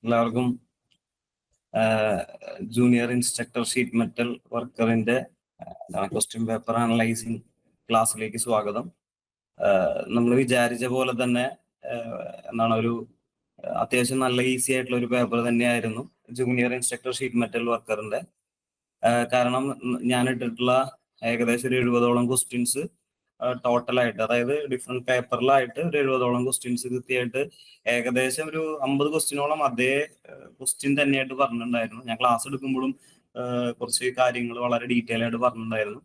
എല്ലാവർക്കും junior instructor sheet metal വർക്കറിന്റെ question paper analysing ക്ലാസ്സിലേക്ക് സ്വാഗതം. നമ്മൾ വിചാരിച്ച പോലെ തന്നെ ഒരു അത്യാവശ്യം നല്ല ഈസി ആയിട്ടുള്ള ഒരു പേപ്പർ തന്നെയായിരുന്നു ജൂനിയർ ഇൻസ്ട്രക്ടർ ഷീറ്റ് മെറ്റൽ വർക്കറിന്റെ. കാരണം ഞാൻ ഇട്ടിട്ടുള്ള ഏകദേശം ഒരു 70ഓളം ക്വസ്റ്റ്യൻസ് ടോട്ടലായിട്ട്, അതായത് ഡിഫറെന്റ് പേപ്പറിലായിട്ട് ഒരു 70ഓളം ക്വസ്റ്റ്യൻസ് കൃത്യമായിട്ട് ഏകദേശം ഒരു 50 ക്വസ്റ്റ്യനോളം അതേ ക്വസ്റ്റ്യൻ തന്നെയായിട്ട് പറഞ്ഞിട്ടുണ്ടായിരുന്നു. ഞാൻ ക്ലാസ് എടുക്കുമ്പോഴും കുറച്ച് കാര്യങ്ങൾ വളരെ ഡീറ്റെയിൽ ആയിട്ട് പറഞ്ഞിട്ടുണ്ടായിരുന്നു.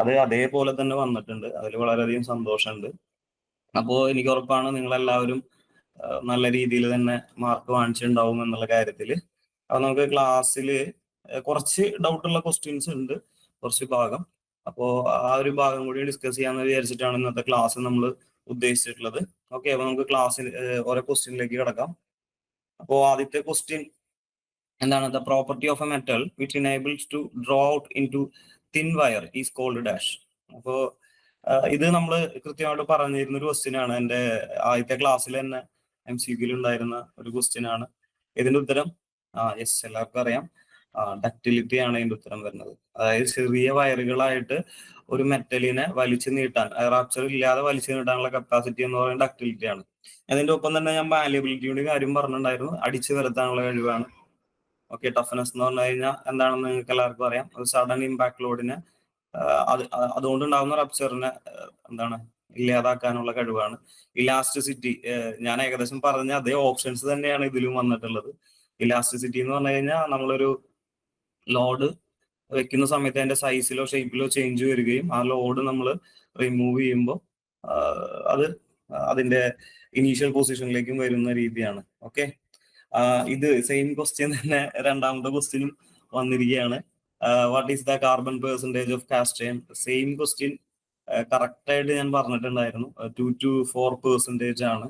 അത് അതേപോലെ തന്നെ വന്നിട്ടുണ്ട്. അതിൽ വളരെയധികം സന്തോഷമുണ്ട്. അപ്പോൾ എനിക്ക് ഉറപ്പാണ് നിങ്ങളെല്ലാവരും നല്ല രീതിയിൽ തന്നെ മാർക്ക് വാങ്ങിച്ചിട്ടുണ്ടാവും എന്നുള്ള കാര്യത്തിൽ. അപ്പൊ നമുക്ക് ക്ലാസ്സിൽ കുറച്ച് ഡൗട്ടുള്ള ക്വസ്റ്റ്യൻസ് ഉണ്ട്, കുറച്ച് ഭാഗം. അപ്പോൾ ആ ഒരു ഭാഗം കൂടി ഡിസ്കസ് ചെയ്യാന്ന് വിചാരിച്ചിട്ടാണ് ഇന്നത്തെ ക്ലാസ് നമ്മൾ ഉദ്ദേശിച്ചിട്ടുള്ളത്. ഓക്കെ, അപ്പൊ നമുക്ക് ക്ലാസ്സിൽ ഓരോ ക്വസ്റ്റ്യനിലേക്ക് കിടക്കാം. അപ്പോൾ ആദ്യത്തെ ക്വസ്റ്റ്യൻ എന്താണ്? The property of a metal which enables to draw out into thin wire is called dash. അപ്പോൾ ഇത് നമ്മൾ കൃത്യമായിട്ട് പറഞ്ഞിരുന്ന ഒരു ക്വസ്റ്റ്യൻ ആണ്. എൻ്റെ ആദ്യത്തെ ക്ലാസ്സിൽ തന്നെ MCQ ഉണ്ടായിരുന്ന ഒരു ക്വസ്റ്റ്യൻ ആണ്. ഇതിന്റെ ഉത്തരം യെസ്, എല്ലാവർക്കും അറിയാം, ഡക്റ്റിലിറ്റി ആണ് ഇതിന്റെ ഉത്തരം വരുന്നത്. അതായത് ചെറിയ വയറുകളായിട്ട് ഒരു മെറ്റലിനെ വലിച്ചു നീട്ടാൻ, റാപ്ചർ ഇല്ലാതെ വലിച്ചു നീട്ടാനുള്ള കപ്പാസിറ്റി എന്ന് പറയുന്നത് ഡക്റ്റിലിറ്റി ആണ്. അതിന്റെ ഒപ്പം തന്നെ ഞാൻ മാലിയബിലിറ്റിയുടെ കാര്യം പറഞ്ഞിട്ടുണ്ടായിരുന്നു. അടിച്ചു വരുത്താനുള്ള കഴിവാണ്. ഓക്കെ, ടഫ്നെസ് എന്ന് പറഞ്ഞു കഴിഞ്ഞാൽ എന്താണെന്ന് നിങ്ങൾക്ക് എല്ലാവർക്കും അറിയാം. ഒരു സഡൻ ഇമ്പാക്ട് ലോഡിനെ അതുകൊണ്ടുണ്ടാകുന്ന റപ്ചറിനെ ഇല്ലാതാക്കാനുള്ള കഴിവാണ്. ഇലാസ്റ്റിസിറ്റി, ഞാൻ ഏകദേശം പറഞ്ഞ അതേ ഓപ്ഷൻസ് തന്നെയാണ് ഇതിലും വന്നിട്ടുള്ളത്. ഇലാസ്റ്റിസിറ്റി എന്ന് പറഞ്ഞു കഴിഞ്ഞാൽ നമ്മളൊരു ലോഡ് വെക്കുന്ന സമയത്ത് അതിന്റെ സൈസിലോ ഷേപ്പിലോ ചേഞ്ച് വരികയും ആ ലോഡ് നമ്മൾ റിമൂവ് ചെയ്യുമ്പോൾ അത് അതിന്റെ ഇനീഷ്യൽ പൊസിഷനിലേക്കും വരുന്ന രീതിയാണ്. ഓക്കെ, ഇത് സെയിം ക്വസ്റ്റ്യൻ തന്നെ രണ്ടാമത്തെ ക്വസ്റ്റ്യനും വന്നിരിക്കുകയാണ്. What is the carbon percentage of caste iron? Same question correct ആയിട്ട് ഞാൻ പറഞ്ഞിട്ടുണ്ടായിരുന്നു. 2 to 4% ആണ്.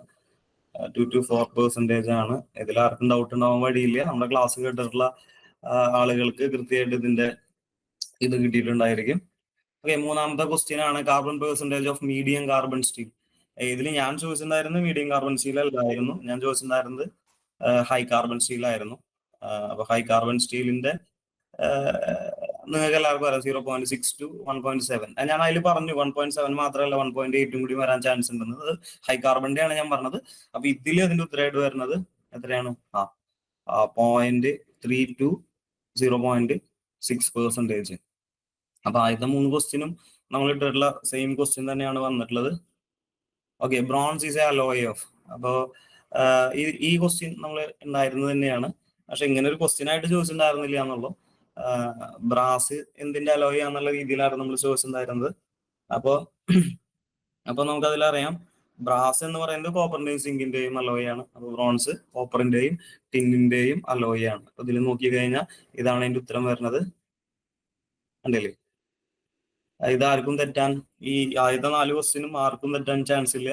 2 to 4% ആണ്. ഇതിൽ ആർക്കും ഡൗട്ട് ഉണ്ടാവാൻ വഴിയില്ല. നമ്മുടെ ക്ലാസ് കേട്ടിട്ടുള്ള ആളുകൾക്ക് കൃത്യമായിട്ട് ഇതിന്റെ ഇത് കിട്ടിയിട്ടുണ്ടായിരിക്കും. ഓക്കെ, മൂന്നാമത്തെ ക്വസ്റ്റ്യൻ ആണ് carbon percentage of medium carbon steel. ഇതിൽ ഞാൻ ചോദിച്ചിട്ടുണ്ടായിരുന്നു മീഡിയം കാർബൺ സ്റ്റീൽ അല്ലായിരുന്നു, ഞാൻ ചോദിച്ചിട്ടുണ്ടായിരുന്നത് ഹൈ കാർബൺ സ്റ്റീൽ ആയിരുന്നു. അപ്പൊ ഹൈ കാർബൺ സ്റ്റീലിന്റെ നിങ്ങൾക്ക് എല്ലാവർക്കും അറിയാം 0.6 to 1.7. ഞാൻ അതിൽ പറഞ്ഞു 1.7 മാത്രമല്ല 1.8 കൂടി വരാൻ ചാൻസ് ഉണ്ടെന്ന്. അത് ഹൈ കാർബണിന്റെ ആണ് ഞാൻ പറഞ്ഞത്. അപ്പൊ ഇതിൽ അതിന്റെ ഉത്തരമായിട്ട് വരുന്നത് എത്രയാണ്? 0.3 to 0.6%. അപ്പൊ ആദ്യത്തെ 3 ക്വസ്റ്റ്യനും നമ്മൾ ഇട്ടിട്ടുള്ള സെയിം ക്വസ്റ്റ്യൻ തന്നെയാണ് വന്നിട്ടുള്ളത്. Okay, bronze is A alloy of. അപ്പോ ഈ ക്വസ്റ്റ്യൻ നമ്മൾ ഉണ്ടായിരുന്നത് തന്നെയാണ്, പക്ഷെ ഇങ്ങനെ ഒരു ക്വസ്റ്റ്യൻ ആയിട്ട് ചോദിച്ചിട്ടുണ്ടായിരുന്നില്ല എന്നുള്ളൂ. ബ്രാസ് എന്തിന്റെ അലോയ് എന്നുള്ള രീതിയിലാണ് നമ്മൾ ചോദിച്ചിട്ടുണ്ടായിരുന്നത്. അപ്പൊ നമുക്ക് അതിലറിയാം ബ്രാസ് എന്ന് പറയുന്നത് കോപ്പറിന്റെയും സിങ്കിന്റെയും അലോയ് ആണ്. അപ്പൊ ബ്രോൺസ് കോപ്പറിന്റെയും ടിന്നിന്റെയും അലോയ് ആണ്. അപ്പൊ ഇതിൽ നോക്കി കഴിഞ്ഞാൽ ഇതാണ് അതിന്റെ ഉത്തരം വരുന്നത്. ഉണ്ടല്ലേ? ഇതാർക്കും തെറ്റാൻ, ഈ ആദ്യത്തെ 4 ക്വസ്റ്റ്യനും ആർക്കും തെറ്റാൻ ചാൻസ് ഇല്ല.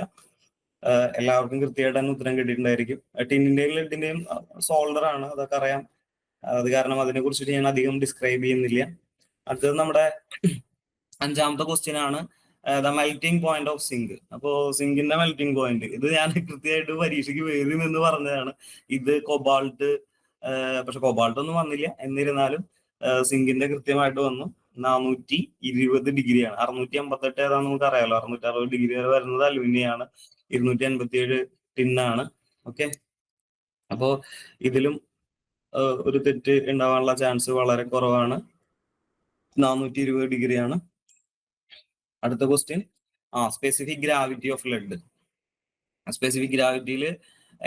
എല്ലാവർക്കും കൃത്യമായിട്ട് തന്നെ ഉത്തരം കിട്ടിയിട്ടുണ്ടായിരിക്കും. ടിന്നിന്റെയും ലെഡിന്റെയും സോൾഡർ ആണ്, അതൊക്കെ അറിയാം. അത് കാരണം അതിനെ കുറിച്ചിട്ട് ഞാൻ അധികം ഡിസ്ക്രൈബ് ചെയ്യുന്നില്ല. അടുത്തത് നമ്മുടെ 5ാമത്തെ ക്വസ്റ്റ്യൻ ആണ് the melting point of zinc. അപ്പോ സിങ്കിന്റെ മെൽറ്റിംഗ് പോയിന്റ് ഇത് ഞാൻ കൃത്യമായിട്ട് പരീക്ഷയ്ക്ക് വരും എന്ന് പറഞ്ഞതാണ്. ഇത് കൊബാൾട്ട്, പക്ഷെ കൊബാൾട്ട് ഒന്നും വന്നില്ല. എന്നിരുന്നാലും സിങ്കിന്റെ കൃത്യമായിട്ട് വന്നു. 420 ഡിഗ്രിയാണ്. 658 ഏതാന്ന് നമുക്ക് അറിയാലോ. 660 ഡിഗ്രി വരെ വരുന്നത് അലുമിനിയാണ്. 287 ടിന്നാണ്. ഓക്കെ, അപ്പോ ഇതിലും ഒരു തെറ്റ് ഉണ്ടാവാനുള്ള ചാൻസ് വളരെ കുറവാണ്. 420 ഡിഗ്രിയാണ്. അടുത്ത question specific gravity of lead. Specific ഗ്രാവിറ്റിയിൽ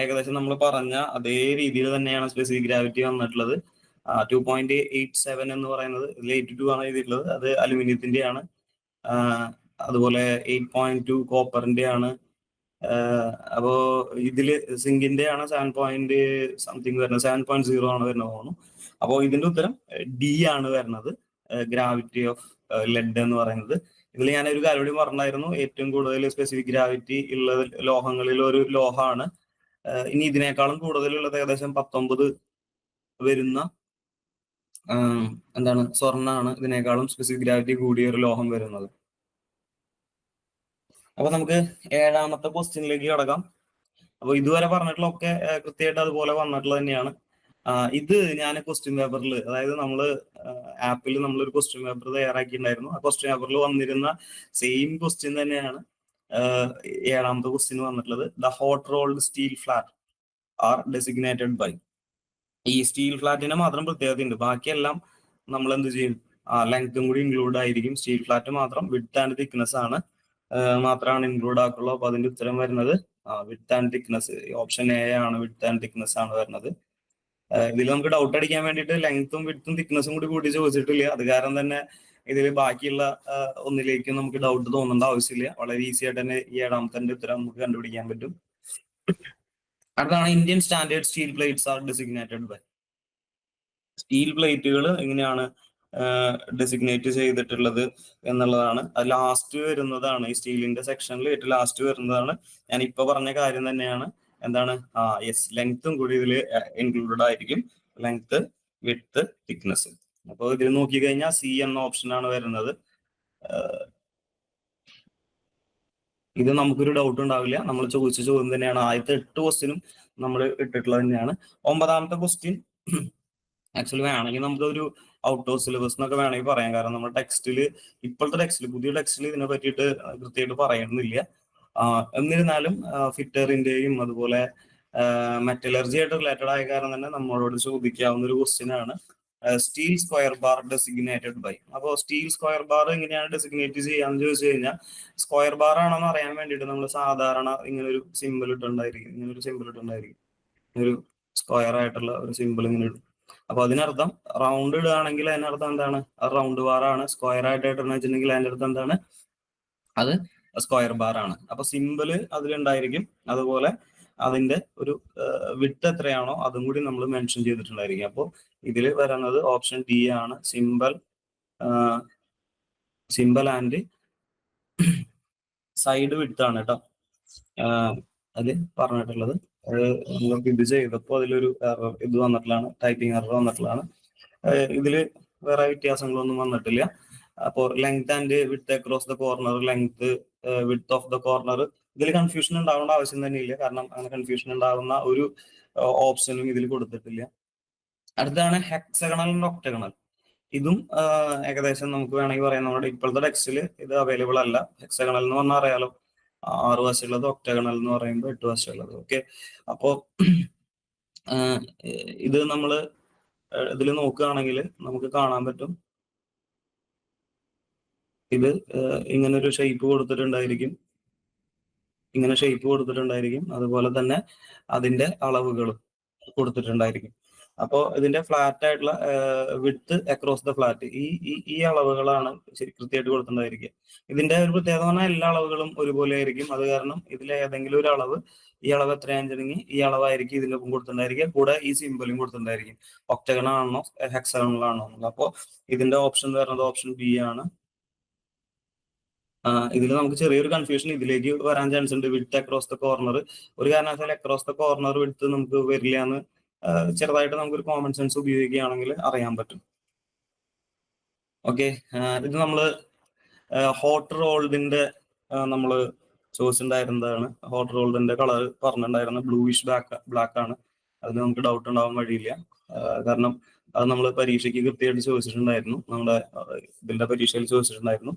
ഏകദേശം നമ്മൾ പറഞ്ഞ അതേ രീതിയിൽ തന്നെയാണ് സ്പെസിഫിക് ഗ്രാവിറ്റി വന്നിട്ടുള്ളത്. 2.87 എന്ന് പറയുന്നത് 82 ആണ് എഴുതിയിട്ടുള്ളത്. അത് അലുമിനിയത്തിന്റെ ആണ്. അതുപോലെ 8.2 കോപ്പറിന്റെ ആണ്. അപ്പോ ഇതില് സിങ്കിന്റെ ആണ് 7 സംതിങ് വരുന്നത്, 7.0 ആണ് വരുന്നത് തോന്നുന്നു. അപ്പോൾ ഇതിന്റെ ഉത്തരം ഡി ആണ് വരുന്നത്, ഗ്രാവിറ്റി ഓഫ് ലെഡ് എന്ന് പറയുന്നത്. ഇതിൽ ഞാൻ ഒരു കാര്യം കൂടി പറഞ്ഞായിരുന്നു, ഏറ്റവും കൂടുതൽ സ്പെസിഫിക് ഗ്രാവിറ്റി ഉള്ള ലോഹങ്ങളിൽ ഒരു ലോഹമാണ്. ഇനി ഇതിനേക്കാളും കൂടുതലുള്ളത് ഏകദേശം 19 വരുന്ന സ്വർണ്ണാണ് ഇതിനേക്കാളും സ്പെസിഫിക് ഗ്രാവിറ്റി കൂടിയ ഒരു ലോഹം വരുന്നത്. അപ്പൊ നമുക്ക് 7ാമത്തെ ക്വസ്റ്റ്യനിലേക്ക് കടക്കാം. അപ്പൊ ഇതുവരെ പറഞ്ഞിട്ടുള്ള ഒക്കെ കൃത്യമായിട്ട് അതുപോലെ വന്നിട്ടുള്ളത് തന്നെയാണ്. ഇത് ഞാൻ ക്വസ്റ്റ്യൻ പേപ്പറിൽ, അതായത് നമ്മള് ആപ്പിൽ നമ്മളൊരു ക്വസ്റ്റ്യൻ പേപ്പർ തയ്യാറാക്കിയിട്ടുണ്ടായിരുന്നു. ആ ക്വസ്റ്റ്യൻ പേപ്പറിൽ വന്നിരുന്ന സെയിം ക്വസ്റ്റ്യൻ തന്നെയാണ് ഏഴാമത്തെ ക്വസ്റ്റ്യൻ വന്നിട്ടുള്ളത്. The hot rolled steel flat are designated by. ഈ സ്റ്റീൽ ഫ്ലാറ്റിന്റെ മാത്രം പ്രത്യേകതയുണ്ട്, ബാക്കിയെല്ലാം നമ്മൾ എന്ത് ചെയ്യും, ലെങ്ത്തും കൂടി ഇൻക്ലൂഡ് ആയിരിക്കും. സ്റ്റീൽ ഫ്ലാറ്റ് മാത്രം വിഡ്ത്ത് ആൻഡ് തിക്നെസ് ആണ് മാത്രമാണ് ഇൻക്ലൂഡ് ആക്കുള്ളൂ. അപ്പൊ അതിന്റെ ഉത്തരം വരുന്നത് width and thickness, option A ആണ്. വിഡ്ത്ത് ആൻഡ് തിക്നെസ് ആണ് വരുന്നത്. ഇതിൽ നമുക്ക് ഡൗട്ട് അടിക്കാൻ വേണ്ടിയിട്ട് ലെങ്ത്തും വിഡ്ത്തും തിക്നെസ്സും കൂടി കൂട്ടി ചോദിച്ചിട്ടില്ല. അത് കാരണം തന്നെ ഇതിൽ ബാക്കിയുള്ള ഒന്നിലേക്ക് നമുക്ക് ഡൗട്ട് തോന്നേണ്ട ആവശ്യമില്ല. വളരെ ഈസി ആയിട്ട് തന്നെ ഈ ഏഴാമത്തെ ഉത്തരം നമുക്ക് കണ്ടുപിടിക്കാൻ പറ്റും. അടുത്താണ് Indian standard steel plates are designated by. Steel പ്ലേറ്റുകൾ എങ്ങനെയാണ് ഡെസിഗ്നേറ്റ് ചെയ്തിട്ടുള്ളത് എന്നുള്ളതാണ്. അത് ലാസ്റ്റ് വരുന്നതാണ്, ഈ സ്റ്റീലിന്റെ സെക്ഷനിൽ ഏറ്റവും ലാസ്റ്റ് വരുന്നതാണ്. ഞാൻ ഇപ്പൊ പറഞ്ഞ കാര്യം തന്നെയാണ്. എന്താണ്? യെസ്, ലെങ്ത്തും കൂടി ഇതിൽ ഇൻക്ലൂഡഡ് ആയിരിക്കും. Length, width, thickness. അപ്പോൾ ഇതിൽ നോക്കിക്കഴിഞ്ഞാൽ സി എന്ന ഓപ്ഷൻ ആണ് വരുന്നത്. ഇത് നമുക്കൊരു ഡൗട്ട് ഉണ്ടാവില്ല, നമ്മൾ ചോദിച്ച ചോദ്യം തന്നെയാണ്. ആദ്യത്തെ 8 ക്വസ്റ്റ്യനും നമ്മൾ ഇട്ടിട്ടുള്ളത് തന്നെയാണ്. 9ാമത്തെ ക്വസ്റ്റ്യൻ ആക്ച്വലി വേണമെങ്കിൽ നമുക്ക് ഒരു ഔട്ട് ഓഫ് സിലബസ് എന്നൊക്കെ വേണമെങ്കിൽ പറയാം. കാരണം നമ്മുടെ ടെക്സ്റ്റിൽ, ഇപ്പോഴത്തെ ടെക്സ്റ്റിൽ, പുതിയ ടെക്സ്റ്റിൽ ഇതിനെ പറ്റിയിട്ട് കൃത്യമായിട്ട് പറയുന്നില്ല. എന്നിരുന്നാലും ഫിറ്ററിന്റെയും അതുപോലെ മെറ്റലർജി ആയിട്ട് റിലേറ്റഡ് ആയ കാരണം തന്നെ നമ്മളോട് ചോദിക്കാവുന്ന ഒരു ക്വസ്റ്റ്യൻ ആണ് steel square bar designated by. അപ്പോൾ സ്റ്റീൽ സ്ക്വയർ ബാർ എങ്ങനെയാണ് ഡെസിഗ്നേറ്റ് ചെയ്യാന്ന് ചോദിച്ചു കഴിഞ്ഞാൽ, സ്ക്വയർ ബാർ ആണെന്ന് അറിയാൻ വേണ്ടിയിട്ട് നമ്മൾ സാധാരണ ഇങ്ങനെ ഒരു സിമ്പിൾ ഇട്ടുണ്ടായിരിക്കും. ഒരു സ്ക്വയർ ആയിട്ടുള്ള ഒരു സിമ്പിൾ ഇങ്ങനെ ഇടും. അപ്പൊ അതിനർത്ഥം റൗണ്ട് ഇടുകയാണെങ്കിൽ അതിനർത്ഥം എന്താണ്? റൗണ്ട് ബാർ ആണ്. സ്ക്വയർ ആയിട്ട് വെച്ചിട്ടുണ്ടെങ്കിൽ അതിന്റെ അർത്ഥം എന്താണ്? അത് സ്ക്വയർ ബാർ ആണ്. അപ്പൊ സിമ്പിള് അതിലുണ്ടായിരിക്കും. അതുപോലെ അതിന്റെ ഒരു വിഡ്ത്ത് എത്രയാണോ അതും കൂടി നമ്മൾ മെൻഷൻ ചെയ്തിട്ടുണ്ടായിരിക്കും. അപ്പോൾ ഇതിൽ വരുന്നത് ഓപ്ഷൻ ഡി ആണ്. സിമ്പിൾ ആൻഡ് സൈഡ് വിഡ്ത്ത് ആണ് കേട്ടോ അതിൽ പറഞ്ഞിട്ടുള്ളത്. നമുക്ക് ഇത് ചെയ്തപ്പോൾ അതിലൊരു ഇത് വന്നിട്ടുള്ളതാണ്, ടൈപ്പിംഗ് എറർ വന്നിട്ടുള്ളതാണ്. ഇതിൽ വേറെ വ്യത്യാസങ്ങളൊന്നും വന്നിട്ടില്ല. അപ്പോൾ length and width across the corner, length width of the corner, ഇതിൽ കൺഫ്യൂഷൻ ഉണ്ടാവേണ്ട ആവശ്യം തന്നെയില്ല. കാരണം അങ്ങനെ കൺഫ്യൂഷൻ ഉണ്ടാകുന്ന ഒരു ഓപ്ഷനും ഇതിൽ കൊടുത്തിട്ടില്ല. അടുത്താണ് ഹെക്സഗണൽ ആൻഡ് ഒക്ടഗണൽ. ഇതും ഏകദേശം നമുക്ക് വേണമെങ്കിൽ പറയാം, നമ്മുടെ ഇപ്പോഴത്തെ ടെക്സ്റ്റിൽ ഇത് അവൈലബിൾ അല്ല. ഹെക്സഗണൽ എന്ന് പറഞ്ഞാൽ അറിയാലോ, 6 വശമുള്ളത്. ഒക്ടഗണൽ എന്ന് പറയുമ്പോൾ 8 വശമുള്ളത്. ഓക്കെ, അപ്പോ ഇത് നമ്മൾ ഇതിൽ നോക്കുകയാണെങ്കിൽ നമുക്ക് കാണാൻ പറ്റും, ഇത് ഇങ്ങനൊരു ഷേപ്പ് കൊടുത്തിട്ടുണ്ടായിരിക്കും. അതുപോലെ തന്നെ അതിന്റെ അളവുകളും കൊടുത്തിട്ടുണ്ടായിരിക്കും. അപ്പോൾ ഇതിന്റെ ഫ്ലാറ്റ് ആയിട്ടുള്ള വിഡ്ത്ത് അക്രോസ് ദ ഫ്ലാറ്റ്, ഈ അളവുകളാണ് കൃത്യമായിട്ട് കൊടുത്തിട്ടുണ്ടായിരിക്കുക. ഇതിന്റെ ഒരു പ്രത്യേകത പറഞ്ഞാൽ എല്ലാ അളവുകളും ഒരുപോലെ ആയിരിക്കും. അത് കാരണം ഇതിൽ ഏതെങ്കിലും ഒരു അളവ്, ഈ അളവ് എത്രയാണെന്നുണ്ടെങ്കിൽ ഈ അളവായിരിക്കും ഇതിന്റെ ഒപ്പം കൊടുത്തിട്ടുണ്ടായിരിക്കുക. കൂടെ ഈ സിമ്പിളും കൊടുത്തിട്ടുണ്ടായിരിക്കും. ഒക്ടഗൺ ആണോ ഹെക്സഗണൽ ആണോ. അപ്പോൾ ഇതിന്റെ ഓപ്ഷൻ വരുന്നത് ഓപ്ഷൻ ബി ആണ്. ഇതിൽ നമുക്ക് ചെറിയൊരു കൺഫ്യൂഷൻ ഇതിലേക്ക് വരാൻ ചാൻസ് ഉണ്ട്. വിഡ്ത്ത് അക്രോസ് ദ കോർണർ, ഒരു കാരണവശാൽ അക്രോസ് ദ കോർണർ വിഡ്ത്ത് നമുക്ക് വരില്ല എന്ന് ചെറുതായിട്ട് നമുക്കൊരു കോമൺ സെൻസ് ഉപയോഗിക്കുകയാണെങ്കിൽ അറിയാൻ പറ്റും. ഓക്കെ, ഇത് നമ്മള് ഹോട്ട് റോൾഡിന്റെ നമ്മൾ ചോദിച്ചിട്ടുണ്ടായിരുന്നതാണ്. ഹോട്ട് റോൾഡിന്റെ കളർ പറഞ്ഞിട്ടുണ്ടായിരുന്ന ബ്ലൂയിഷ് ബ്ലാക്ക് ആണ്. അതിന് നമുക്ക് ഡൗട്ട് ഉണ്ടാവാൻ വഴിയില്ല. കാരണം അത് നമ്മൾ പരീക്ഷയ്ക്ക് കൃത്യമായിട്ട് ചോദിച്ചിട്ടുണ്ടായിരുന്നു. നമ്മുടെ ഇതിന്റെ പരീക്ഷയിൽ ചോദിച്ചിട്ടുണ്ടായിരുന്നു.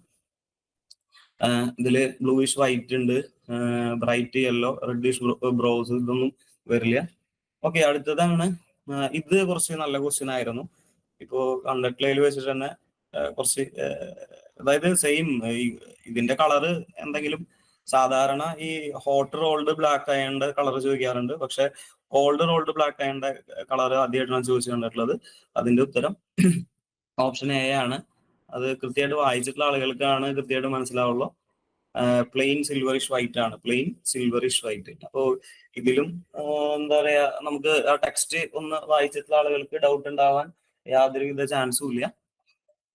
ഇതില് ബ്ലൂയിഷ് വൈറ്റ് ഉണ്ട്, ബ്രൈറ്റ് യെല്ലോ, റെഡിഷ് ബ്രൗസ്, ഇതൊന്നും വരില്ല. ഓക്കെ, അടുത്തതാണ്. ഇത് കുറച്ച് നല്ല ക്വസ്റ്റ്യൻ ആയിരുന്നു. ഇപ്പോ കണ്ടക്ട്ലയിൽ വെച്ചിട്ട് തന്നെ കുറച്ച്, അതായത് സെയിം ഇതിന്റെ കളറ് എന്തെങ്കിലും, സാധാരണ ഈ ഹോട്ട് റോൾഡ് ബ്ലാക്ക് അയണിന്റെ കളർ ചോദിക്കാറുണ്ട്. പക്ഷെ കോൾഡ് റോൾഡ് ബ്ലാക്ക് അയണിന്റെ കളർ ആദ്യമായിട്ടാണ് ചോദിച്ചു കണ്ടിട്ടുള്ളത്. അതിന്റെ ഉത്തരം ഓപ്ഷൻ എ ആണ്. അത് കൃത്യമായിട്ട് വായിച്ചിട്ടുള്ള ആളുകൾക്കാണ് കൃത്യമായിട്ട് മനസ്സിലാവുള്ളൂ. പ്ലെയിൻ സിൽവറിഷ് വൈറ്റ് ആണ്. അപ്പോൾ ഇതിലും എന്താ പറയാ, നമുക്ക് ആ ടെക്സ്റ്റ് ഒന്ന് വായിച്ചിട്ടുള്ള ആളുകൾക്ക് ഡൗട്ട് ഉണ്ടാവാൻ യാതൊരുവിധ ചാൻസും ഇല്ല.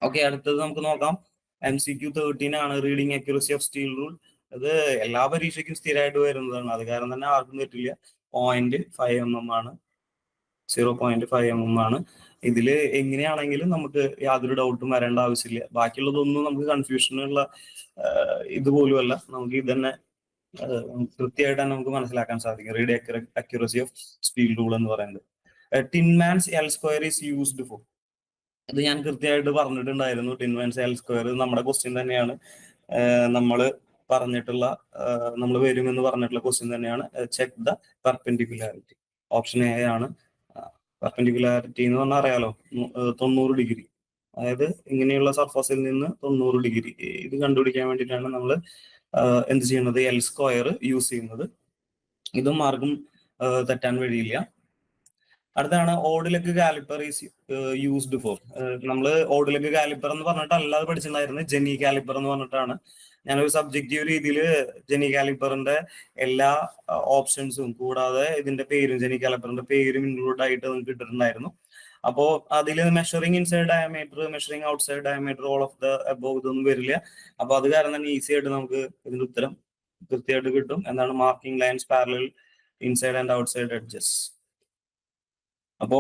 ഓക്കെ, അടുത്തത് നമുക്ക് നോക്കാം. MCQ 13 ആണ്, reading accuracy of steel rule. അത് എല്ലാ പരീക്ഷയ്ക്കും സ്ഥിരമായിട്ട് വരുന്നതാണ്. അത് കാരണം തന്നെ ആർക്കും തെറ്റില്ല. 0.5 mm ആണ്, 0.5 mm ആണ്. ഇതില് എങ്ങനെയാണെങ്കിലും നമുക്ക് യാതൊരു ഡൗട്ടും വരേണ്ട ആവശ്യമില്ല. ബാക്കിയുള്ളതൊന്നും നമുക്ക് കൺഫ്യൂഷനുള്ള ഇതുപോലുമല്ല. നമുക്ക് ഇത് തന്നെ കൃത്യമായിട്ട് തന്നെ നമുക്ക് മനസ്സിലാക്കാൻ സാധിക്കും. Read accuracy of steel rule എന്ന് പറയുന്നത്. Tinman's L square is used for. ഇത് ഞാൻ കൃത്യമായിട്ട് പറഞ്ഞിട്ടുണ്ടായിരുന്നു. ടിൻമാൻസ് എൽ സ്ക്വയർ നമ്മുടെ ക്വസ്റ്റ്യൻ തന്നെയാണ്. നമ്മൾ പറഞ്ഞിട്ടുള്ള നമ്മൾ വരുമെന്ന് പറഞ്ഞിട്ടുള്ള ക്വസ്റ്റ്യൻ തന്നെയാണ്. Check the perpendicularity. Option A ആണ്. പെർപെൻഡിക്കുലാരിറ്റി എന്ന് പറഞ്ഞാൽ അറിയാലോ, 90 ഡിഗ്രി. അതായത് ഇങ്ങനെയുള്ള സർഫസിൽ നിന്ന് 90 ഡിഗ്രി ഇത് കണ്ടുപിടിക്കാൻ വേണ്ടിയിട്ടാണ് നമ്മൾ എന്ത് ചെയ്യുന്നത്, എൽ സ്ക്വയർ യൂസ് ചെയ്യുന്നത്. ഇതും മാർക്കും തെറ്റാൻ വഴിയില്ല. അടുത്താണ് odd leg caliper is used for. നമ്മൾ ഓഡ് ലെഗ് കാലിപ്പർ എന്ന് പറഞ്ഞിട്ട് അല്ലാതെ പഠിച്ചിട്ടുണ്ടായിരുന്നത് ജെനി കാലിപ്പർ എന്ന് പറഞ്ഞിട്ടാണ്. ഞാനൊരു സബ്ജക്റ്റീവ് രീതിയിൽ ജെനി കാലിപ്പറിന്റെ എല്ലാ ഓപ്ഷൻസും കൂടാതെ ഇതിന്റെ പേരും ജെനി കാലിപ്പറിന്റെ പേരും ഇൻക്ലൂഡ് ആയിട്ട് നമുക്ക് ഇട്ടിട്ടുണ്ടായിരുന്നു. അപ്പോ അതിൽ measuring inside diameter, measuring outside diameter, all of the above ഇതൊന്നും വരില്ല. അപ്പൊ അത് കാരണം തന്നെ ഈസി ആയിട്ട് നമുക്ക് ഇതിന്റെ ഉത്തരം കൃത്യമായിട്ട് കിട്ടും. എന്താണ് marking lines parallel inside and outside edges. അപ്പോ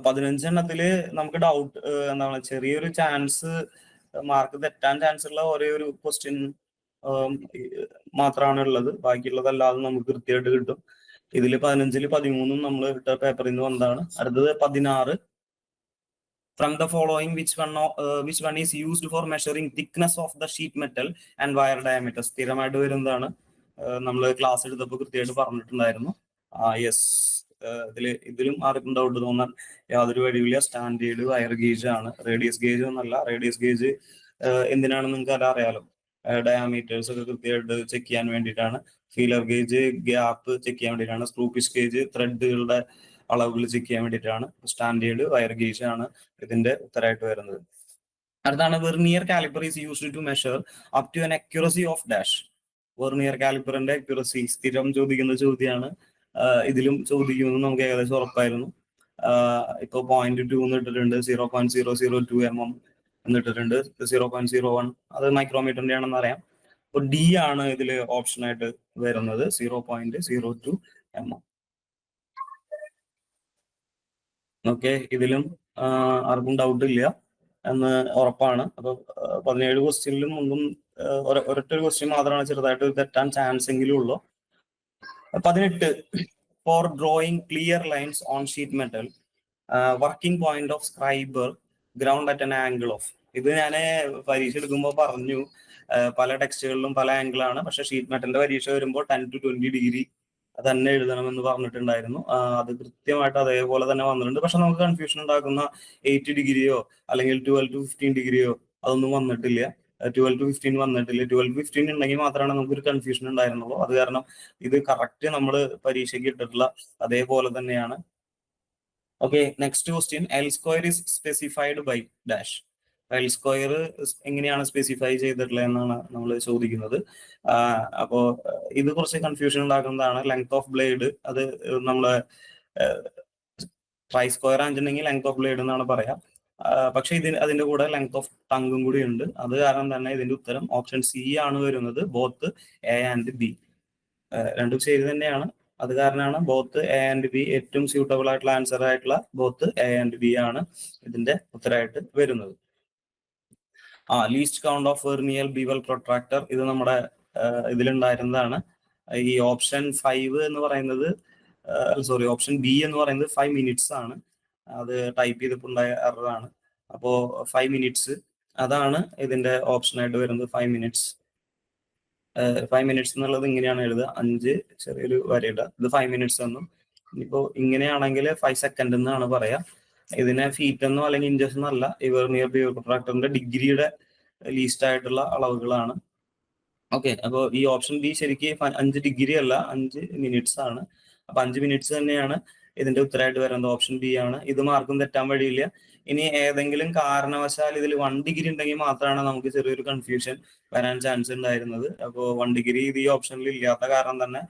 15 എണ്ണത്തില് നമുക്ക് ഡൗട്ട് എന്താണ്, ചെറിയൊരു ചാൻസ് മാർക്ക് തെറ്റാൻ ചാൻസ് ഉള്ള ഒരേ ഒരു ക്വസ്റ്റ്യൻ മാത്രമാണ് ഉള്ളത്. ബാക്കിയുള്ളതല്ലാതെ നമുക്ക് കൃത്യമായിട്ട് കിട്ടും. ഇതിൽ 15-ൽ 13 നമ്മൾ ഇട്ട പേപ്പറിൽ നിന്ന് വന്നതാണ്. അടുത്തത് 16. From the following, which one is used for measuring thickness of the sheet metal and wire diameter? സ്ഥിരമായിട്ട് വരുന്നതാണ്. നമ്മൾ ക്ലാസ് എടുത്തപ്പോൾ കൃത്യമായിട്ട് പറഞ്ഞിട്ടുണ്ടായിരുന്നു. യെസ്, ഇതിലും ആർക്കും ഡൗട്ട് തോന്നാൻ യാതൊരു വഴിയില്ല. സ്റ്റാൻഡേർഡ് വയർ ഗേജ് ആണ്, റേഡിയസ് ഗേജ് ഒന്നല്ല. റേഡിയസ് ഗേജ് എന്തിനാണെന്ന് നിങ്ങൾക്ക് അറിയാലോ, ഡയാമീറ്റേഴ്സ് ഒക്കെ കൃത്യമായിട്ട് ചെക്ക് ചെയ്യാൻ വേണ്ടിയിട്ടാണ്. ഫീലർ ഗേജ് ഗ്യാപ്പ് ചെക്ക് ചെയ്യാൻ വേണ്ടിയിട്ടാണ്. സ്ക്രൂ പിച്ച് ഗേജ് ത്രെഡുകളുടെ അളവുകൾ ചെക്ക് ചെയ്യാൻ വേണ്ടിയിട്ടാണ്. സ്റ്റാൻഡേർഡ് വയർ ഗേജ് ആണ് ഇതിന്റെ ഉത്തരമായിട്ട് വരുന്നത്. അടുത്താണ് vernier caliper is used to measure up to an accuracy of dash. Vernier കാലിപ്പറിന്റെ അക്യുറസി സ്ഥിരം ചോദിക്കുന്ന ചോദ്യമാണ്. ഇതിലും ചോദിക്കുമെന്ന് നമുക്ക് ഏകദേശം ഉറപ്പായിരുന്നു. ഇപ്പൊ 0.2 ഇട്ടിട്ടുണ്ട്, 0.002 mm എന്നിട്ടിട്ടുണ്ട്, 0.01 അത് മൈക്രോമീറ്ററിന്റെ ആണെന്ന് അറിയാം. അപ്പൊ ഡി ആണ് ഇതിൽ ഓപ്ഷൻ ആയിട്ട് വരുന്നത്, 0.02 mm. ഓക്കെ, ഇതിലും ആർക്കും ഡൗട്ട് ഇല്ല എന്ന് ഉറപ്പാണ്. അപ്പൊ 17 ക്വസ്റ്റ്യനിലും ഒന്നും ഒരൊറ്റ ക്വസ്റ്റ്യൻ മാത്രമാണ് ചെറുതായിട്ട് തെറ്റാൻ ചാൻസ് എങ്കിലും ഉള്ളൂ. 18. Four drawing clear lines on sheet metal, working point of scriber ground at an angle of. ഇത് ഞാൻ പരീക്ഷ എടുക്കുമ്പോൾ പറഞ്ഞു, പല ടെക്സ്റ്റുകളിലും പല ആംഗിൾ ആണ്. പക്ഷെ ഷീറ്റ് മെറ്റലിന്റെ പരീക്ഷ വരുമ്പോൾ 10 to 20 ഡിഗ്രി തന്നെ എഴുതണമെന്ന് പറഞ്ഞിട്ടുണ്ടായിരുന്നു. അത് കൃത്യമായിട്ട് അതേപോലെ തന്നെ വന്നിട്ടുണ്ട്. പക്ഷെ നമുക്ക് കൺഫ്യൂഷൻ ഉണ്ടാക്കുന്ന 8 ഡിഗ്രിയോ അല്ലെങ്കിൽ 12 to 15 ഡിഗ്രിയോ അതൊന്നും വന്നിട്ടില്ല. 12 to 15 വന്നിട്ടില്ല. 12 to 15 ഉണ്ടെങ്കിൽ മാത്രമാണ് നമുക്കൊരു കൺഫ്യൂഷൻ ഉണ്ടായിരുന്നുള്ളൂ. അത് കാരണം ഇത് കറക്റ്റ് നമ്മൾ പരീക്ഷയ്ക്ക് ഇട്ടിട്ടുള്ള അതേപോലെ തന്നെയാണ്. Okay, next question. L square is specified by dash. L square എങ്ങനെയാണ് സ്പെസിഫൈ ചെയ്തിട്ടുള്ളത് എന്നാണ് നമ്മൾ ചോദിക്കുന്നത്. അപ്പോ ഇത് കുറച്ച് കൺഫ്യൂഷൻ ഉണ്ടാക്കുന്നതാണ്. ലെങ്ത് ഓഫ് ബ്ലേഡ്, അത് നമ്മളെ ട്രൈ സ്ക്വയർ ആണെന്നുണ്ടെങ്കിൽ ലെങ്ത് ഓഫ് ബ്ലേഡ് എന്നാണ് പറയാം. പക്ഷെ അതിന്റെ കൂടെ ലെങ്ത് ഓഫ് ടങ്ങും കൂടി ഉണ്ട്. അത് കാരണം തന്നെ ഇതിന്റെ ഉത്തരം ഓപ്ഷൻ സി ആണ് വരുന്നത്, ബോത്ത് എ ആൻഡ് ബി. രണ്ടും ശരി തന്നെയാണ്. അത് കാരണമാണ് ബോത്ത് എ ആൻഡ് ബി ഏറ്റവും സ്യൂട്ടബിൾ ആയിട്ടുള്ള ആൻസർ ആയിട്ടുള്ള ബോത്ത് എ ആൻഡ് ബി ആണ് ഇതിന്റെ ഉത്തരമായിട്ട് വരുന്നത്. Least count of vernier bevel protractor, ഇത് നമ്മുടെ ഇതിലുണ്ടായിരുന്നതാണ്. ഈ ഓപ്ഷൻ 5 എന്ന് പറയുന്നത്, സോറി, ഓപ്ഷൻ ബി എന്ന് പറയുന്നത് 5 മിനിറ്റ്സ് ആണ്. അത് ടൈപ്പ് ചെയ്തപ്പോൾ ഉണ്ടായ എററാണ്. അപ്പോ 5 മിനിറ്റ്സ് അതാണ് ഇതിന്റെ ഓപ്ഷൻ ആയിട്ട് വരുന്നത്. 5 മിനിറ്റ്സ്. 5 മിനിറ്റ്സ് എന്നുള്ളത് ഇങ്ങനെയാണ് എഴുതുക, 5 ചെറിയൊരു വരയിടുക. ഇത് 5 മിനിറ്റ്സ് എന്നും. ഇപ്പോ ഇങ്ങനെയാണെങ്കിൽ 5 സെക്കൻഡ് എന്നാണ് പറയാ. ഇതിനെ ഫീറ്റ് എന്നോ അല്ലെങ്കിൽ ഇഞ്ചസ് എന്നോ അല്ല. ഈ വെർനിയർ ബീവൽ പ്രൊട്രാക്ടറിന്റെ ഡിഗ്രിയുടെ ലീസ്റ്റ് ആയിട്ടുള്ള അളവുകളാണ്. ഓക്കെ, അപ്പോൾ ഈ ഓപ്ഷൻ ബി ശരിക്കും 5 ഡിഗ്രി അല്ല, 5 മിനിറ്റ്സ് ആണ്. അപ്പൊ 5 മിനിറ്റ്സ് തന്നെയാണ് ഇതിന്റെ ഉത്തരമായിട്ട് വരുന്നത്. ഓപ്ഷൻ ബി ആണ്. ഇത് മാർക്കും തെറ്റാൻ വഴിയില്ല. ഇനി ഏതെങ്കിലും കാരണവശാൽ ഇതിൽ 1 ഡിഗ്രി ഉണ്ടെങ്കിൽ മാത്രമാണ് നമുക്ക് ചെറിയൊരു കൺഫ്യൂഷൻ വരാൻ ചാൻസ് ഉണ്ടായിരുന്നത്. അപ്പോൾ 1 ഡിഗ്രി ഇത് ഈ ഓപ്ഷനിൽ ഇല്ലാത്ത കാരണം തന്നെ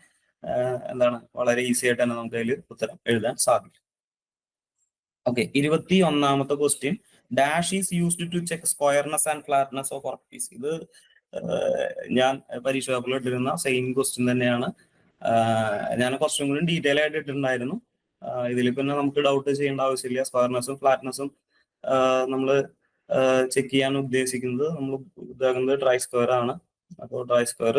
എന്താണ്, വളരെ ഈസി ആയിട്ട് തന്നെ നമുക്ക് അതിൽ ഉത്തരം എഴുതാൻ സാധിക്കും. ഓക്കെ, 21ാമത്തെ question. Dash is used to check squareness and flatness of work piece. ഇത് ഞാൻ പരീക്ഷ പേപ്പറിൽ ഇട്ടിരുന്ന സെയിം ക്വസ്റ്റ്യൻ തന്നെയാണ്. ഞാൻ കുറച്ചും കൂടി ഡീറ്റെയിൽ ആയിട്ട് ഇട്ടിട്ടുണ്ടായിരുന്നു. ഇതിൽ പിന്നെ നമുക്ക് ഡൗട്ട് ചെയ്യേണ്ട ആവശ്യമില്ല. സ്ക്വയർനെസ്സും ഫ്ലാറ്റ്നെസ്സും നമ്മൾ ചെക്ക് ചെയ്യാൻ ഉദ്ദേശിക്കുന്നത്, നമ്മൾ ഇതാക്കുന്നത് ട്രൈ സ്ക്വയർ ആണ്. അപ്പോൾ ട്രൈ സ്ക്വയർ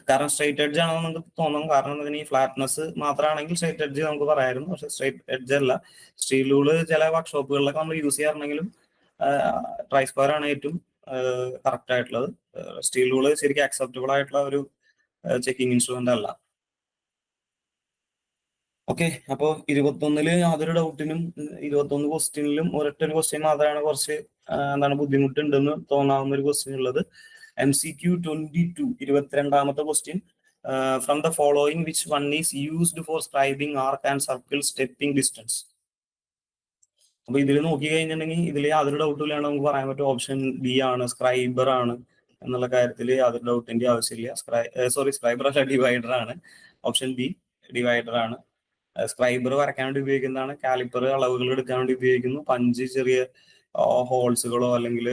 കാരണം സ്ട്രൈറ്റ് എഡ്ജ് ആണെന്ന് നമുക്ക് തോന്നും. കാരണം ഇതിന് ഈ ഫ്ലാറ്റ്നെസ് മാത്രമാണെങ്കിൽ സ്ട്രൈറ്റ് എഡ്ജ് നമുക്ക് പറയായിരുന്നു. പക്ഷെ സ്ട്രൈറ്റ് എഡ്ജ് അല്ല. സ്റ്റീൽ റൂള് ചില വർക്ക്ഷോപ്പുകളിലൊക്കെ നമ്മൾ യൂസ് ചെയ്യാറുണ്ടെങ്കിലും ട്രൈ സ്ക്വയർ ആണ് ഏറ്റവും കറക്റ്റ് ആയിട്ടുള്ളത്. സ്റ്റീൽ റൂള് ശരിക്കും അക്സെപ്റ്റബിൾ ആയിട്ടുള്ള ഒരു ചെക്കിംഗ് ഇൻസ്ട്രുമെന്റ് അല്ല. ഓക്കെ, അപ്പോൾ 21 യാതൊരു ഡൗട്ടിനും 21 ക്വസ്റ്റ്യനിലും ഒരൊറ്റ ഒരു ക്വസ്റ്റ്യൻ മാത്രമാണ് കുറച്ച് എന്താണ് ബുദ്ധിമുട്ടുണ്ടെന്ന് തോന്നാവുന്ന ഒരു ക്വസ്റ്റ്യൻ ഉള്ളത്. MCQ 22 22ാമത്തെ question. From the following which one is used for scribing arc and circle stepping distance. അപ്പൊ ഇതിൽ നോക്കി കഴിഞ്ഞിട്ടുണ്ടെങ്കിൽ ഇതിൽ യാതൊരു ഡൗട്ടും ഇല്ലാണ്ട് നമുക്ക് പറയാൻ പറ്റും ഓപ്ഷൻ ബി ആണ്, സ്ക്രൈബർ ആണ് എന്നുള്ള കാര്യത്തിൽ യാതൊരു ഡൗട്ടിന്റെ ആവശ്യമില്ല. സ്ക്രൈബർ അല്ല, ഡിവൈഡർ ആണ്. ഓപ്ഷൻ ബി ഡിവൈഡർ ആണ്. സ്ക്രൈബർ വരയ്ക്കാൻ വേണ്ടി ഉപയോഗിക്കുന്നതാണ്. കാലിപ്പർ അളവുകൾ എടുക്കാൻ വേണ്ടി ഉപയോഗിക്കുന്നു. പഞ്ച് ചെറിയ ഹോൾസുകളോ അല്ലെങ്കിൽ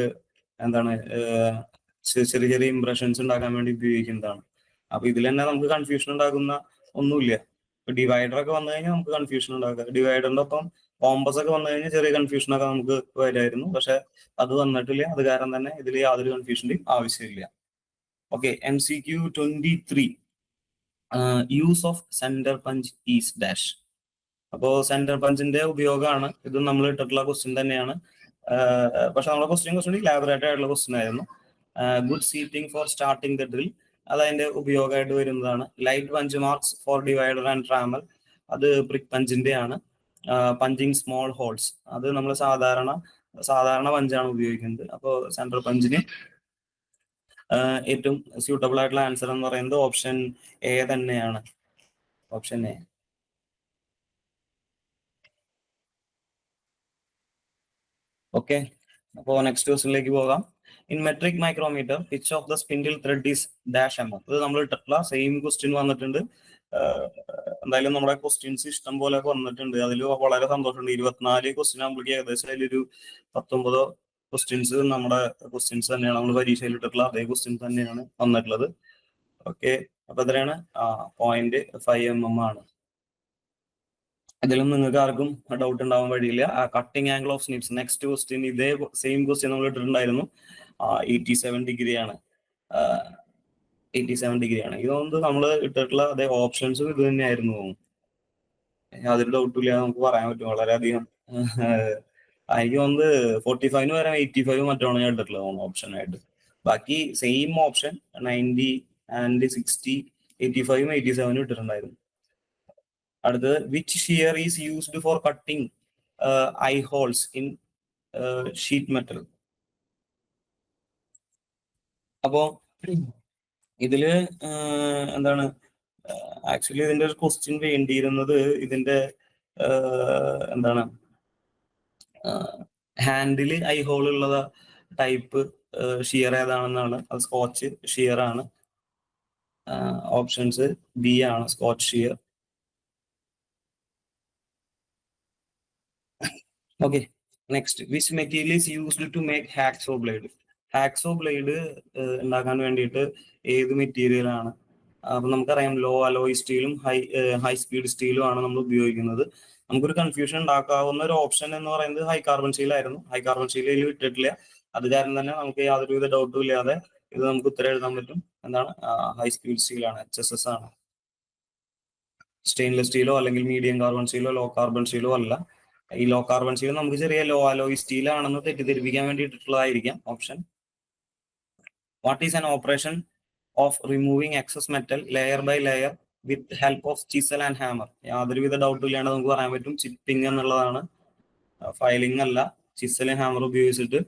എന്താണ് ചെറിയ ചെറിയ ഇംപ്രഷൻസ് ഉണ്ടാക്കാൻ വേണ്ടി ഉപയോഗിക്കുന്നതാണ്. അപ്പൊ ഇതിൽ തന്നെ നമുക്ക് കൺഫ്യൂഷൻ ഉണ്ടാകുന്ന ഒന്നുമില്ല. ഇപ്പൊ ഡിവൈഡർ ഒക്കെ വന്നു കഴിഞ്ഞാൽ നമുക്ക് കൺഫ്യൂഷൻ ഉണ്ടാക്കുക. ഡിവൈഡറിന്റെ ഒപ്പം കോമ്പസ് ഒക്കെ വന്നു കഴിഞ്ഞാൽ ചെറിയ കൺഫ്യൂഷൻ ഒക്കെ നമുക്ക് വരുമായിരുന്നു. പക്ഷെ അത് വന്നിട്ടില്ല. അത് കാരണം തന്നെ ഇതിൽ യാതൊരു കൺഫ്യൂഷന്റെയും ആവശ്യമില്ല. Okay, MCQ 23 use of centre punch is dash. അപ്പോ സെന്റർ പഞ്ചിന്റെ ഉപയോഗമാണ്. ഇത് നമ്മൾ ഇട്ടിട്ടുള്ള ക്വസ്റ്റ്യൻ തന്നെയാണ്. പക്ഷെ നമ്മുടെ ക്വസ്റ്റ്യൻ ഇലാബറേറ്റ് ആയിട്ടുള്ള ക്വസ്റ്റ്യൻ ആയിരുന്നു. Good seating for starting the drill, അത് അതിന്റെ ഉപയോഗമായിട്ട് വരുന്നതാണ്. Light punch marks for divider and trammel, അത് പ്രിക് പഞ്ചിന്റെ ആണ്. പഞ്ചിങ് സ്മോൾ ഹോൾസ്, അത് നമ്മൾ സാധാരണ പഞ്ചാണ് ഉപയോഗിക്കുന്നത്. അപ്പോൾ സെന്റർ പഞ്ചിന് ഏറ്റവും സ്യൂട്ടബിൾ ആയിട്ടുള്ള ആൻസർ എന്ന് പറയുന്നത് ഓപ്ഷൻ എ തന്നെയാണ്. Option A. ഓക്കെ, അപ്പോൾ നെക്സ്റ്റ് ക്വസ്റ്റിനിലേക്ക് പോകാം. In metric micrometer pitch of the spindle thread is dash M. ഇത് നമ്മൾ ഇട്ടിട്ടുള്ള സെയിം ക്വസ്റ്റ്യൻ വന്നിട്ടുണ്ട്. എന്തായാലും നമ്മുടെ ക്വസ്റ്റ്യൻസ് ഇഷ്ടം പോലെ വന്നിട്ടുണ്ട്. അതിൽ വളരെ സന്തോഷമുണ്ട്. 24 ക്വസ്റ്റ്യൻ ആകുമ്പോഴേക്കും ഏകദേശം അതിലൊരു 19 ക്വസ്റ്റ്യൻസ് നമ്മുടെ ക്വസ്റ്റ്യൻസ് തന്നെയാണ്. നമ്മൾ പരീക്ഷയിൽ ഇട്ടിട്ടുള്ള അതേ ക്വസ്റ്റ്യൻസ് തന്നെയാണ് വന്നിട്ടുള്ളത്. ഓക്കെ, അപ്പൊ എത്രയാണ്? 0.5 mm ആണ്. ഇതിലും നിങ്ങൾക്ക് ആർക്കും ഡൗട്ട് ഉണ്ടാവാൻ വഴിയില്ല. Cutting angle of snips, next question ഇതേ സെയിം ക്വസ്റ്റ്യൻ നമ്മൾ ഇട്ടിട്ടുണ്ടായിരുന്നു. 87 ഡിഗ്രി ആണ്. 87 ഡിഗ്രി ആണ്. ഇതൊന്നും നമ്മൾ ഇട്ടിട്ടുള്ള അതേ ഓപ്ഷൻസും ഇത് തന്നെയായിരുന്നു. യാതൊരു ഡൗട്ടും ഇല്ല നമുക്ക് പറയാൻ പറ്റും. വളരെയധികം എനിക്ക് തോന്നുന്നത് 45 വരെ 85 മറ്റാണ് ഞാൻ ഇട്ടിട്ടുള്ളത് ഓപ്ഷൻ ആയിട്ട്. ബാക്കി സെയിം ഓപ്ഷൻ 90 ആൻഡ് 60, 85, 87 ഇട്ടിട്ടുണ്ടായിരുന്നു. അടുത്തത് which shear is used for cutting eye holes in sheet metal. അപ്പോ ഇതില് എന്താണ് ആക്ച്വലി ഇതിന്റെ ഒരു ക്വസ്റ്റ്യൻ വേണ്ടിയിരുന്നത് ഇതിന്റെ എന്താണ് ഹാൻഡില് ഐ ഹോൾ ഉള്ള ടൈപ്പ് ഷിയർ ഏതാണെന്നാണ്. അത് സ്കോച്ച് ഷിയർ ആണ്. ഓപ്ഷൻസ് ബി ആണ്, scotch shear. Okay, next which material is used to make hacksaw blade. Hacksaw blade ഉണ്ടാക്കാൻ വേണ്ടിയിട്ട് ഏത് മെറ്റീരിയൽ ആണ്? അപ്പൊ നമുക്കറിയാം ലോ അലോയ് സ്റ്റീലും ഹൈ സ്പീഡ് സ്റ്റീലും ആണ് നമ്മൾ ഉപയോഗിക്കുന്നത്. നമുക്കൊരു കൺഫ്യൂഷൻ ഉണ്ടാക്കാവുന്ന ഒരു ഓപ്ഷൻ എന്ന് പറയുന്നത് ഹൈ കാർബൺ സ്റ്റീൽ ആയിരുന്നു. ഹൈ കാർബൺ സ്റ്റീൽ ഇട്ടിട്ടില്ല. അത് കാരണം തന്നെ നമുക്ക് യാതൊരുവിധ ഡൗട്ടും ഇല്ലാതെ ഇത് നമുക്ക് ഉത്തരം എഴുതാൻ പറ്റും. എന്താണ്? ഹൈ സ്പീഡ് സ്റ്റീൽ ആണ്, HSS ആണ്. സ്റ്റെയിൻലെസ് സ്റ്റീലോ അല്ലെങ്കിൽ മീഡിയം കാർബൺ സ്റ്റീലോ ലോ കാർബൺ സ്റ്റീലോ അല്ല. ഈ ലോ കാർബൺ സ്റ്റീൽ നമുക്ക് ചെറിയ ലോ അലോയ് സ്റ്റീൽ ആണെന്ന് തെറ്റിദ്ധരിപ്പിക്കാൻ വേണ്ടിയിട്ടുള്ളതായിരിക്കാം option. What is an operation of removing excess metal layer by layer with help of chisel and hammer? യാതൊരുവിധ ഡൗട്ടും ഇല്ലാണ്ട് നമുക്ക് പറയാൻ പറ്റും ചിപ്പിംഗ് എന്നുള്ളതാണ്. ഫയലിംഗ് അല്ല, ചിസലും ഹാമർ ഉപയോഗിച്ചിട്ട്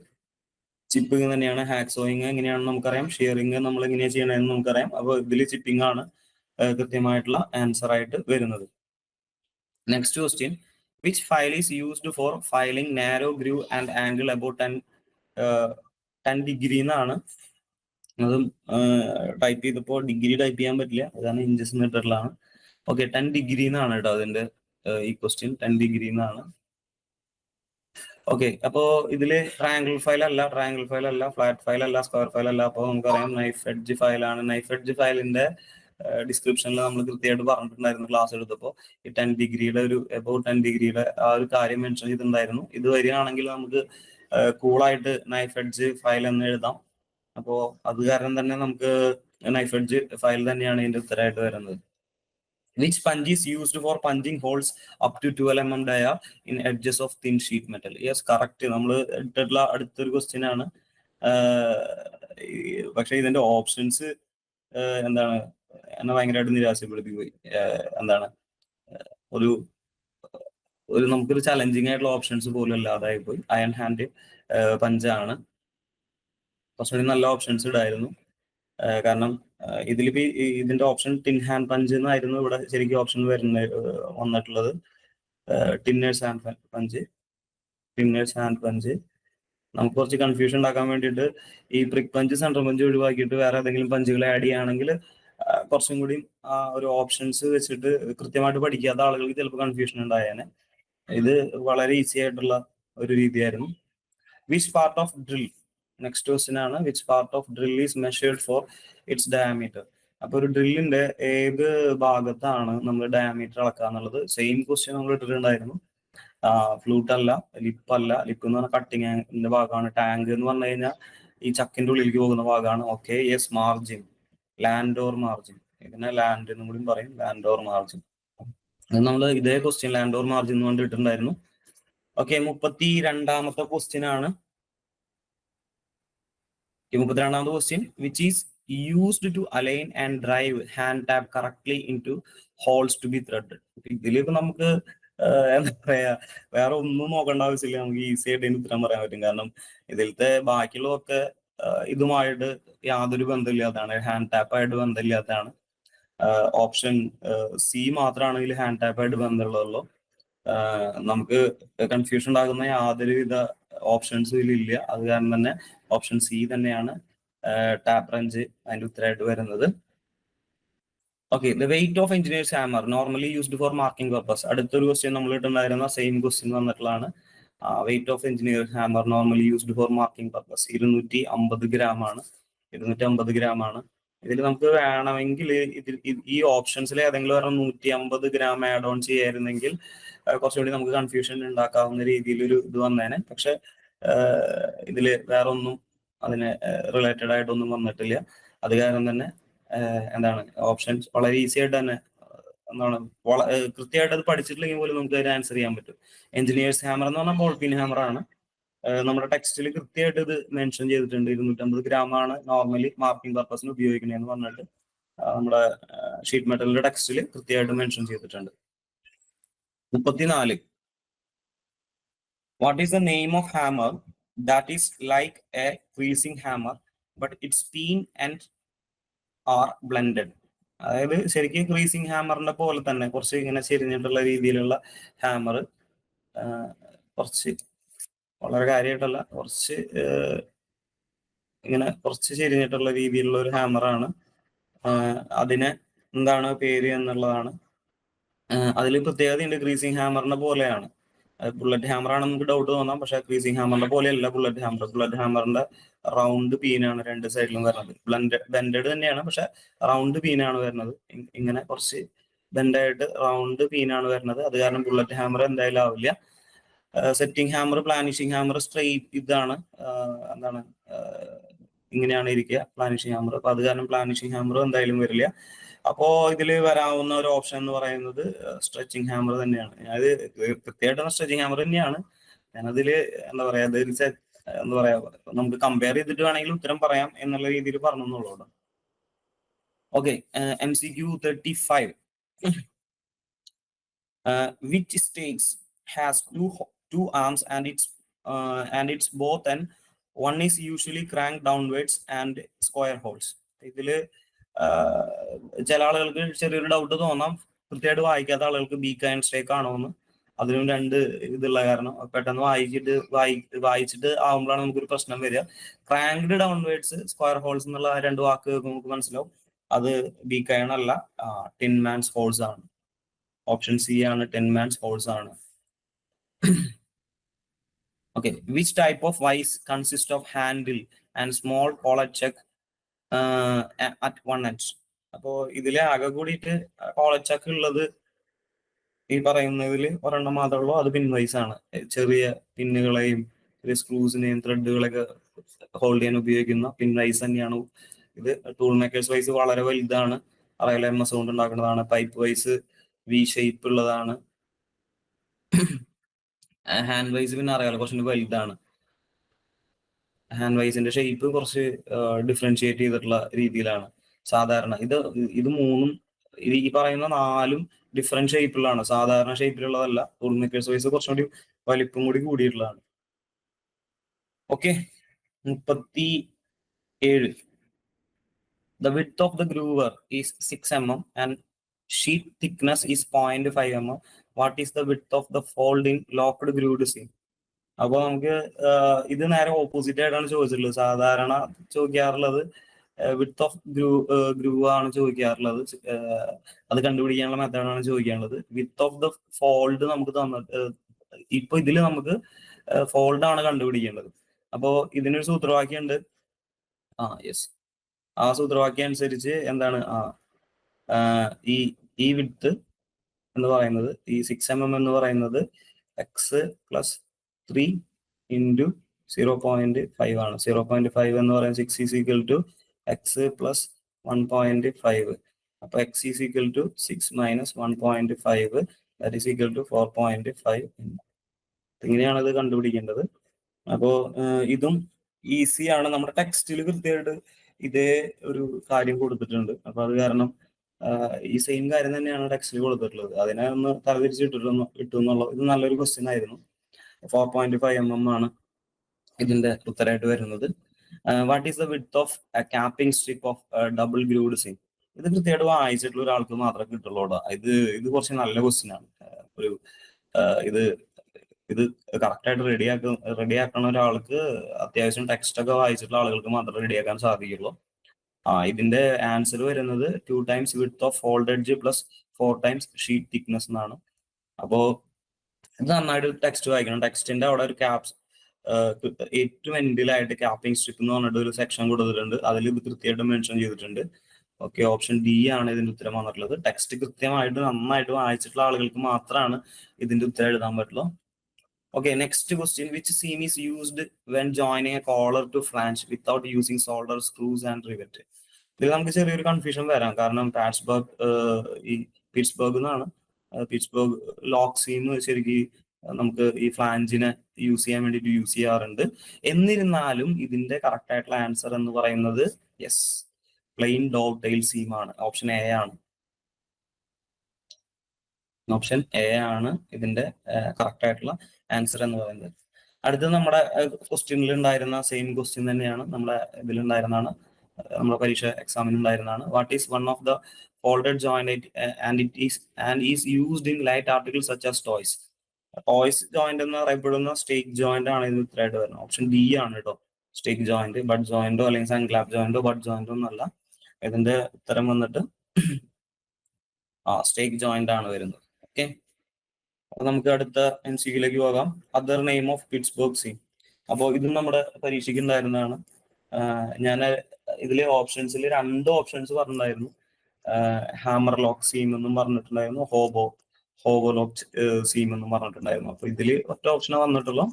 ചിപ്പിംഗ് തന്നെയാണ്. ഹാക്സോയിങ് എങ്ങനെയാണെന്ന് നമുക്കറിയാം. ഷിയറിംഗ് നമ്മൾ എങ്ങനെയാണ് ചെയ്യണമെന്ന് നമുക്കറിയാം. അപ്പോൾ ഇതിൽ ചിപ്പിംഗ് ആണ് കൃത്യമായിട്ടുള്ള ആൻസർ ആയിട്ട് വരുന്നത്. Next question which file is used four filing narrow groove and angle about 10 degree എന്നാണ്. അതും ടൈപ്പ് ചെയ്തപ്പോൾ ഡിഗ്രി ടൈപ്പ് ചെയ്യാൻ പറ്റില്ല, അതാണ് ഇഞ്ചസ് മീറ്ററിലാണ്. ഓക്കെ, 10 ഡിഗ്രി എന്നാണ് കേട്ടോ അതിന്റെ ഈ ക്വസ്റ്റ്യൻ. 10 ഡിഗ്രി എന്നാണ്. ഓക്കെ, അപ്പോ ഇതില് ട്രയാങ്കിൾ ഫയൽ അല്ല, ഫ്ലാറ്റ് ഫയൽ അല്ല, സ്ക്വയർ ഫയൽ അല്ല. അപ്പോൾ നമുക്കറിയാം നൈഫ് എഡ്ജ് ഫയലാണ്. നൈഫ് എഡ്ജ് ഫയലിന്റെ ഡിസ്ക്രിപ്ഷനിൽ നമ്മൾ കൃത്യമായിട്ട് പറഞ്ഞിട്ടുണ്ടായിരുന്നു ക്ലാസ് എടുത്തപ്പോൾ. ഈ 10 ഡിഗ്രിയുടെ ഒരു അബൌട്ട് 10 ഡിഗ്രിയുടെ ആ ഒരു കാര്യം മെൻഷൻ ചെയ്തിട്ടുണ്ടായിരുന്നു. ഇത് വരികയാണെങ്കിൽ നമുക്ക് കൂളായിട്ട് നൈഫ് എഡ്ജ് ഫയൽ എന്ന് എഴുതാം. അപ്പോൾ അത് കാരണം തന്നെ നമുക്ക് നൈഫ് എഡ്ജ് ഫയൽ തന്നെയാണ് ഇതിന്റെ ഉത്തരമായിട്ട് വരുന്നത്. Which punch is used for punching holes up to 12 mm dia in edges of thin sheet metal? Yes, correct. നമ്മൾ ഇട്ടിട്ടുള്ള അടുത്തൊരു ക്വസ്റ്റ്യൻ ആണ്. പക്ഷെ ഇതിന്റെ ഓപ്ഷൻസ് എന്താണ് എന്നെ ഭയങ്കരമായിട്ട് നിരാശപ്പെടുത്തി പോയി. എന്താണ് ഒരു നമുക്കൊരു ചലഞ്ചിങ് ആയിട്ടുള്ള ഓപ്ഷൻസ് പോലും ഇല്ലാതായി പോയി. അയൺ ഹാൻഡ് പഞ്ചാണ്. കുറച്ചുകൂടി നല്ല ഓപ്ഷൻസ് ഇടായിരുന്നു. കാരണം ഇതിലിപ്പോ ഇതിന്റെ ഓപ്ഷൻ ടിൻ ഹാൻഡ് പഞ്ച് എന്നായിരുന്നു ഇവിടെ ശരിക്കും ഓപ്ഷൻ വന്നിട്ടുള്ളത്. ടിന്നേഴ്സ് ഹാൻഡ് പഞ്ച് നമുക്ക് കുറച്ച് കൺഫ്യൂഷൻ ഉണ്ടാക്കാൻ വേണ്ടിയിട്ട് ഈ പ്രിക് പഞ്ച് സെൻട്രൽ പഞ്ച് ഒഴിവാക്കിയിട്ട് വേറെ ഏതെങ്കിലും പഞ്ചുകൾ ആഡ് ചെയ്യുകയാണെങ്കിൽ കുറച്ചും കൂടി ആ ഒരു ഓപ്ഷൻസ് വെച്ചിട്ട് കൃത്യമായിട്ട് പഠിക്കാത്ത ആളുകൾക്ക് ചിലപ്പോൾ കൺഫ്യൂഷൻ ഉണ്ടായേനെ. ഇത് വളരെ ഈസി ആയിട്ടുള്ള ഒരു രീതിയായിരുന്നു. Which part of drill, next question ആണ്, which part of drill is measured for its diameter. അപ്പൊ ഒരു ഡ്രില്ലിന്റെ ഏത് ഭാഗത്താണ് നമ്മൾ ഡയമീറ്റർ അളക്കുക എന്നുള്ളത് സെയിം ക്വസ്റ്റ്യൻ നമ്മൾ ഇട്ടിട്ടുണ്ടായിരുന്നു. ഫ്ലൂട്ട് അല്ല, ലിപ്പ് അല്ല. ലിപ്പ് എന്ന് പറഞ്ഞാൽ കട്ടിങ്ങിന്റെ ഭാഗമാണ്. ടാങ്ക് എന്ന് പറഞ്ഞു കഴിഞ്ഞാൽ ഈ ചക്കിന്റെ ഉള്ളിലേക്ക് പോകുന്ന ഭാഗമാണ്. Okay, yes, margin, land or margin. ഇതിനെ ലാൻഡ് എന്നും കൂടി പറയും, ലാൻഡ് ഓർ മാർജിൻ. അത് നമ്മൾ ഇതേ ക്വസ്റ്റ്യൻ ലാൻഡ് ഓർ മാർജിൻ എന്ന് പറഞ്ഞിട്ടുണ്ടായിരുന്നു. ഓക്കെ, 32ാമത്തെ ക്വസ്റ്റ്യൻ ആണ്. 32ാമത്തെ question, which is used to align and drive hand tap correctly into holes to be threaded. ഇതിലിപ്പോ നമുക്ക് എന്താ പറയാ, വേറെ ഒന്നും നോക്കേണ്ട ആവശ്യമില്ല, നമുക്ക് ഈസി ആയിട്ട് ഇതിന് ഉത്തരം പറയാൻ പറ്റും. കാരണം ഇതിലത്തെ ബാക്കിയുള്ളതൊക്കെ ഇതുമായിട്ട് യാതൊരു ബന്ധമില്ലാത്തതാണ്, ഹാൻഡ് ടാപ്പായിട്ട് ബന്ധമില്ലാത്തതാണ്. ഓപ്ഷൻ സി മാത്രമാണ് ഇതിൽ ഹാൻഡ് ടാപ്പായിട്ട് ബന്ധമുള്ളതുള്ളൂ. നമുക്ക് കൺഫ്യൂഷൻ ഉണ്ടാകുന്ന യാതൊരുവിധ ഓപ്ഷൻസും ഇതിലില്ല. അത് കാരണം തന്നെ ഓപ്ഷൻ സി തന്നെയാണ് ടാപ്പ് റഞ്ച് അതിന്റെ ഉത്തരമായിട്ട് വരുന്നത്. Okay, the weight of engineers hammer normally used for marking purpose. അടുത്തൊരു ക്വസ്റ്റ്യൻ നമ്മൾ ഇട്ടുണ്ടായിരുന്ന സെയിം ക്വസ്റ്റ്യൻ വന്നിട്ടുള്ളതാണ്. Weight of engineers hammer normally used for marking purpose 250 gram ആണ്. 250 ഗ്രാം ആണ്. ഇതിൽ നമുക്ക് വേണമെങ്കിൽ ഈ ഓപ്ഷൻസിൽ ഏതെങ്കിലും ഒരു 150 ഗ്രാം ആഡ് ഓൺ ചെയ്യായിരുന്നെങ്കിൽ കുറച്ചുകൂടി നമുക്ക് കൺഫ്യൂഷൻ ഉണ്ടാക്കാവുന്ന രീതിയിലൊരു ഇത് വന്നേനെ. പക്ഷെ ഇതിൽ വേറെ ഒന്നും അതിന് റിലേറ്റഡ് ആയിട്ടൊന്നും വന്നിട്ടില്ല. അത് കാരണം തന്നെ എന്താണ് ഓപ്ഷൻസ് വളരെ ഈസി ആയിട്ട് തന്നെ എന്താണ് കൃത്യമായിട്ട് അത് പഠിച്ചിട്ടില്ലെങ്കിൽ പോലും നമുക്ക് അതിന് ആൻസർ ചെയ്യാൻ പറ്റും. എഞ്ചിനീയേഴ്സ് ഹാമർ എന്ന് പറഞ്ഞാൽ ബോൾ പിൻ ഹാമർ ആണ്. നമ്മുടെ ടെക്സ്റ്റിൽ കൃത്യമായിട്ട് ഇത് മെൻഷൻ ചെയ്തിട്ടുണ്ട്. 250 ഗ്രാം ആണ് നോർമലി മാർക്കിംഗ് പർപ്പസിന് ഉപയോഗിക്കണേന്ന് പറഞ്ഞിട്ട് നമ്മുടെ ഷീറ്റ് മെറ്റലിന്റെ ടെക്സ്റ്റിൽ കൃത്യമായിട്ട് മെൻഷൻ ചെയ്തിട്ടുണ്ട്. 34, what is the name of hammer that is like a creasing hammer but its pin and are blended. അതായത് ശരിക്കും ക്രീസിംഗ് ഹാമറിന്റെ പോലെ തന്നെ കുറച്ച് ഇങ്ങനെ ചെരിഞ്ഞിട്ടുള്ള രീതിയിലുള്ള ഹാമർ, കുറച്ച് വളരെ കാര്യമായിട്ടല്ല, കുറച്ച് ഇങ്ങനെ കുറച്ച് ചെരിഞ്ഞിട്ടുള്ള രീതിയിലുള്ള ഒരു ഹാമറാണ്. അതിന് എന്താണ് പേര് എന്നുള്ളതാണ്. അതിൽ പ്രത്യേകതയുണ്ട്, ക്രീസിംഗ് ഹാമറിന്റെ പോലെയാണ്. ബുള്ളറ്റ് ഹാമർ ആണ് നമുക്ക് ഡൗട്ട് തോന്നാം, പക്ഷെ ക്രീസിംഗ് ഹാമറിന്റെ പോലെയല്ല ബുള്ളറ്റ് ഹാമർ. ബുള്ളറ്റ് ഹാമറിന്റെ റൗണ്ട് പീനാണ് രണ്ട് സൈഡിലും വരുന്നത്. ബെൻഡഡ് തന്നെയാണ്, പക്ഷെ റൗണ്ട് പീനാണ് വരുന്നത്. ഇങ്ങനെ കുറച്ച് ബെൻഡായിട്ട് റൗണ്ട് പീനാണ് വരുന്നത്. അത് കാരണം ബുള്ളറ്റ് ഹാമർ എന്തായാലും ആവില്ല. സെറ്റിംഗ് ഹാമർ, പ്ലാനിഷിംഗ് ഹാമർ സ്ട്രെയിറ്റ് ഇതാണ്, എന്താണ് ഇങ്ങനെയാണ് ഇരിക്കുക പ്ലാനിഷിംഗ് ഹാമർ. അപ്പൊ അത് കാരണം പ്ലാനിഷിംഗ് ഹാമർ എന്തായാലും വരില്ല. അപ്പോ ഇതിൽ വരാവുന്ന ഒരു ഓപ്ഷൻ എന്ന് പറയുന്നത് സ്ട്രെച്ചിങ് ഹാമർ തന്നെയാണ്. അത് കൃത്യമായിട്ടുള്ള സ്ട്രെച്ചിങ് ഹാമർ തന്നെയാണ്. ഞാനതില് എന്താ പറയാ, എന്താ പറയാ, നമുക്ക് കമ്പയർ ചെയ്തിട്ട് വേണമെങ്കിൽ ഉത്തരം പറയാം എന്നുള്ള രീതിയിൽ പറഞ്ഞെന്നുള്ളൂ. Okay, MCQ 35. Which stakes has two arms and it's both and one is usually cranked downwards and square holes. ഇതില് ചില ആളുകൾക്ക് ചെറിയൊരു ഡൗട്ട് തോന്നാം, കൃത്യമായിട്ട് വായിക്കാത്ത ആളുകൾക്ക് ബീക്ക് ആൻഡ് സ്റ്റേക്ക് ആണോ എന്ന്. അതിനും രണ്ട് ഇതുള്ള കാരണം പെട്ടെന്ന് വായിച്ചിട്ട് ആവുമ്പോഴാണ് നമുക്കൊരു പ്രശ്നം വരിക. ക്രാങ്ക്ഡ് ഡൗൺവേർഡ്സ്, സ്ക്വയർ ഹോൾസ് എന്നുള്ള രണ്ട് വാക്ക് നമുക്ക് മനസ്സിലാവും. അത് ബീക്ക് അയൺ അല്ല, ടിൻ മാൻസ് ഹോൾസ് ആണ്. ഓപ്ഷൻ സി ആണ്, ടിൻ മാൻസ് ഹോൾസ് ആണ്. Okay, which type of vice consist of handle and small collar check at one edge. അപ്പോ ഇതിലെ ആകെ കൂടിയിട്ട് കോളർ ചെക്ക് ഉള്ളത് ഈ പറയുന്നതിൽ ഒരെണ്ണം മാത്രമേ ഉള്ളൂ, അത് പിൻ വൈസ് ആണ്. ചെറിയ പിന്നുകളെയും ചെറിയ സ്ക്രൂസിനെയും ത്രെഡുകളൊക്കെ ഹോൾഡ് ചെയ്യാൻ ഉപയോഗിക്കുന്ന പിൻ വൈസ് തന്നെയാണ് ഇത് ടൂൾ മേക്കേഴ്സ് വൈസ് വളരെ വലുതാണ്. അറിയാലോ, MS കൊണ്ട് ഉണ്ടാക്കുന്നതാണ്. പൈപ്പ് വൈസ് വി ഷേപ്പ് ഉള്ളതാണ്. ഹാൻഡ് വൈസ് പിന്നെ അറിയാലോ കുറച്ചുകൂടി വലുതാണ്. ഹാൻഡ് വൈസിന്റെ ഷേപ്പ് കുറച്ച് ഡിഫറൻഷിയേറ്റ് ചെയ്തിട്ടുള്ള രീതിയിലാണ് സാധാരണ. ഇത് മൂന്നും ഈ പറയുന്ന 4 ഡിഫറെന്റ് ഷേപ്പിലാണ്, സാധാരണ ഷേപ്പിലുള്ളതല്ല. ടൂൾ മേക്കേഴ്സ് വൈസ് കുറച്ചുകൂടി വലിപ്പം കൂടി കൂടിയിട്ടുള്ളതാണ്. Okay, 37. The width of the groover is 6 mm and sheet thickness is 0.5 mm. What is the width of the fold in locked grooved seam? അപ്പൊ നമുക്ക് ഇത് നേരെ ഓപ്പോസിറ്റ് ആയിട്ടാണ് ചോദിച്ചിട്ടുള്ളത്. സാധാരണ ചോദിക്കാറുള്ളത് വിഡ്ത്ത് ഓഫ് ഗ്രൂവ് ആണ് ചോദിക്കാറുള്ളത്. അത് കണ്ടുപിടിക്കാനുള്ള മെത്തേഡാണ് ചോദിക്കാനുള്ളത്. വിഡ്ത്ത് ഓഫ് ദ ഫോൾഡ് നമുക്ക് ഇപ്പൊ ഇതിൽ നമുക്ക് ഫോൾഡ് ആണ് കണ്ടുപിടിക്കേണ്ടത്. അപ്പോ ഇതിനൊരു സൂത്രവാക്യമുണ്ട്. യെസ്, ആ സൂത്രവാക്യം അനുസരിച്ച് എന്താണ് ഈ വിഡ്ത്ത് എന്ന് പറയുന്നത്, ഈ 6 mm എന്ന് പറയുന്നത് എക്സ് പ്ലസ് 3 ഇൻറ്റു 0.5 ആണ്. 0.5 എന്ന് പറയുന്നത് 6 is equal to X plus 1.5. അപ്പൊ X is equal to 6 minus 1.5 that is equal to 4.5. ഇങ്ങനെയാണ് ഇത് കണ്ടുപിടിക്കേണ്ടത്. അപ്പോ ഇതും ഈസിയാണ്. നമ്മുടെ ടെക്സ്റ്റിൽ കൃത്യമായിട്ട് ഇതേ ഒരു കാര്യം കൊടുത്തിട്ടുണ്ട്. അപ്പൊ അത് കാരണം ഈ സെയിം കാര്യം തന്നെയാണ് ടെക്സ്റ്റിൽ കൊടുത്തിട്ടുള്ളത്. അതിനെ ഒന്ന് കിട്ടുമെന്നുള്ളത് ഇത് നല്ലൊരു ക്വസ്റ്റ്യൻ ആയിരുന്നു. 4.5 mm ആണ് ഇതിന്റെ ഉത്തരമായിട്ട് വരുന്നത്. What is the width of capping strip of double grooved seam? ഇത് കൃത്യമായിട്ട് വായിച്ചിട്ടുള്ള ഒരാൾക്ക് മാത്രമേ കിട്ടുള്ളൂ. ഇത് കുറച്ച് നല്ല ക്വസ്റ്റ്യൻ ആണ്. ഒരു ഇത് കറക്റ്റായിട്ട് റെഡിയാക്കുന്ന ഒരാൾക്ക്, അത്യാവശ്യം ടെക്സ്റ്റ് ഒക്കെ വായിച്ചിട്ടുള്ള ആളുകൾക്ക് മാത്രമേ റെഡിയാക്കാൻ സാധിക്കുള്ളൂ. ഇതിന്റെ ആൻസർ വരുന്നത് 2 times width of fold edge plus 4 times sheet thickness എന്നാണ്. അപ്പോ ഇത് നന്നായിട്ട് ടെക്സ്റ്റ് വായിക്കണം. ടെക്സ്റ്റിന്റെ അവിടെ ഒരു ഏറ്റവും എൻഡിലായിട്ട് ക്യാപ്പിംഗ് സ്ട്രിപ്പ് എന്ന് പറഞ്ഞിട്ട് ഒരു സെക്ഷൻ കൊടുത്തിട്ടുണ്ട്. അതിൽ ഇത് കൃത്യമായിട്ട് മെൻഷൻ ചെയ്തിട്ടുണ്ട്. ഓക്കെ, ഓപ്ഷൻ ഡി ആണ് ഇതിന്റെ ഉത്തരം വന്നിട്ടുള്ളത്. ടെക്സ്റ്റ് കൃത്യമായിട്ട് നന്നായിട്ട് വായിച്ചിട്ടുള്ള ആളുകൾക്ക് മാത്രമാണ് ഇതിന്റെ ഉത്തരം എഴുതാൻ പറ്റുള്ളൂ. Okay, next question. Which seam is used when joining a collar to flange without using solder, screws and rivet? ഇതിൽ നമുക്ക് ചെറിയൊരു കൺഫ്യൂഷൻ വരാം. കാരണം പിറ്റ്സ്ബർഗ് എന്നാണ്. പിറ്റ്സ്ബർഗ് ലോക്ക് സീം ശരിക്കും നമുക്ക് ഈ ഫ്ലാഞ്ചിനെ യൂസ് ചെയ്യാൻ വേണ്ടിയിട്ട് യൂസ് ചെയ്യാറുണ്ട്. എന്നിരുന്നാലും ഇതിന്റെ കറക്റ്റ് ആയിട്ടുള്ള ആൻസർ എന്ന് പറയുന്നത് yes, plain dog tail seam ആണ്. ഓപ്ഷൻ എ ആണ്. ഓപ്ഷൻ എ ആണ് ഇതിന്റെ കറക്റ്റ് ആയിട്ടുള്ള ആൻസർ എന്ന് പറയുന്നത്. അടുത്തത് നമ്മുടെ ക്വസ്റ്റ്യനിൽ ഉണ്ടായിരുന്ന സെയിം ക്വസ്റ്റ്യൻ തന്നെയാണ്, നമ്മുടെ ഇതിലുണ്ടായിരുന്നതാണ്, നമ്മുടെ പരീക്ഷ എക്സാമിന് ഉണ്ടായിരുന്നതാണ്. What is one of the folded joint and is used in light articles such as toys? Toys joint എന്ന് പറയപ്പെടുന്ന സ്റ്റേക്ക് ജോയിന്റ് ആണ് ഇതിന് ഉത്തരമായിട്ട് വരുന്നത്. ഓപ്ഷൻ ഡി ആണ് കേട്ടോ, സ്റ്റേക്ക് ജോയിന്റ്. ബഡ് ജോയിന്റോ അല്ലെങ്കിൽ സൺക്ലാപ്പ് ജോയിന്റോ ബഡ് ജോയിന്റോ ഒന്നല്ല. ഇതിന്റെ ഉത്തരം വന്നിട്ട് സ്റ്റേക്ക് ജോയിന്റ് ആണ് വരുന്നത്. ഓക്കെ, അപ്പൊ നമുക്ക് അടുത്ത MCQയിലേക്ക് പോകാം. Other name of Pittsburgh seam. അപ്പോൾ ഇതും നമ്മുടെ പരീക്ഷയ്ക്ക് ഉണ്ടായിരുന്നതാണ്. ഞാൻ ഇതിലെ ഓപ്ഷൻസിൽ 2 ഓപ്ഷൻസ് പറഞ്ഞിട്ടുണ്ടായിരുന്നു. ഹാമർ ലോക്ക് സീം എന്നും പറഞ്ഞിട്ടുണ്ടായിരുന്നു, ഹോബോ ലോക്ക് സീം എന്നും പറഞ്ഞിട്ടുണ്ടായിരുന്നു. അപ്പൊ ഇതിൽ ഒറ്റ ഓപ്ഷനെ വന്നിട്ടുള്ളൂ.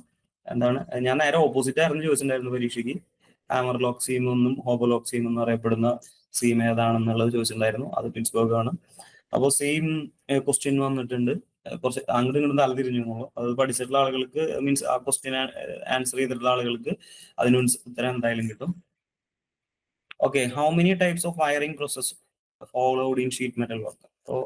എന്താണ്, ഞാൻ നേരെ ഓപ്പോസിറ്റ് ആയിരുന്നു ചോദിച്ചിട്ടുണ്ടായിരുന്നു പരീക്ഷയ്ക്ക്. ഹാമർ ലോക്ക് സീം എന്നും ഹോബോ ലോക്ക് സീം എന്നും അറിയപ്പെടുന്ന സീം ഏതാണെന്നുള്ളത് ചോദിച്ചിട്ടുണ്ടായിരുന്നു. അത് പിറ്റ്സ്ബർഗ് ആണ്. അപ്പോൾ സെയിം ക്വസ്റ്റ്യൻ വന്നിട്ടുണ്ട്. കുറച്ച് അങ്ങോട്ടും ഇങ്ങോട്ടും തലതിരിഞ്ഞു. അത് പഠിച്ചിട്ടുള്ള ആളുകൾക്ക്, മീൻസ് ആ ക്വസ്റ്റ്യൻ ആൻസർ ചെയ്തിട്ടുള്ള ആളുകൾക്ക് അതിന് ഉത്തരം എന്തായാലും കിട്ടും. Okay, how many types of wiring process followed in sheet metal work? അപ്പോൾ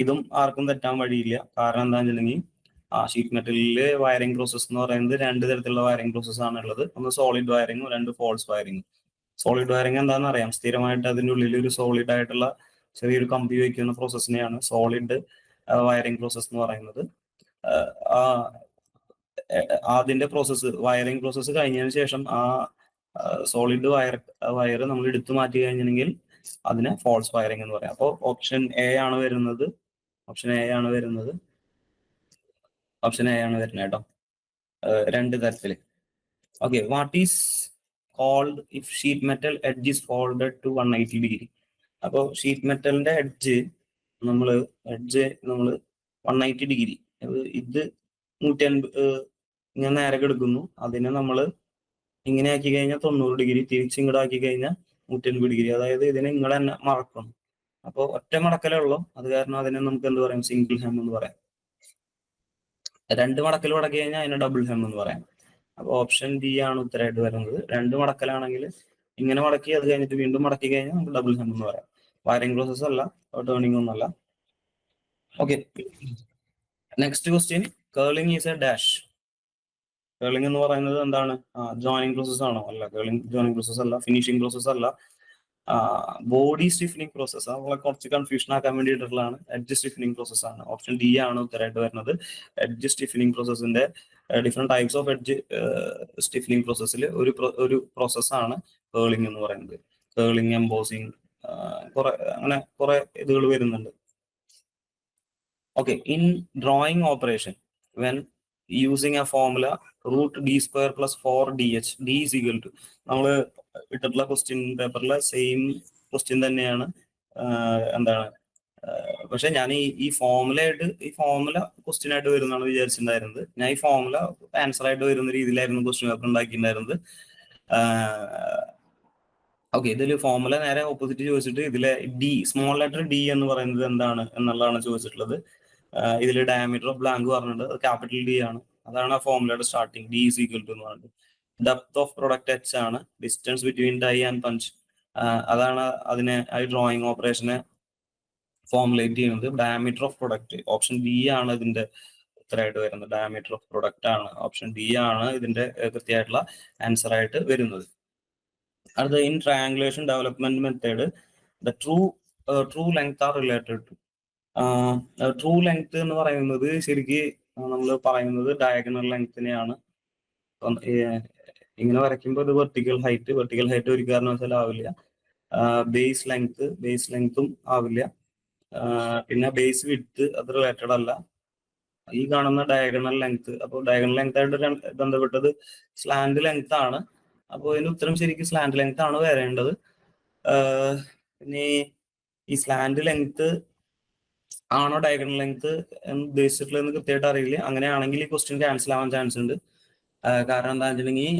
ഇതും ആർക്കും തെറ്റാൻ വഴിയില്ല. കാരണം എന്താണെന്ന് വെച്ചിട്ടുണ്ടെങ്കിൽ ഷീറ്റ് മെറ്റലില് വയറിംഗ് പ്രോസസ് എന്ന് പറയുന്നത് 2 തരത്തിലുള്ള വയറിംഗ് പ്രോസസ് ആണ് ഉള്ളത്. ഒന്ന് സോളിഡ് വയറിംഗും 2 ഫോൾസ് വയറിംഗും. സോളിഡ് വയറിംഗ് എന്താണെന്ന് അറിയാം. സ്ഥിരമായിട്ട് അതിൻ്റെ ഉള്ളിൽ ഒരു സോളിഡ് ആയിട്ടുള്ള ചെറിയൊരു കമ്പി വയ്ക്കുന്ന പ്രോസസ്സിനെയാണ് സോളിഡ് വയറിംഗ് പ്രോസസ് എന്ന് പറയുന്നത്. അതിന്റെ പ്രോസസ്സ്, വയറിംഗ് പ്രോസസ്സ് കഴിഞ്ഞതിന് ശേഷം ആ സോളിഡ് വയർ നമ്മൾ എടുത്തു മാറ്റി കഴിഞ്ഞിട്ടുണ്ടെങ്കിൽ അതിനെ ഫോൾസ് വയറിംഗ് എന്ന് പറയാം. അപ്പോൾ ഓപ്ഷൻ എ ആണ് വരുന്നത് കേട്ടോ, 2 തരത്തില്. Okay, what is called if sheet metal edge is folded to 180 degree? അപ്പോൾ ഷീറ്റ് മെറ്റലിന്റെ എഡ്ജ് നമ്മൾ 180 ഡിഗ്രി, ഇത് 150 ഇങ്ങനെ നേരെ എടുക്കുന്നു. അതിനെ നമ്മൾ ഇങ്ങനെ ആക്കി കഴിഞ്ഞാൽ 90 ഡിഗ്രി, തിരിച്ചിങ്ങോട്ട് ആക്കി കഴിഞ്ഞാൽ 180 ഡിഗ്രി. അതായത് ഇതിനെ ഇങ്ങനെ തന്നെ മടക്കണം. അപ്പോൾ ഒറ്റ മടക്കലേ ഉള്ളൂ. അത് കാരണം അതിനെ നമുക്ക് എന്ത് പറയാം, സിംഗിൾ ഹെം എന്ന് പറയാം. 2 മടക്കൽ മടക്കി കഴിഞ്ഞാൽ അതിനെ ഡബിൾ ഹെം എന്ന് പറയാം. അപ്പോൾ ഓപ്ഷൻ ഡി ആണ് ഉത്തരമായിട്ട് വരുന്നത്. 2 മടക്കലാണെങ്കിൽ ഇങ്ങനെ മടക്കി അത് കഴിഞ്ഞിട്ട് വീണ്ടും മടക്കി കഴിഞ്ഞാൽ നമുക്ക് ഡബിൾ ഹെം എന്ന് പറയാം. വയറിംഗ് പ്രോസസ് അല്ല, ടേണിംഗ് ഒന്നല്ല. Okay, next question. Curling is a dash. Curling എന്ന് പറയുന്നത് എന്താണ്? ജോയിനിങ് പ്രോസസ് ആണോ? അല്ല, കേളിംഗ് ജോയിനിങ് പ്രോസസ് അല്ല. ഫിനിഷിംഗ് പ്രോസസ് അല്ല. Body stiffening process. നമ്മളെ കുറച്ച് കൺഫ്യൂഷൻ ആക്കാൻ വേണ്ടിയിട്ടുള്ളതാണ്. എഡ്ജ് സ്റ്റിഫനിങ് പ്രോസസ് ആണ്. ഓപ്ഷൻ ഡി ആണ് ഉത്തരമായിട്ട് വരുന്നത്. എഡ്ജ് സ്റ്റിഫനിങ് പ്രോസസ്സിന്റെ different types of edge stiffening പ്രോസസ്സിൽ ഒരു പ്രോസസ്സാണ് കേളിംഗ് എന്ന് പറയുന്നത്. കേളിംഗ്, എംബോസിങ്, അങ്ങനെ കുറെ ഇതുകൾ വരുന്നുണ്ട്. Okay, in drawing operation when using A formula √d² + 4dh d is equal to, നമ്മൾ ഇട്ടിട്ടുള്ള ക്വസ്റ്റ്യൻ പേപ്പറിലെ സെയിം ക്വസ്റ്റ്യൻ തന്നെയാണ്. എന്താണ്, പക്ഷെ ഞാൻ ഈ ഫോർമുല ക്വസ്റ്റ്യൻ ആയിട്ട് വരുന്നതാണ് വിചാരിച്ചിട്ടുണ്ടായിരുന്നത്. ഞാൻ ഈ ഫോർമുല ആൻസർ ആയിട്ട് വരുന്ന രീതിയിലായിരുന്നു ക്വസ്റ്റ്യൻ പേപ്പർ ഉണ്ടാക്കിയിട്ടുണ്ടായിരുന്നത്. ഓക്കെ, ഇതിൽ ഫോർമുല നേരെ ഓപ്പോസിറ്റ് ചോദിച്ചിട്ട് ഇതിലെ ഡി, സ്മോൾ ലെറ്റർ ഡി എന്ന് പറയുന്നത് എന്താണ് എന്നുള്ളതാണ് ചോദിച്ചിട്ടുള്ളത്. ഇതിൽ ഡയമീറ്റർ ഓഫ് ബ്ലാങ്ക് പറഞ്ഞിട്ടുണ്ട്, അത് ക്യാപിറ്റൽ ഡി ആണ്. അതാണ് ആ ഫോർമുലയുടെ starting. D is equal to എന്ന് പറഞ്ഞിട്ട്. ഡെപ്ത് ഓഫ് പ്രൊഡക്റ്റ് എച്ച് ആണ്. Distance between die and punch, അതാണ് അതിനെ ഈ ഡ്രോയിങ് ഓപ്പറേഷനെ ഫോർമുലേറ്റ് ചെയ്യുന്നത്. Diameter of product, option D ആണ് ഇതിന്റെ ഉത്തരമായിട്ട് വരുന്നത്. ഡയമീറ്റർ ഓഫ് പ്രൊഡക്റ്റ് ആണ്, ഓപ്ഷൻ ഡി ആണ് ഇതിന്റെ കൃത്യമായിട്ടുള്ള ആൻസർ ആയിട്ട് വരുന്നത്. അടുത്ത, in triangulation development method the true length are related to. True length എന്ന് പറയുന്നത് ശരിക്ക് നമ്മൾ പറയുന്നത് ഡയഗണൽ ലെങ്ത്തിനെയാണ്. ഇങ്ങനെ വരയ്ക്കുമ്പോൾ ഇത് വെർട്ടിക്കൽ ഹൈറ്റ് ഒരു കാരണവശാലും ആവില്ല. ബേസ് ലെങ്ത്തും ആവില്ല. പിന്നെ ബേസ് വിഡ്ത്ത് അത് റിലേറ്റഡ് അല്ല. ഈ കാണുന്ന ഡയഗണൽ ലെങ്ത്, അപ്പോൾ ഡയഗണൽ ലെങ്ത് ആയിട്ട് ബന്ധപ്പെട്ടത് സ്ലാന്റ് ലെങ്ത് ആണ്. അപ്പോൾ ഇതിന് ഉത്തരം ശരിക്കും സ്ലാന്റ് ലെങ്ത് ആണ് വരേണ്ടത്. പിന്നെ ഈ സ്ലാന്റ് ലെങ്ത് ആണോ ഡയഗണൽ ലെങ്ത് എന്ന് ഉദ്ദേശിച്ചിട്ടുള്ളതെന്ന് കൃത്യമായിട്ട് അറിയില്ല. അങ്ങനെയാണെങ്കിൽ ഈ ക്വസ്റ്റ്യൻ ക്യാൻസൽ ആവാൻ ചാൻസ് ഉണ്ട്. കാരണം എന്താ വെച്ചിട്ടുണ്ടെങ്കിൽ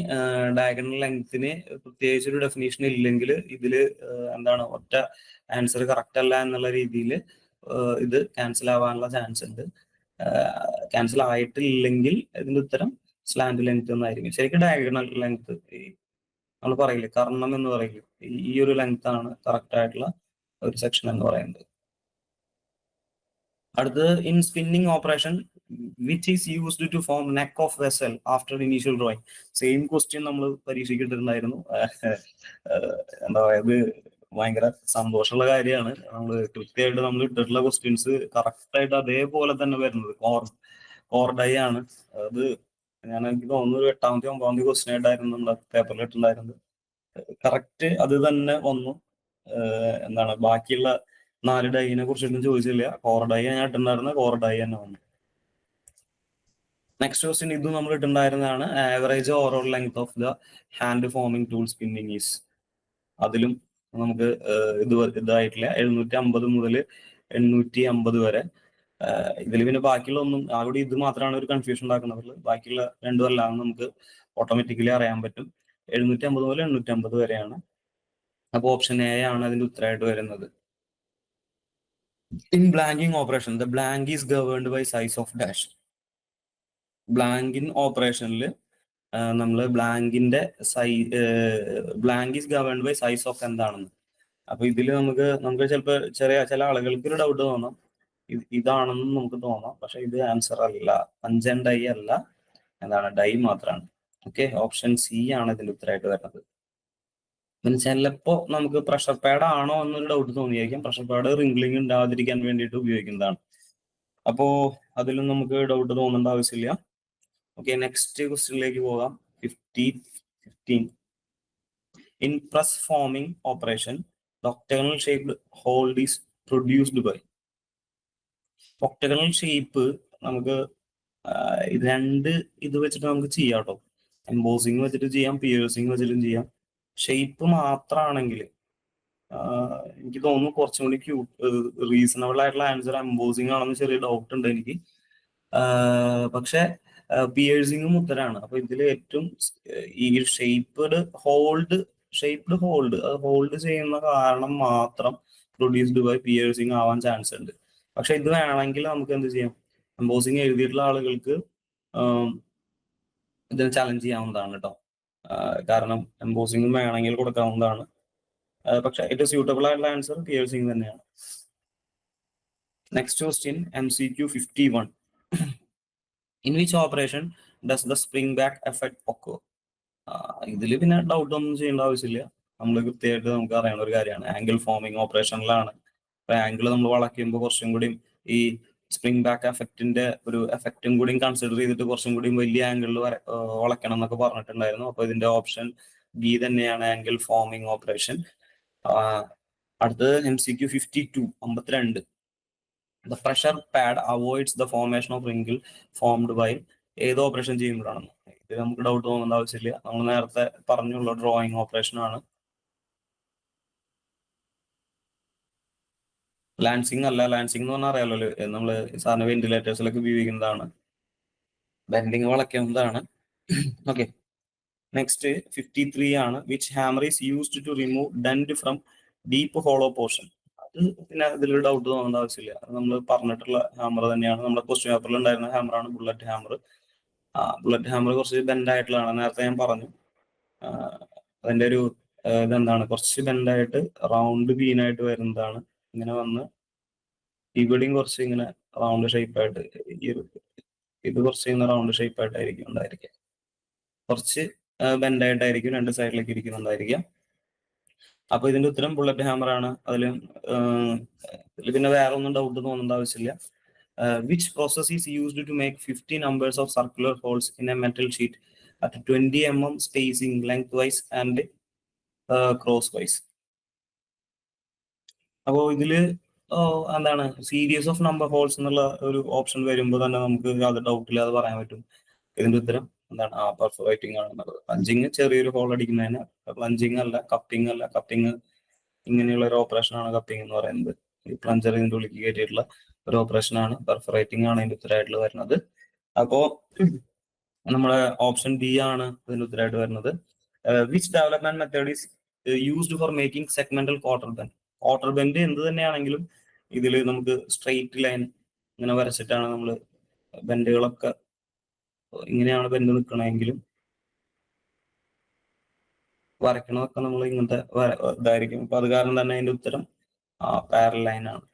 ഡയഗണൽ ലെങ്ത്തിന് പ്രത്യേകിച്ച് ഒരു ഡെഫിനേഷൻ ഇല്ലെങ്കിൽ ഇതിൽ എന്താണ് ഒറ്റ ആൻസർ കറക്റ്റ് അല്ല എന്നുള്ള രീതിയിൽ ഇത് ക്യാൻസൽ ആവാനുള്ള ചാൻസ് ഉണ്ട്. ക്യാൻസൽ ആയിട്ടില്ലെങ്കിൽ ഇതിന്റെ ഉത്തരം സ്ലാന്റ് ലെങ്ത് എന്നായിരിക്കും. ശരിക്കും ഡയഗണൽ ലെങ്ത് നമ്മൾ പറയില്ലേ, കർണം എന്ന് പറയില്ലേ, ഈ ഒരു ലെങ്ത് ആണ് കറക്റ്റ് ആയിട്ടുള്ള ഒരു സെക്ഷൻ എന്ന് പറയുന്നത്. അടുത്തത്, in spinning operation which is used to form neck of vessel after initial drawing. Same question നമ്മൾ പരീക്ഷിച്ചിട്ടുണ്ടായിരുന്നു. എന്താ പറയുക, ഇത് ഭയങ്കര സന്തോഷമുള്ള കാര്യമാണ്. നമ്മൾ കൃത്യമായിട്ട് നമ്മൾ ഇട്ടിട്ടുള്ള ക്വസ്റ്റ്യൻസ് കറക്റ്റ് ആയിട്ട് അതേപോലെ തന്നെ വരുന്നത് കോർഡൈ ആണ്. അത് എനിക്ക് തോന്നുന്നു 8ാമത്തെ 9ാമത്തെ ക്വസ്റ്റ്യൻ ആയിട്ടായിരുന്നു നമ്മുടെ പേപ്പറിൽ ഇട്ടുണ്ടായിരുന്നത്. കറക്റ്റ് അത് തന്നെ വന്നു. എന്താണ്, ബാക്കിയുള്ള 4 ഡൈനെ കുറിച്ചൊന്നും ചോദിച്ചില്ല. കോർഡൈ ഞാൻ ഇട്ടുണ്ടായിരുന്നത്, കോർഡൈ തന്നെ വന്നു. നെക്സ്റ്റ് ക്വസ്റ്റ്യൻ ഇതും നമ്മൾ ഇട്ടുണ്ടായിരുന്നതാണ്. Average overall length of the hand forming tool spinning is. അതിലും നമുക്ക് ഇതായിട്ടില്ല. 750 മുതൽ 850 വരെ. ഇതിൽ പിന്നെ ബാക്കിയുള്ള ഒന്നും, അവിടെ ഇത് മാത്രമാണ് ഒരു കൺഫ്യൂഷൻ ഉണ്ടാക്കുന്നത്. ബാക്കിയുള്ള രണ്ടും എല്ലാം നമുക്ക് ഓട്ടോമാറ്റിക്കലി അറിയാൻ പറ്റും. 750 മുതൽ 850 വരെയാണ്. അപ്പോൾ ഓപ്ഷൻ എ ആണ് അതിന്റെ ഉത്തരമായിട്ട് വരുന്നത്. In blanking operation the blank is governed by size of dash. Blanking ഓപ്പറേഷനിൽ നമ്മൾ ബ്ലാങ്കിന്റെ blank is governed by size of എന്താണെന്ന്. അപ്പൊ ഇതിൽ നമുക്ക് ചിലപ്പോൾ ചില ആളുകൾക്ക് ഒരു ഡൗട്ട് തോന്നാം, ഇതാണെന്ന് നമുക്ക് തോന്നാം. പക്ഷെ ഇത് ആൻസർ അല്ല, പഞ്ചൻ ഡൈ അല്ല, എന്താണ്, ഡൈ മാത്രമാണ്. ഓക്കെ, ഓപ്ഷൻ സി ആണ് ഇതിന്റെ ഉത്തരമായിട്ട് വരുന്നത്. പിന്നെ ചിലപ്പോ നമുക്ക് പ്രഷർ പാഡ് ആണോ എന്നൊരു ഡൗട്ട് തോന്നിയായിരിക്കും. പ്രഷർ പാഡ് റിംഗ്ലിംഗ് ഉണ്ടാകാതിരിക്കാൻ വേണ്ടിയിട്ട് ഉപയോഗിക്കുന്നതാണ്. അപ്പോ അതിലും നമുക്ക് ഡൗട്ട് തോന്നേണ്ട ആവശ്യമില്ല. ഓക്കെ, നെക്സ്റ്റ് ക്വസ്റ്റ്യനിലേക്ക് പോകാം. 15. In press forming operation the octagonal shaped hole is produced by. Octagonal shape നമുക്ക് ഇത് വെച്ചിട്ട് നമുക്ക് ചെയ്യാം കേട്ടോ. എംബോസിങ് വെച്ചിട്ട് ചെയ്യാം, പിയേഴ്സിങ് വെച്ചിട്ടും ചെയ്യാം. ഷേപ്പ് മാത്രമാണെങ്കിൽ എനിക്ക് തോന്നുന്നു കുറച്ചും കൂടി റീസണബിൾ ആയിട്ടുള്ള ആൻസർ എംബോസിങ് ആണെന്ന് ചെറിയ ഡൗട്ട് ഉണ്ട് എനിക്ക്. പക്ഷെ പിയേഴ്സിങ്ങും ഉത്തരമാണ്. അപ്പൊ ഇതിൽ ഏറ്റവും ഈ ഷേപ്പ്ഡ് ഹോൾഡ് ഷേപ്ഡ് ഹോൾഡ്, അത് ഹോൾഡ് ചെയ്യുന്ന കാരണം മാത്രം പ്രൊഡ്യൂസ്ഡ് ബൈ പിയേഴ്സിങ് ആവാൻ ചാൻസ് ഉണ്ട്. പക്ഷെ ഇത് വേണമെങ്കിൽ നമുക്ക് എന്ത് ചെയ്യാം, എംബോസിങ് എഴുതിയിട്ടുള്ള ആളുകൾക്ക് ഇതിന് ചലഞ്ച് ചെയ്യാവുന്നതാണ് കേട്ടോ. കാരണം എംബോസിംഗ് വേണമെങ്കിൽ കൊടുക്കാവുന്നതാണ്. പക്ഷെ ഏറ്റവും സ്യൂട്ടബിൾ ആയിട്ടുള്ള ആൻസർ പിയേഴ്സിങ് തന്നെയാണ്. Next question MCQ 51. In which operation does the spring back effect occur? ഇതിൽ പിന്നെ ഡൗട്ട് ഒന്നും ചെയ്യേണ്ട ആവശ്യമില്ല, നമ്മൾ കൃത്യമായിട്ട് നമുക്ക് അറിയാവുന്ന ഒരു കാര്യമാണ്. Angle forming ഓപ്പറേഷനിലാണ്. ആംഗിൾ നമ്മൾ വളയ്ക്കുമ്പോൾ കുറച്ചും കൂടി ഈ സ്പ്രിംഗ് ബാക്ക് എഫക്റ്റിന്റെ ഒരു എഫക്റ്റും കൂടി കൺസിഡർ ചെയ്തിട്ട് കുറച്ചും കൂടി വലിയ ആംഗിളിൽ വളയ്ക്കണം എന്നൊക്കെ പറഞ്ഞിട്ടുണ്ടായിരുന്നു. അപ്പൊ ഇതിന്റെ ഓപ്ഷൻ ബി തന്നെയാണ്, ആംഗിൾ ഫോമിങ് ഓപ്പറേഷൻ. അടുത്തത് MCQ 52, 52. The pressure pad avoids the formation of wrinkle formed by ഏത് ഓപ്പറേഷൻ ചെയ്യുമ്പോഴാണെന്ന്. ഇത് നമുക്ക് ഡൗട്ട് തോന്നേണ്ട ആവശ്യമില്ല, നമ്മൾ നേരത്തെ പറഞ്ഞുള്ള ഡ്രോയിങ് ഓപ്പറേഷൻ ആണ്. ലാൻസിങ് അല്ല, ലാൻസിങ് എന്ന് പറഞ്ഞാൽ അറിയാലോ, നമ്മള് സാധാരണ വെന്റിലേറ്റേഴ്സിലൊക്കെ ഉപയോഗിക്കുന്നതാണ്. ബെൻഡിങ് വളയ്ക്കുന്നതാണ്. ഓക്കെ, നെക്സ്റ്റ് 53 ആണ്. Which hammer is used to remove dent from deep hollow portion? അത് പിന്നെ ഇതിൽ ഡൗട്ട് തോന്നേണ്ട ആവശ്യമില്ല, അത് നമ്മൾ പറഞ്ഞിട്ടുള്ള ഹാമർ തന്നെയാണ്. നമ്മുടെ ക്വസ്റ്റ്യൻ പേപ്പറിൽ ഉണ്ടായിരുന്ന ഹാമറാണ് ബുള്ളറ്റ് ഹാമർ. ബുള്ളറ്റ് ഹാമർ കുറച്ച് ബെൻഡ് ആയിട്ടുള്ളതാണ്, നേരത്തെ ഞാൻ പറഞ്ഞു. അതിന്റെ ഒരു ഇതെന്താണ്, കുറച്ച് ബെൻഡായിട്ട് റൗണ്ട് ബീനായിട്ട് വരുന്നതാണ്. ഇങ്ങനെ വന്ന് ഇവിടെയും കുറച്ച് ഇങ്ങനെ റൗണ്ട് ഷേപ്പായിട്ട്, ഇത് കുറച്ച് ഇങ്ങനെ റൗണ്ട് ഷേപ്പായിട്ടായിരിക്കും ഉണ്ടായിരിക്കുക. കുറച്ച് ബെൻഡായിട്ടായിരിക്കും രണ്ട് സൈഡിലേക്ക് ഇരിക്കുന്നുണ്ടായിരിക്കാം. അപ്പൊ ഇതിന്റെ ഉത്തരം ബുള്ളറ്റ് ഹാമർ ആണ്. അതിൽ പിന്നെ വേറെ ഒന്നും ഡൗട്ട് തോന്നേണ്ട ആവശ്യമില്ല. Which process is used to make 50 numbers of circular holes in a metal sheet at 20 mm spacing length wise and cross wise? അപ്പോൾ ഇതില് എന്താണ്, സീരീസ് ഓഫ് നമ്പർ ഹോൾസ് എന്നുള്ള ഒരു ഓപ്ഷൻ വരുമ്പോൾ തന്നെ നമുക്ക് അത് ഡൗട്ടില്ലാതെ പറയാൻ പറ്റും. ഇതിന്റെ ഉത്തരം എന്താണ്? പെർഫോറേറ്റിംഗ് ആണെന്നുള്ളത്. പ്ലഞ്ചിങ് ചെറിയൊരു ഹോൾ അടിക്കുന്നതിന്, പ്ലഞ്ചിങ് അല്ല, കപ്പിംഗ് അല്ല. കപ്പിംഗ് ഇങ്ങനെയുള്ള ഒരു ഓപ്പറേഷൻ ആണ് കപ്പിംഗ് എന്ന് പറയുന്നത്. ഈ പ്ലഞ്ചർ ഇതിന്റെ ഉള്ളിലേക്ക് കയറ്റിയിട്ടുള്ള ഒരു ഓപ്പറേഷൻ ആണ്. പെർഫോറേറ്റിംഗ് ആണ് ഇതിന്റെ ഉത്തരമായിട്ട് വരുന്നത്. അപ്പോ നമ്മുടെ ഓപ്ഷൻ ബി ആണ് ഇതിന്റെ ഉത്തരമായിട്ട് വരുന്നത്. Which development method is used for making segmental quarter bend? Quarter bend എന്ത് തന്നെയാണെങ്കിലും ഇതിൽ നമുക്ക് സ്ട്രെയിറ്റ് ലൈൻ ഇങ്ങനെ വരച്ചിട്ടാണ് നമ്മൾ ബെൻഡുകളൊക്കെ, ഇങ്ങനെയാണ് ബെൻഡ് നിൽക്കണമെങ്കിലും വരയ്ക്കണതൊക്കെ നമ്മൾ ഇങ്ങനത്തെ ഇതായിരിക്കും. അപ്പൊ അത് കാരണം തന്നെ അതിന്റെ ഉത്തരം പാരലൽ ലൈൻ ആണ്.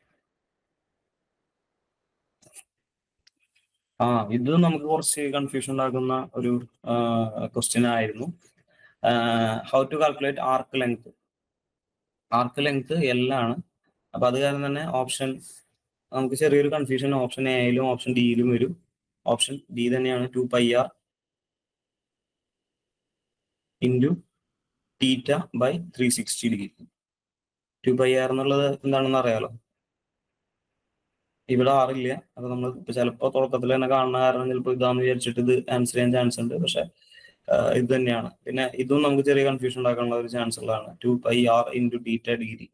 ഇത് നമുക്ക് കുറച്ച് കൺഫ്യൂഷൻ ഉണ്ടാക്കുന്ന ഒരു ക്വസ്റ്റ്യൻ ആയിരുന്നു. How to calculate arc length? Arc length L ആണ്. അപ്പൊ അത് കാരണം തന്നെ ഓപ്ഷൻ, നമുക്ക് ചെറിയൊരു കൺഫ്യൂഷൻ ഓപ്ഷൻ എയിലും ഓപ്ഷൻ ഡിയിലും വരും. ഓപ്ഷൻ ഡി തന്നെയാണ്, 2πr into theta by 360 degree. 2πr എന്നുള്ളത് എന്താണെന്ന് അറിയാലോ. ഇവിടെ ആറില്ല, അപ്പൊ നമ്മൾ ചിലപ്പോൾ തുടക്കത്തിൽ തന്നെ കാണുന്ന കാരണം ചിലപ്പോൾ ഇതാന്ന് വിചാരിച്ചിട്ട് ഇത് ആൻസർ ചെയ്യാൻ ചാൻസ് ഉണ്ട്. പക്ഷെ ഇത് തന്നെയാണ്. പിന്നെ ഇതും നമുക്ക് ചെറിയ കൺഫ്യൂഷൻ ഉണ്ടാക്കാനുള്ള ഒരു ചാൻസ് ഉള്ളതാണ്. 2πr into theta degree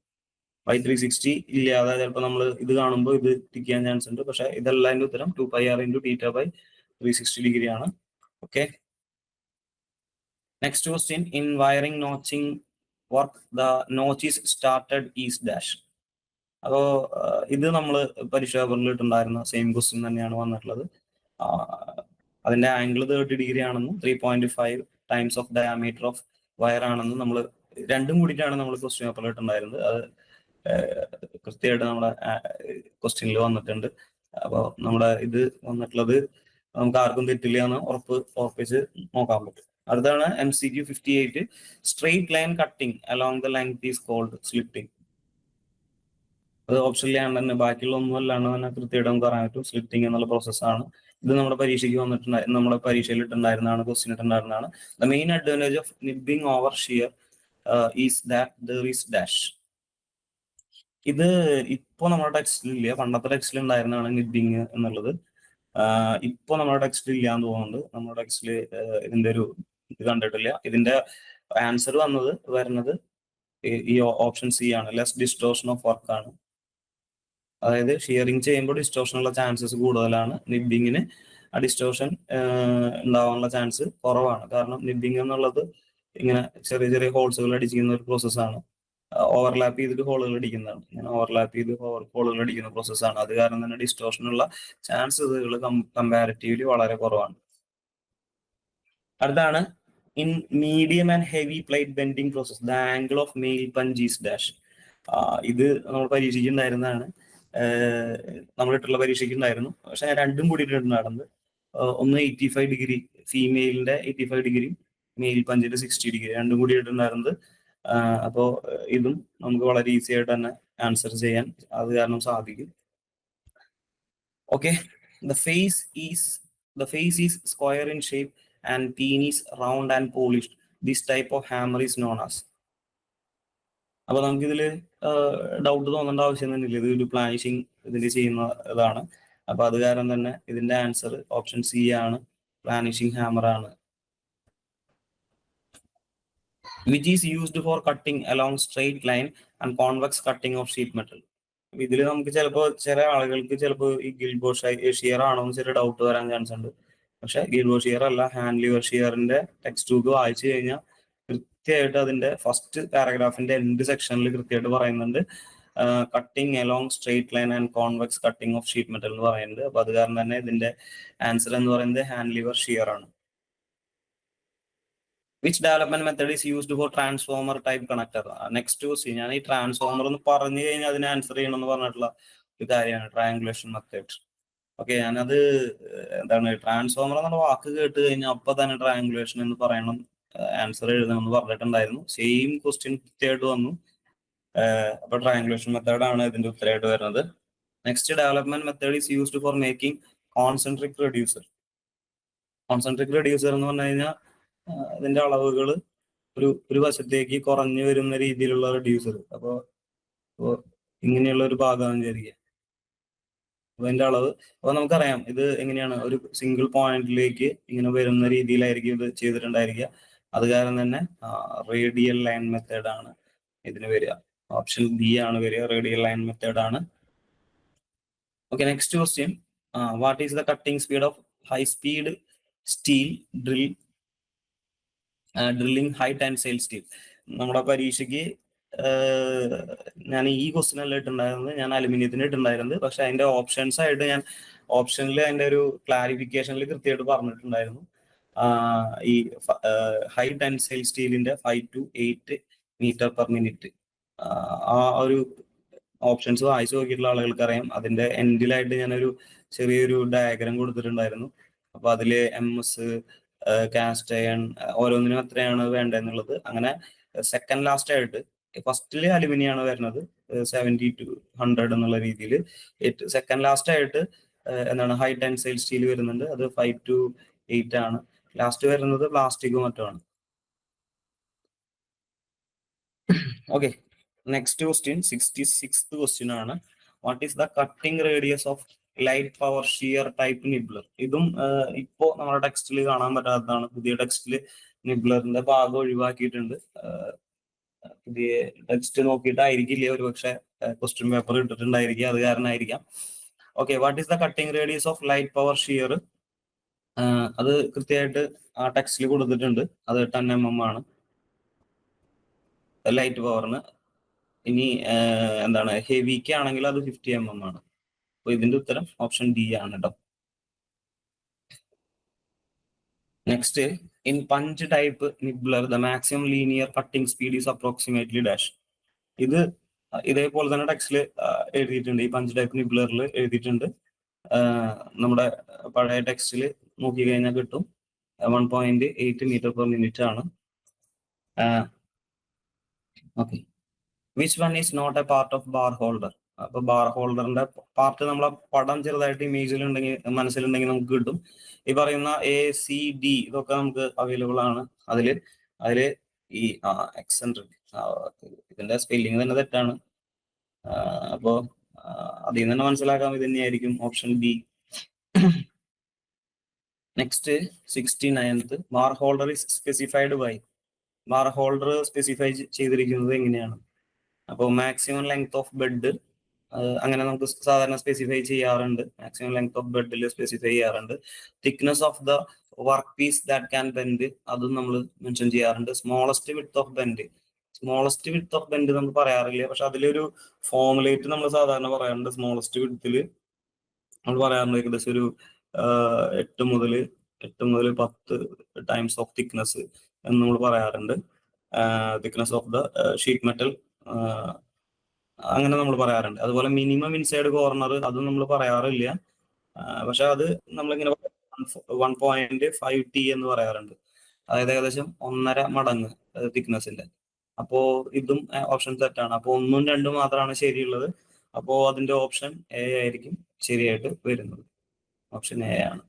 by 360 ഇല്ലാതെ ചിലപ്പോൾ നമ്മൾ ഇത് കാണുമ്പോൾ ഇത് ടിക്ക് ചെയ്യാൻ ചാൻസ് ഉണ്ട്. പക്ഷെ ഇതെല്ലാം അതിന്റെ ഉത്തരം 2πr into theta by 360 degree ആണ്. Okay, next question. In wiring notching work the notch is started is dash. അപ്പോ ഇത് നമ്മൾ പരീക്ഷാ പേപ്പറിൽ ഇട്ടുണ്ടായിരുന്ന സെയിം ക്വസ്റ്റ്യൻ തന്നെയാണ് വന്നിട്ടുള്ളത്. അതിന്റെ ആംഗിൾ 30 ഡിഗ്രി ആണെന്നും 3.5 times of diameter of wire ആണെന്നും നമ്മൾ രണ്ടും കൂടിയിട്ടാണ് നമ്മൾ ക്വസ്റ്റ്യൻ പേപ്പറിൽ ഇട്ടുണ്ടായിരുന്നത്. അത് കൃത്യമായിട്ട് നമ്മുടെ ക്വസ്റ്റ്യനിൽ വന്നിട്ടുണ്ട്. അപ്പോൾ നമ്മുടെ ഇത് വന്നിട്ടുള്ളത് നമുക്ക് ആർക്കും തെറ്റില്ല എന്ന് ഉറപ്പിച്ച് നോക്കാൻ പറ്റും. അടുത്താണ് MCQ 58. Straight line cutting along the length is called slitting. അത് ഓപ്ഷനിലാണ് തന്നെ, ബാക്കിയുള്ള ഒന്നും അല്ലാണ്ട് തന്നെ കൃത്യമായിട്ട് നമുക്ക് പറയാൻ പറ്റും. സ്ലിറ്റിംഗ് എന്നുള്ള പ്രോസസ്സാണ്. ഇത് നമ്മുടെ പരീക്ഷയ്ക്ക് വന്നിട്ടുണ്ടായിരുന്നു, നമ്മുടെ പരീക്ഷയിൽ ഇട്ടുണ്ടായിരുന്നതാണ്, ക്വസ്റ്റ്യൻ ഇട്ടുണ്ടായിരുന്നതാണ്. The main advantage of nibbling over shear is that there is dash. ഇത് ഇപ്പോ നമ്മുടെ ടെക്സ്റ്റിൽ ഇല്ല, പണ്ടത്തെ ടെക്സ്റ്റിൽ ഉണ്ടായിരുന്നതാണ് നിബ്ബിങ് എന്നുള്ളത്. ഇപ്പൊ നമ്മുടെ ടെക്സ്റ്റിൽ ഇല്ല എന്ന് തോന്നുന്നുണ്ട്. നമ്മുടെ ടെക്സ്റ്റിൽ ഇതിന്റെ ഒരു ഇത് കണ്ടിട്ടില്ല. ഇതിന്റെ ആൻസർ വരുന്നത് ഈ ഓപ്ഷൻ സി ആണ്, ലെസ് ഡിസ്റ്റോർഷൻ ഓഫ് വർക്ക് ആണ്. അതായത് ഷിയറിംഗ് ചെയ്യുമ്പോൾ ഡിസ്റ്റോർഷനുള്ള ചാൻസസ് കൂടുതലാണ്. നിബ്ബിങ്ങിന് ആ ഡിസ്റ്റോർഷൻ ഉണ്ടാവാനുള്ള ചാൻസ് കുറവാണ്. കാരണം നിബ്ബിങ് എന്നുള്ളത് ഇങ്ങനെ ചെറിയ ചെറിയ ഹോൾസുകൾ അടിച്ചിരിക്കുന്ന ഒരു പ്രോസസ്സാണ്. ഓവർലാപ്പ് ചെയ്തിട്ട് ഹോളുകൾ അടിക്കുന്നതാണ്. ഇങ്ങനെ ഓവർലാപ്പ് ചെയ്ത് ഹോളുകൾ അടിക്കുന്ന പ്രോസസ്സാണ്. അത് കാരണം തന്നെ ഡിസ്റ്റോർഷനുള്ള ചാൻസുകൾ കമ്പാരിറ്റീവ്ലി വളരെ കുറവാണ്. അടുത്താണ് in medium and heavy plate bending process the angle of nail punch is dash. ഇത് നമ്മൾ പരീക്ഷിക്കുന്നുണ്ടായിരുന്നതാണ്, നമ്മളിട്ടുള്ള പരീക്ഷയ്ക്കുണ്ടായിരുന്നു. പക്ഷെ ഞാൻ രണ്ടും കൂടിയിട്ടുണ്ടായിരുന്നത്. ഒന്ന് 85 ഡിഗ്രി ഫീമെയിലിന്റെ 85 ഡിഗ്രി, മെയിൽ പഞ്ചിന്റെ 60 ഡിഗ്രി, രണ്ടും കൂടി ഇട്ടുണ്ടായിരുന്നത്. അപ്പോൾ ഇതും നമുക്ക് വളരെ ഈസി ആയിട്ട് തന്നെ ആൻസർ ചെയ്യാൻ അത് കാരണം സാധിക്കും. Okay, the face is square in shape and pin is round and polished. This type of hammer is known as. അപ്പൊ നമുക്ക് ഇതില് ഡൗട്ട് തോന്നേണ്ട ആവശ്യം തന്നെ ഇല്ല. ഇതൊരു പ്ലാനിഷിങ് ഇതിൽ ചെയ്യുന്ന ഇതാണ്. അപ്പൊ അത് കാരണം തന്നെ ഇതിന്റെ ആൻസർ ഓപ്ഷൻ സി ആണ്, പ്ലാനിഷിങ് ഹാമർ ആണ്. Which is used for cutting along straight line and convex cutting of sheet metal. ഇതിൽ നമുക്ക് ചിലപ്പോൾ ചില ആളുകൾക്ക് ചിലപ്പോൾ ഈ ഗിൽബോ ഷിയർ ആണോ എന്ന് ചെറിയ ഡൗട്ട് വരാൻ ചാൻസ് ഉണ്ട്. പക്ഷെ ഗിൽബോ ഷിയർ അല്ല, ഹാൻഡ് ലിവർ ഷിയറിന്റെ ടെക്സ്റ്റ് ബുക്ക് വായിച്ചു കഴിഞ്ഞാൽ കൃത്യമായിട്ട് അതിന്റെ ഫസ്റ്റ് പാരഗ്രാഫിന്റെ എൻഡ് സെക്ഷനിൽ കൃത്യമായിട്ട് പറയുന്നുണ്ട് cutting along straight line and convex cutting of sheet metal എന്ന് പറയുന്നുണ്ട്. അപ്പൊ അത് കാരണം തന്നെ ഇതിന്റെ ആൻസർ എന്ന് പറയുന്നത് ഹാൻഡ് ലിവർ ഷിയർ ആണ്. Which development method is used for transformer type connector? Next question. ഞാൻ ഈ ട്രാൻസ്ഫോമർ എന്ന് പറഞ്ഞു കഴിഞ്ഞാൽ അതിന് ആൻസർ ചെയ്യണമെന്ന് പറഞ്ഞിട്ടുള്ള ഒരു കാര്യമാണ് ട്രയാങ്കുലേഷൻ മെത്തേഡ്. ഓക്കെ, ഞാനത് എന്താണ് ട്രാൻസ്ഫോമർ എന്നുള്ള വാക്ക് കേട്ട് കഴിഞ്ഞാൽ അപ്പൊ തന്നെ ട്രയാങ്കുലേഷൻ എന്ന് പറയണം, ആൻസർ എഴുതണം എന്ന് പറഞ്ഞിട്ടുണ്ടായിരുന്നു. സെയിം ക്വസ്റ്റ്യൻ കൃത്യമായിട്ട് വന്നു. അപ്പൊ ട്രയാങ്കുലേഷൻ മെത്തേഡാണ് ഇതിന്റെ ഉത്തരമായിട്ട് വരുന്നത്. Next development method is used for making concentric reducer. Concentric reducer എന്ന് പറഞ്ഞു കഴിഞ്ഞാൽ അതിന്റെ അളവുകൾ ഒരു വശത്തേക്ക് കുറഞ്ഞു വരുന്ന രീതിയിലുള്ള റെഡ്യൂസർ. അപ്പോൾ ഇങ്ങനെയുള്ള ഒരു ഭാഗം വിചാരിക്കുക. അപ്പൊ അതിന്റെ അളവ് അപ്പൊ നമുക്കറിയാം ഇത് എങ്ങനെയാണ് ഒരു സിംഗിൾ പോയിന്റിലേക്ക് ഇങ്ങനെ വരുന്ന രീതിയിലായിരിക്കും ഇത് ചെയ്തിട്ടുണ്ടായിരിക്കുക. അത് കാരണം തന്നെ റേഡിയൽ ലൈൻ മെത്തേഡ് ആണ് ഇതിന് വരിക. ഓപ്ഷൻ ബി ആണ് വരിക, റേഡിയൽ ലൈൻ മെത്തേഡ് ആണ്. Okay, next question. What is the cutting speed of high speed steel drilling high tensile steel? നമ്മുടെ പരീക്ഷയ്ക്ക് ഞാൻ ഈ ക്വസ്റ്റ്യൻ അല്ല ഇട്ടുണ്ടായിരുന്നത്, ഞാൻ അലുമിനിയത്തിന് ഇട്ടുണ്ടായിരുന്നത്. പക്ഷെ അതിന്റെ ഓപ്ഷൻസ് ആയിട്ട് ഞാൻ ഓപ്ഷനിൽ അതിന്റെ ഒരു ക്ലാരിഫിക്കേഷനിൽ കൃത്യമായിട്ട് പറഞ്ഞിട്ടുണ്ടായിരുന്നു. ഈ ഹൈ ടെൻസൈൽ സ്റ്റീലിന്റെ 5 to 8 മീറ്റർ പെർ മിനിറ്റ്. ആ ഒരു ഓപ്ഷൻസ് വായിച്ചു നോക്കിയിട്ടുള്ള ആളുകൾക്ക് അറിയാം. അതിന്റെ എൻഡിലായിട്ട് ഞാനൊരു ചെറിയൊരു ഡയഗ്രാം കൊടുത്തിട്ടുണ്ടായിരുന്നു. അപ്പൊ അതില് MS, കാസ്റ്റ് അയൺ ഓരോന്നിനും എത്രയാണ് വേണ്ടതെന്നുള്ളത്. അങ്ങനെ സെക്കൻഡ് ലാസ്റ്റ് ആയിട്ട് ഫസ്റ്റില് അലുമിനിയാണ് വരുന്നത് 70 to 100 എന്നുള്ള രീതിയിൽ. സെക്കൻഡ് ലാസ്റ്റ് ആയിട്ട് എന്താണ് ഹൈ ടെൻസൈൽ സ്റ്റീൽ വരുന്നുണ്ട്, അത് 5 to 8 ആണ്. ലാസ്റ്റ് വരുന്നത് പ്ലാസ്റ്റിക്കും മറ്റുമാണ്. Okay, next question 66th question ആണ്. What is the cutting radius of light power shear type nibbler? ഇതും ഇപ്പോ നമ്മുടെ ടെക്സ്റ്റിൽ കാണാൻ പറ്റാത്തതാണ്. പുതിയ ടെക്സ്റ്റിൽ നിബ്ലറിന്റെ ഭാഗം ഒഴിവാക്കിയിട്ടുണ്ട്. പുതിയ ടെക്സ്റ്റ് നോക്കിയിട്ടായിരിക്കില്ല ഒരു പക്ഷെ ക്വസ്റ്റ്യൻ പേപ്പർ ഇട്ടിട്ടുണ്ടായിരിക്കുക, അത് കാരണമായിരിക്കാം. Okay, what is the cutting radius of light power shear? അത് കൃത്യമായിട്ട് ആ ടെക്സ്റ്റിൽ കൊടുത്തിട്ടുണ്ട്. അത് 10 mm ആണ് ലൈറ്റ് പവറിന്. ഇനി എന്താണ് ഹെവിക്ക് ആണെങ്കിൽ അത് 50 mm ആണ്. അപ്പൊ ഇതിന്റെ ഉത്തരം ഓപ്ഷൻ ഡി ആണ് കേട്ടോ. Next, in punch type nibbler the maximum linear cutting speed is approximately dash. ഇത് ഇതേപോലെ തന്നെ ടെക്സ്റ്റിൽ എഴുതിയിട്ടുണ്ട്. ഈ പഞ്ച് ടൈപ്പ് നിബ്ലറിൽ എഴുതിയിട്ടുണ്ട്. നമ്മുടെ പഴയ ടെക്സ്റ്റിൽ നോക്കി കഴിഞ്ഞാൽ കിട്ടും 1.8 മീറ്റർ പെർ മിനിറ്റ് ആണ്. Okay, which one is not a part of bar holder? അപ്പൊ ബാർ ഹോൾഡറിന്റെ പാർട്ട് നമ്മളെ പടം ചെറുതായിട്ട് ഇമേജിലുണ്ടെങ്കിൽ മനസ്സിലുണ്ടെങ്കിൽ നമുക്ക് കിട്ടും. ഈ പറയുന്ന ACD ഇതൊക്കെ നമുക്ക് അവൈലബിൾ ആണ്. അതില് ഈ എക്സെൻട്രിക്, ഇതിന്റെ സ്പെല്ലിംഗ് തന്നെ തെറ്റാണ്. അപ്പോ അതിൽ നിന്ന് തന്നെ മനസ്സിലാക്കാം ഇത് തന്നെയായിരിക്കും option B. Next 69th, bar holder is specified by. Bar holder specify ചെയ്തിരിക്കുന്നത് എങ്ങനെയാണ്? അപ്പോൾ മാക്സിമം ലെങ്ത് ഓഫ് ബെഡ് അങ്ങനെ നമുക്ക് സാധാരണ സ്പെസിഫൈ ചെയ്യാറുണ്ട്. മാക്സിമം ലെങ്ത് ഓഫ് ബെഡിൽ സ്പെസിഫൈ ചെയ്യാറുണ്ട്. Thickness of the work piece that can bend, അതും നമ്മൾ മെൻഷൻ ചെയ്യാറുണ്ട്. Smallest width of bend, smallest width of bend നമ്മൾ പറയാറില്ല, പക്ഷെ അതിലൊരു ഫോമുലേറ്റ് നമ്മൾ സാധാരണ പറയാറുണ്ട്. സ്മോളസ്റ്റ് വിഡ്ത്തിൽ നമ്മൾ പറയാറുണ്ട് ഏകദേശം ഒരു 8 മുതൽ 10 ടൈംസ് ഓഫ് തിക്നെസ് എന്ന് നമ്മൾ പറയാറുണ്ട്. Thickness of the sheet metal അങ്ങനെ നമ്മൾ പറയാറുണ്ട്. അതുപോലെ മിനിമം ഇൻസൈഡ് കോർണർ അതും നമ്മൾ പറയാറില്ല, പക്ഷെ അത് നമ്മളിങ്ങനെ 1.5T എന്ന് പറയാറുണ്ട്. അതായത് ഏകദേശം 1.5 മടങ്ങ് തിക്നെസിന്റെ. അപ്പോ ഇതും ഓപ്ഷൻ തെറ്റാണ്. അപ്പൊ 1ഉം 2ഉം മാത്രമാണ് ശരിയുള്ളത്. അപ്പോ അതിന്റെ ഓപ്ഷൻ എ ആയിരിക്കും ശരിയായിട്ട് വരുന്നത്. ഓപ്ഷൻ എ ആണ്.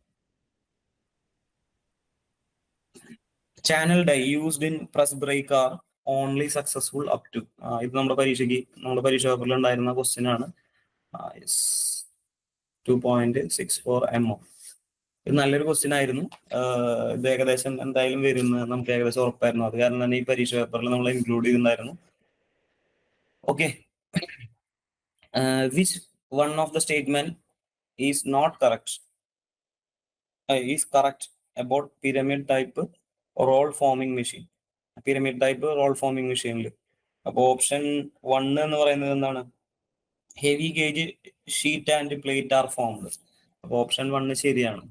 Channel die used in press brake are only successful up to, ഇത് നമ്മുടെ പരീക്ഷ പേപ്പറിൽ ഉണ്ടായിരുന്ന ക്വസ്റ്റ്യൻ ആണ്. 2.64 mm. ഇത് നല്ലൊരു ക്വസ്റ്റ്യൻ ആയിരുന്നു. ഇത് ഏകദേശം എന്തായാലും വരുന്ന നമുക്ക് ഏകദേശം ഉറപ്പായിരുന്നു. അത് കാരണം തന്നെ ഈ പരീക്ഷ പേപ്പറിൽ നമ്മൾ ഇൻക്ലൂഡ് ചെയ്തിട്ടുണ്ടായിരുന്നു. Okay, which one of the statement is not correct is correct about pyramid type roll forming machine? Pyramid type roll forming മെഷീനിൽ അപ്പൊ ഓപ്ഷൻ 1 എന്ന് പറയുന്നത് എന്താണ്? Heavy gauge sheet and plate are formed. അപ്പൊ ഓപ്ഷൻ 1 ശരിയാണ്.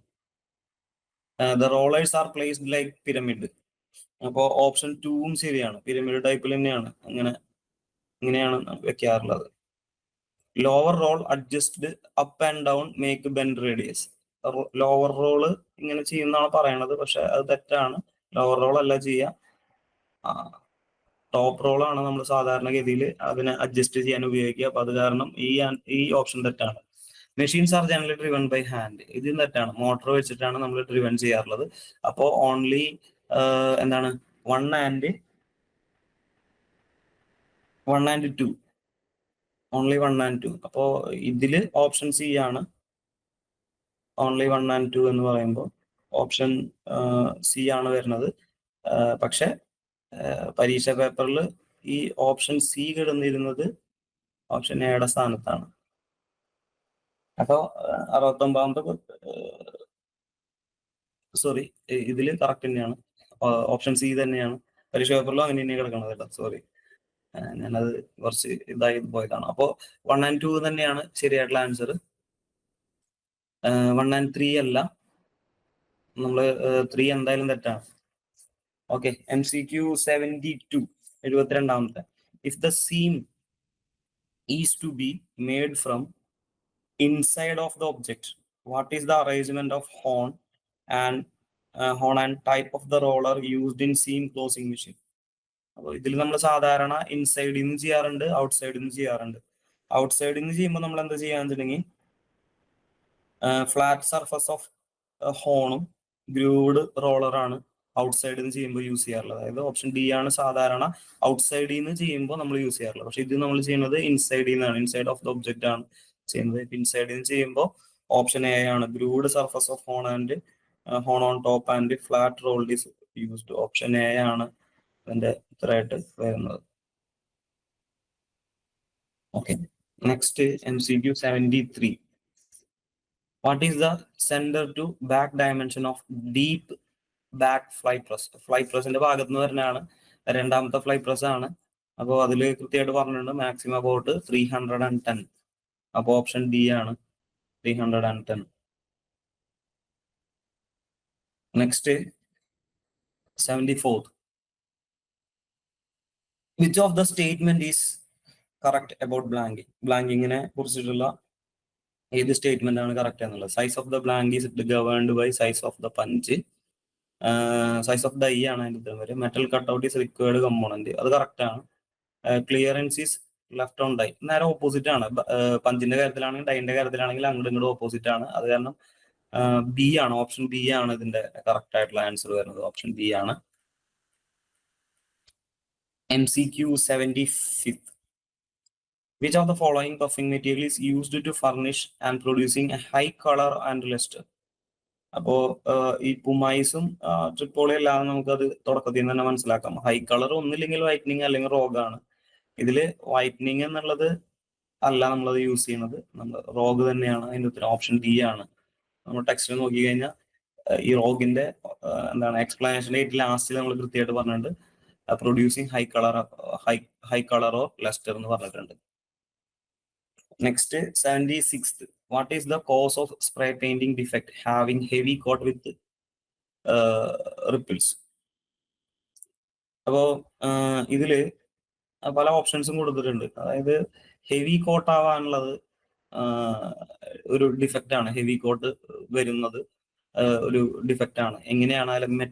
The rollers are placed like pyramid. അപ്പോൾ option 2ഉം ശരിയാണ്. പിരമിഡ് ടൈപ്പിൽ തന്നെയാണ് ഇങ്ങനെയാണ് വെക്കാറുള്ളത്. Lower roll adjusted up and down make bend radius. Lower roll ഇങ്ങനെ ചെയ്യുന്നതാണ് പറയണത്, പക്ഷെ അത് തെറ്റാണ്. ലോവർ റോൾ അല്ല ചെയ്യുക, ടോപ്പ് റോളാണ് നമ്മൾ സാധാരണഗതിയിൽ അതിനെ അഡ്ജസ്റ്റ് ചെയ്യാൻ ഉപയോഗിക്കുക. അപ്പൊ അത് കാരണം ഈ ഓപ്ഷൻ തെറ്റാണ്. Machines are generally driven by hand, ഇതും തെറ്റാണ്. മോട്ടോർ വെച്ചിട്ടാണ് നമ്മൾ ഡ്രിവൺ ചെയ്യാറുള്ളത്. അപ്പോൾ ഓൺലി എന്താണ് 1 and 2, ഓൺലി 1 and 2. അപ്പോ ഇതില് ഓപ്ഷൻ സി ആണ്. ഓൺലി 1 and 2 എന്ന് പറയുമ്പോൾ ഓപ്ഷൻ സി ആണ് വരുന്നത്. പക്ഷെ പരീക്ഷ പേപ്പറിൽ ഈ ഓപ്ഷൻ സി കിടന്നിരുന്നത് ഓപ്ഷൻ എയുടെ സ്ഥാനത്താണ്. അപ്പോ 69 സോറി, ഇതില് കറക്റ്റ് തന്നെയാണ്. ഓപ്ഷൻ സി തന്നെയാണ്. പരീക്ഷ പേപ്പറിലും അങ്ങനെ തന്നെ കിടക്കണത് കേട്ടോ. സോറി, ഞാനത് കുറച്ച് ഇതായി പോയതാണ്. അപ്പോ 1 and 2 തന്നെയാണ് ശരിയായിട്ടുള്ള ആൻസർ. 1 and 3 അല്ല, നമ്മള് 3 എന്തായാലും തെറ്റാണ്. Okay, MCQ 72 72. If the seam is to be made from inside of the object, what is the arrangement of horn and type of the roller used in seam closing machine? അപ്പോൾ ഇതിൽ നമ്മൾ സാധാരണ ഇൻസൈഡിൽ നിന്ന് ചെയ്യാറുണ്ട്, ഔട്ട് സൈഡിൽ നിന്ന് ചെയ്യാറുണ്ട്. Out സൈഡിൽ നിന്ന് ചെയ്യുമ്പോൾ നമ്മൾ എന്താ ചെയ്യാന്ന് വെച്ചിട്ടുണ്ടെങ്കിൽ ഫ്ലാറ്റ് സർഫസ് ഓഫ് ഹോണും ഗ്രൂവ്ഡ് റോളറാണ് ഔട്ട് സൈഡിൽ നിന്ന് ചെയ്യുമ്പോൾ യൂസ് ചെയ്യാറുള്ളത്. അതായത് ഓപ്ഷൻ ഡി ആണ് സാധാരണ ഔട്ട് സൈഡിൽ നിന്ന് ചെയ്യുമ്പോൾ നമ്മൾ യൂസ് ചെയ്യാറുള്ളത്. പക്ഷെ ഇത് നമ്മൾ ചെയ്യുന്നത് ഇൻസൈഡിൽ നിന്നാണ്, ഇൻസൈഡ് ഓഫ് ദ ഒബ്ജക്റ്റ് ആണ് ചെയ്യുന്നത്. ഇൻസൈഡിൽ നിന്ന് ചെയ്യുമ്പോൾ ഓപ്ഷൻ എ ആണ്, grooved surface of horn and horn on top and flat rolled is used. Option A ആണ് അതിന്റെ ഉത്തരമായിട്ട് വരുന്നത്. Okay, next MCQ 73. What is the centre to back dimension of deep back fly press? Fly പ്രസിന്റെ ഭാഗത്ത് നിന്ന് വരുന്നതാണ്, രണ്ടാമത്തെ fly press ആണ്. അപ്പോൾ അതിൽ കൃത്യമായിട്ട് പറഞ്ഞിട്ടുണ്ട് മാക്സിമം അബൌട്ട് 310. അപ്പോൾ ഓപ്ഷൻ ഡി ആണ് 310. Next 74. Which of the statement is correct about blanking? ബ്ലാങ്കിങ്ങിനെ കുറിച്ചിട്ടുള്ള ഏത് സ്റ്റേറ്റ്മെന്റ് ആണ് കറക്റ്റ് എന്നുള്ളത്? Size of the blank is governed by size of the punch. Size of die ആണ് അതിന്റെ ഉത്തരം വരും. Metal cutout is required component, അത് കറക്റ്റ് ആണ്. Clearance is left on die, നേരെ ഓപ്പോസിറ്റ് ആണ്. പഞ്ചിന്റെ കാര്യത്തിലാണെങ്കിൽ ഡൈന്റെ കാര്യത്തിലാണെങ്കിൽ അങ്ങോട്ടും ഇങ്ങോട്ടും ഓപ്പോസിറ്റ് ആണ്. അത് കാരണം ബി ആണ്, ഓപ്ഷൻ ബി ആണ് ഇതിന്റെ കറക്റ്റ് ആയിട്ടുള്ള ആൻസർ വരുന്നത്. ഓപ്ഷൻ ബി ആണ്. MCQ 75. Which of the following buffing material is used to furnish and producing a high color and luster? അപ്പോ ഈ പുമൈസും ട്രിപ്പോളി അല്ലാതെ നമുക്കത് തുടക്കത്തിൽ നിന്ന് തന്നെ മനസ്സിലാക്കാം. ഹൈ കളർ ഒന്നില്ലെങ്കിൽ വൈറ്റനിങ് അല്ലെങ്കിൽ റോഗാണ്. ഇതില് വൈറ്റനിങ് എന്നുള്ളത് അല്ല നമ്മളത് യൂസ് ചെയ്യുന്നത്. നമ്മൾ റോഗ് തന്നെയാണ് അതിന്റെ ഉത്തരം. ഓപ്ഷൻ ഡി ആണ്. നമ്മൾ ടെക്സ്റ്റ് നോക്കി കഴിഞ്ഞാൽ ഈ റോഗിന്റെ എന്താണ് എക്സ്പ്ലനേഷൻ ഏറ്റവും ലാസ്റ്റിൽ നമ്മൾ കൃത്യമായിട്ട് പറഞ്ഞിട്ടുണ്ട്, producing high colour or lustre എന്ന് പറഞ്ഞിട്ടുണ്ട്. Next 76th, what is the cause of spray painting defect having heavy coat with ripples? അപ്പോ ഇതില് പല ഓപ്ഷൻസും കൊടുത്തിട്ടുണ്ട്. അതായത് ഹെവി കോട്ട് ആവാനുള്ളത് ഒരു ഡിഫക്റ്റ് ആണ്. ഹെവി കോട്ട് വരുന്നത് ഒരു ഡിഫക്റ്റ് ആണ്. എങ്ങനെയാണെങ്കിലും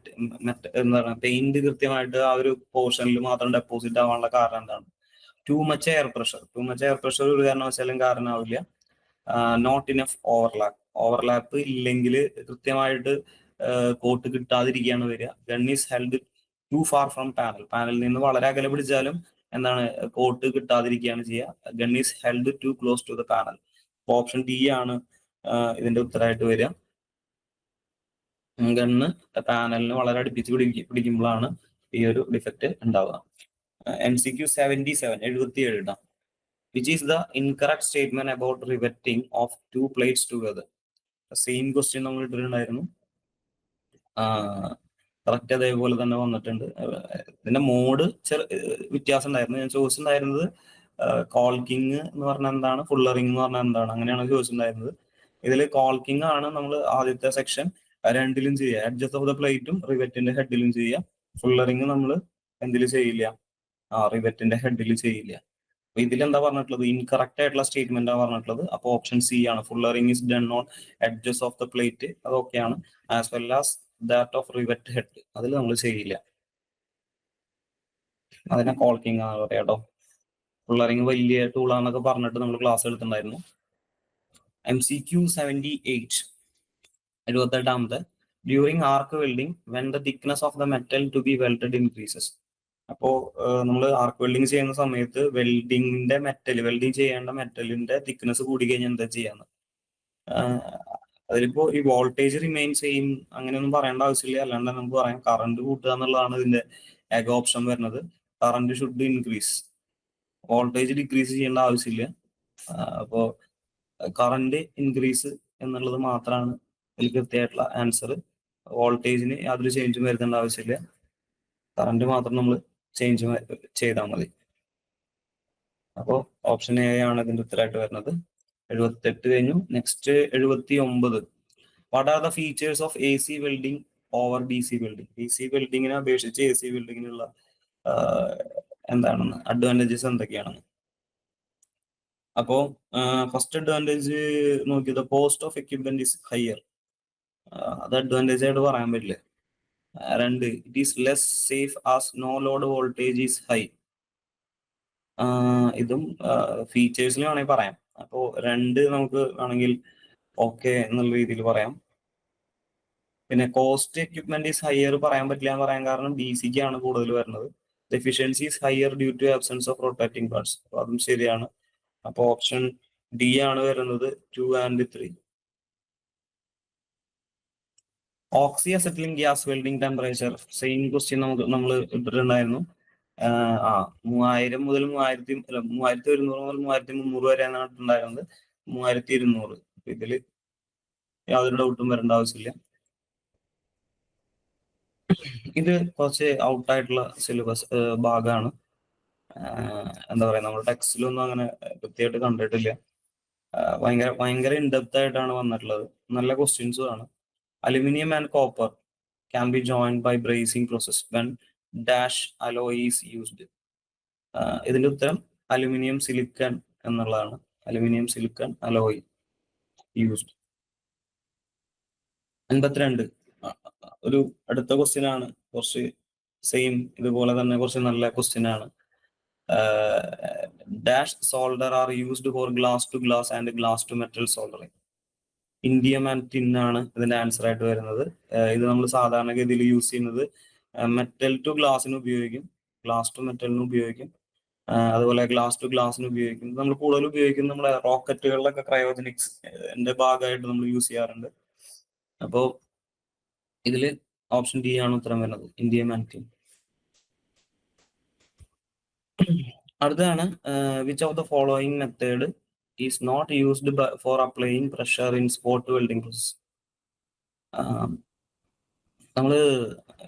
എന്താ പറയുക, പെയിന്റ് കൃത്യമായിട്ട് ആ ഒരു പോർഷനിൽ മാത്രം ഡെപ്പോസിറ്റ് ആവാനുള്ള കാരണം എന്താണ്? ടു മച്ച് എയർ പ്രഷർ ഒരു കാരണവശാലും കാരണമാവില്ല. നോട്ട് ഇനഫ് ഓവർലാപ്പ് ഇല്ലെങ്കിൽ കൃത്യമായിട്ട് കോട്ട് കിട്ടാതിരിക്കുകയാണ് വരിക. Gun is held too far from പാനലിൽ നിന്ന് വളരെ അകലെ പിടിച്ചാലും എന്താണ് കോട്ട് കിട്ടാതിരിക്കുകയാണ് ചെയ്യുക. Gun is held too close to the panel. Option D ആണ് ഇതിന്റെ ഉത്തരമായിട്ട് വരിക. ഗണ്ണ് പാനലിന് വളരെ അടുപ്പിച്ച് പിടിക്കുമ്പോഴാണ് ഈ ഒരു ഡിഫക്റ്റ് ഉണ്ടാവുക. MCQ 77 ഇടാം. Which is the incorrect statement about riveting of two plates together? Same question നമ്മൾ ഇട്ടിട്ടുണ്ടായിരുന്നു. കറക്റ്റ് അതേപോലെ തന്നെ വന്നിട്ടുണ്ട്. ഇതിന്റെ മോഡ് വ്യത്യാസം ഉണ്ടായിരുന്നു. ഞാൻ ചോദിച്ചിട്ടുണ്ടായിരുന്നത് കോൾക്കിങ് എന്ന് പറഞ്ഞാൽ എന്താണ്, ഫുള്ളറിങ് എന്ന് പറഞ്ഞാൽ എന്താണ്, അങ്ങനെയാണ് ചോദിച്ചിട്ടുണ്ടായിരുന്നത്. ഇതിൽ കോൾക്കിംഗ് ആണ് നമ്മൾ ആദ്യത്തെ സെക്ഷൻ രണ്ടിലും ചെയ്യുക. അഡ്ജസ്റ്റ് ഓഫ് ദ പ്ലേറ്റും റിവെറ്റിന്റെ ഹെഡിലും ചെയ്യുക. ഫുള്ളറിങ് നമ്മൾ എന്തിലും ചെയ്യില്ല, റിവെറ്റിന്റെ ഹെഡിൽ ചെയ്യില്ല. അപ്പൊ ഇതിലെന്താ പറഞ്ഞിട്ടുള്ളത്? ഇൻകറക്റ്റ് ആയിട്ടുള്ള സ്റ്റേറ്റ്മെന്റ് ആണ് പറഞ്ഞിട്ടുള്ളത്. അപ്പൊ ഓപ്ഷൻ സി ആണ്. Fullering is done on edges of the plate, അതൊക്കെയാണ്. As well as that of rivet head, അതിൽ നമ്മൾ ചെയ്യില്ല. അതിനെ കോൾക്കിംഗ് ആണ് പറയാം കേട്ടോ. ഫുള്ളറിങ് വലിയ ടൂളാന്നൊക്കെ പറഞ്ഞിട്ട് നമ്മൾ ക്ലാസ് എടുത്തിട്ടുണ്ടായിരുന്നു. MCQ 78, 78ാമത്, during arc welding when the thickness of the metal to be welded increases. അപ്പോ നമ്മൾ ആർക്ക് വെൽഡിങ് ചെയ്യുന്ന സമയത്ത് വെൽഡിങ് ചെയ്യേണ്ട മെറ്റലിന്റെ തിക്നെസ് കൂടി കഴിഞ്ഞാൽ എന്താ ചെയ്യാന്ന്? അതിലിപ്പോ ഈ വോൾട്ടേജ് റിമെയിൻ സെയിം അങ്ങനെയൊന്നും പറയേണ്ട ആവശ്യമില്ല. അല്ലാണ്ട് നമുക്ക് പറയാം കറണ്ട് കൂട്ടുക എന്നുള്ളതാണ് ഇതിന്റെ ഏക ഓപ്ഷൻ വരുന്നത്. Current should increase, voltage decrease ചെയ്യേണ്ട ആവശ്യമില്ല. അപ്പോ കറണ്ട് ഇൻക്രീസ് എന്നുള്ളത് മാത്രമാണ് ഇതിൽ കൃത്യമായിട്ടുള്ള ആൻസർ. വോൾട്ടേജിന് യാതൊരു ചേഞ്ചും വരുത്തേണ്ട ആവശ്യമില്ല. കറണ്ട് മാത്രം നമ്മൾ ചേഞ്ച് ചെയ്താൽ മതി. അപ്പോൾ ഓപ്ഷൻ എ ആണ് ഇതിന്റെ ഉത്തരമായിട്ട് വരുന്നത്. 78 കഴിഞ്ഞു. Next 79. What are the features of AC welding over DC welding? DC വെൽഡിങ്ങിനെ അപേക്ഷിച്ച് AC വെൽഡിങ്ങിനുള്ള എന്താണെന്ന് അഡ്വാൻറ്റേജസ് എന്തൊക്കെയാണെന്ന്? അപ്പോ ഫസ്റ്റ് അഡ്വാൻറ്റേജ് നോക്കിയത് cost of equipment is higher. അത് അഡ്വാൻറ്റേജ് ആയിട്ട് പറയാൻ പറ്റില്ല. 2, it is less safe as no load voltage is high. ഇതും ഫീച്ചേഴ്സിൽ വേണമെങ്കിൽ പറയാം. അപ്പോൾ 2 നമുക്ക് വേണമെങ്കിൽ ഓക്കെ എന്നുള്ള രീതിയിൽ പറയാം. പിന്നെ കോസ്റ്റ് എക്യുപ്മെന്റ് ഈസ് ഹയർ പറയാൻ പറ്റില്ല എന്ന് പറയാൻ കാരണം DC ആണ് കൂടുതൽ വരുന്നത്. Efficiency is higher due to absence of rotating parts. അതും ശരിയാണ്. അപ്പൊ ഓപ്ഷൻ ഡി ആണ് വരുന്നത്. 2 and 3. Oxy acetylene gas welding temperature same question നമ്മൾ ഇട്ടിട്ടുണ്ടായിരുന്നു. 3000 മുതൽ 3100 മുതൽ 3300 വരെയാണ് ഇട്ടുണ്ടായിരുന്നത്. 3200. ഇതിൽ യാതൊരു ഡൗട്ടും വരേണ്ട ആവശ്യമില്ല. ഇത് കുറച്ച് ഔട്ടായിട്ടുള്ള സിലബസ് ഭാഗമാണ്. എന്താ പറയാ, നമ്മുടെ ടെക്സ്റ്റിലൊന്നും അങ്ങനെ കൃത്യമായിട്ട് കണ്ടിട്ടില്ല. ഭയങ്കര ഇൻഡെപ്ത് ആയിട്ടാണ് വന്നിട്ടുള്ളത്. നല്ല ക്വസ്റ്റ്യൻസും ആണ്. Aluminium and copper can be joined by brazing process when dash alloy is used. ഇതിന്റെ ഉത്തരം അലുമിനിയം സിലിക്കൺ എന്നുള്ളതാണ്. Aluminium silicon alloy used. 52 ഒരു അടുത്ത ക്വസ്റ്റ്യൻ ആണ്. കുറച്ച് സെയിം ഇതുപോലെ തന്നെ കുറച്ച് നല്ല ക്വസ്റ്റ്യൻ ആണ്. Dash solder are used for glass to glass and glass to metal soldering. Indium and tin ആണ് ഇതിന്റെ ആൻസർ ആയിട്ട് വരുന്നത്. ഇത് നമ്മൾ സാധാരണഗതിയിൽ യൂസ് ചെയ്യുന്നത് മെറ്റൽ ടു ഗ്ലാസിന് ഉപയോഗിക്കും, ഗ്ലാസ് ടു മെറ്റലിന് ഉപയോഗിക്കും, അതുപോലെ ഗ്ലാസ് ടു ഗ്ലാസിന് ഉപയോഗിക്കും. നമ്മൾ കൂടുതൽ ഉപയോഗിക്കുന്നത് നമ്മുടെ റോക്കറ്റുകളിലൊക്കെ ക്രയോജനിക്സിന്റെ ഭാഗമായിട്ട് നമ്മൾ യൂസ് ചെയ്യാറുണ്ട്. അപ്പോൾ ഇതിൽ ഓപ്ഷൻ ഡി ആണ് ഉത്തരം വരുന്നത്, ഇന്ത്യം ആൻഡ് ടിൻ. അടുത്തതാണ് which of the following method is not used for applying pressure in spot welding process. നമ്മൾ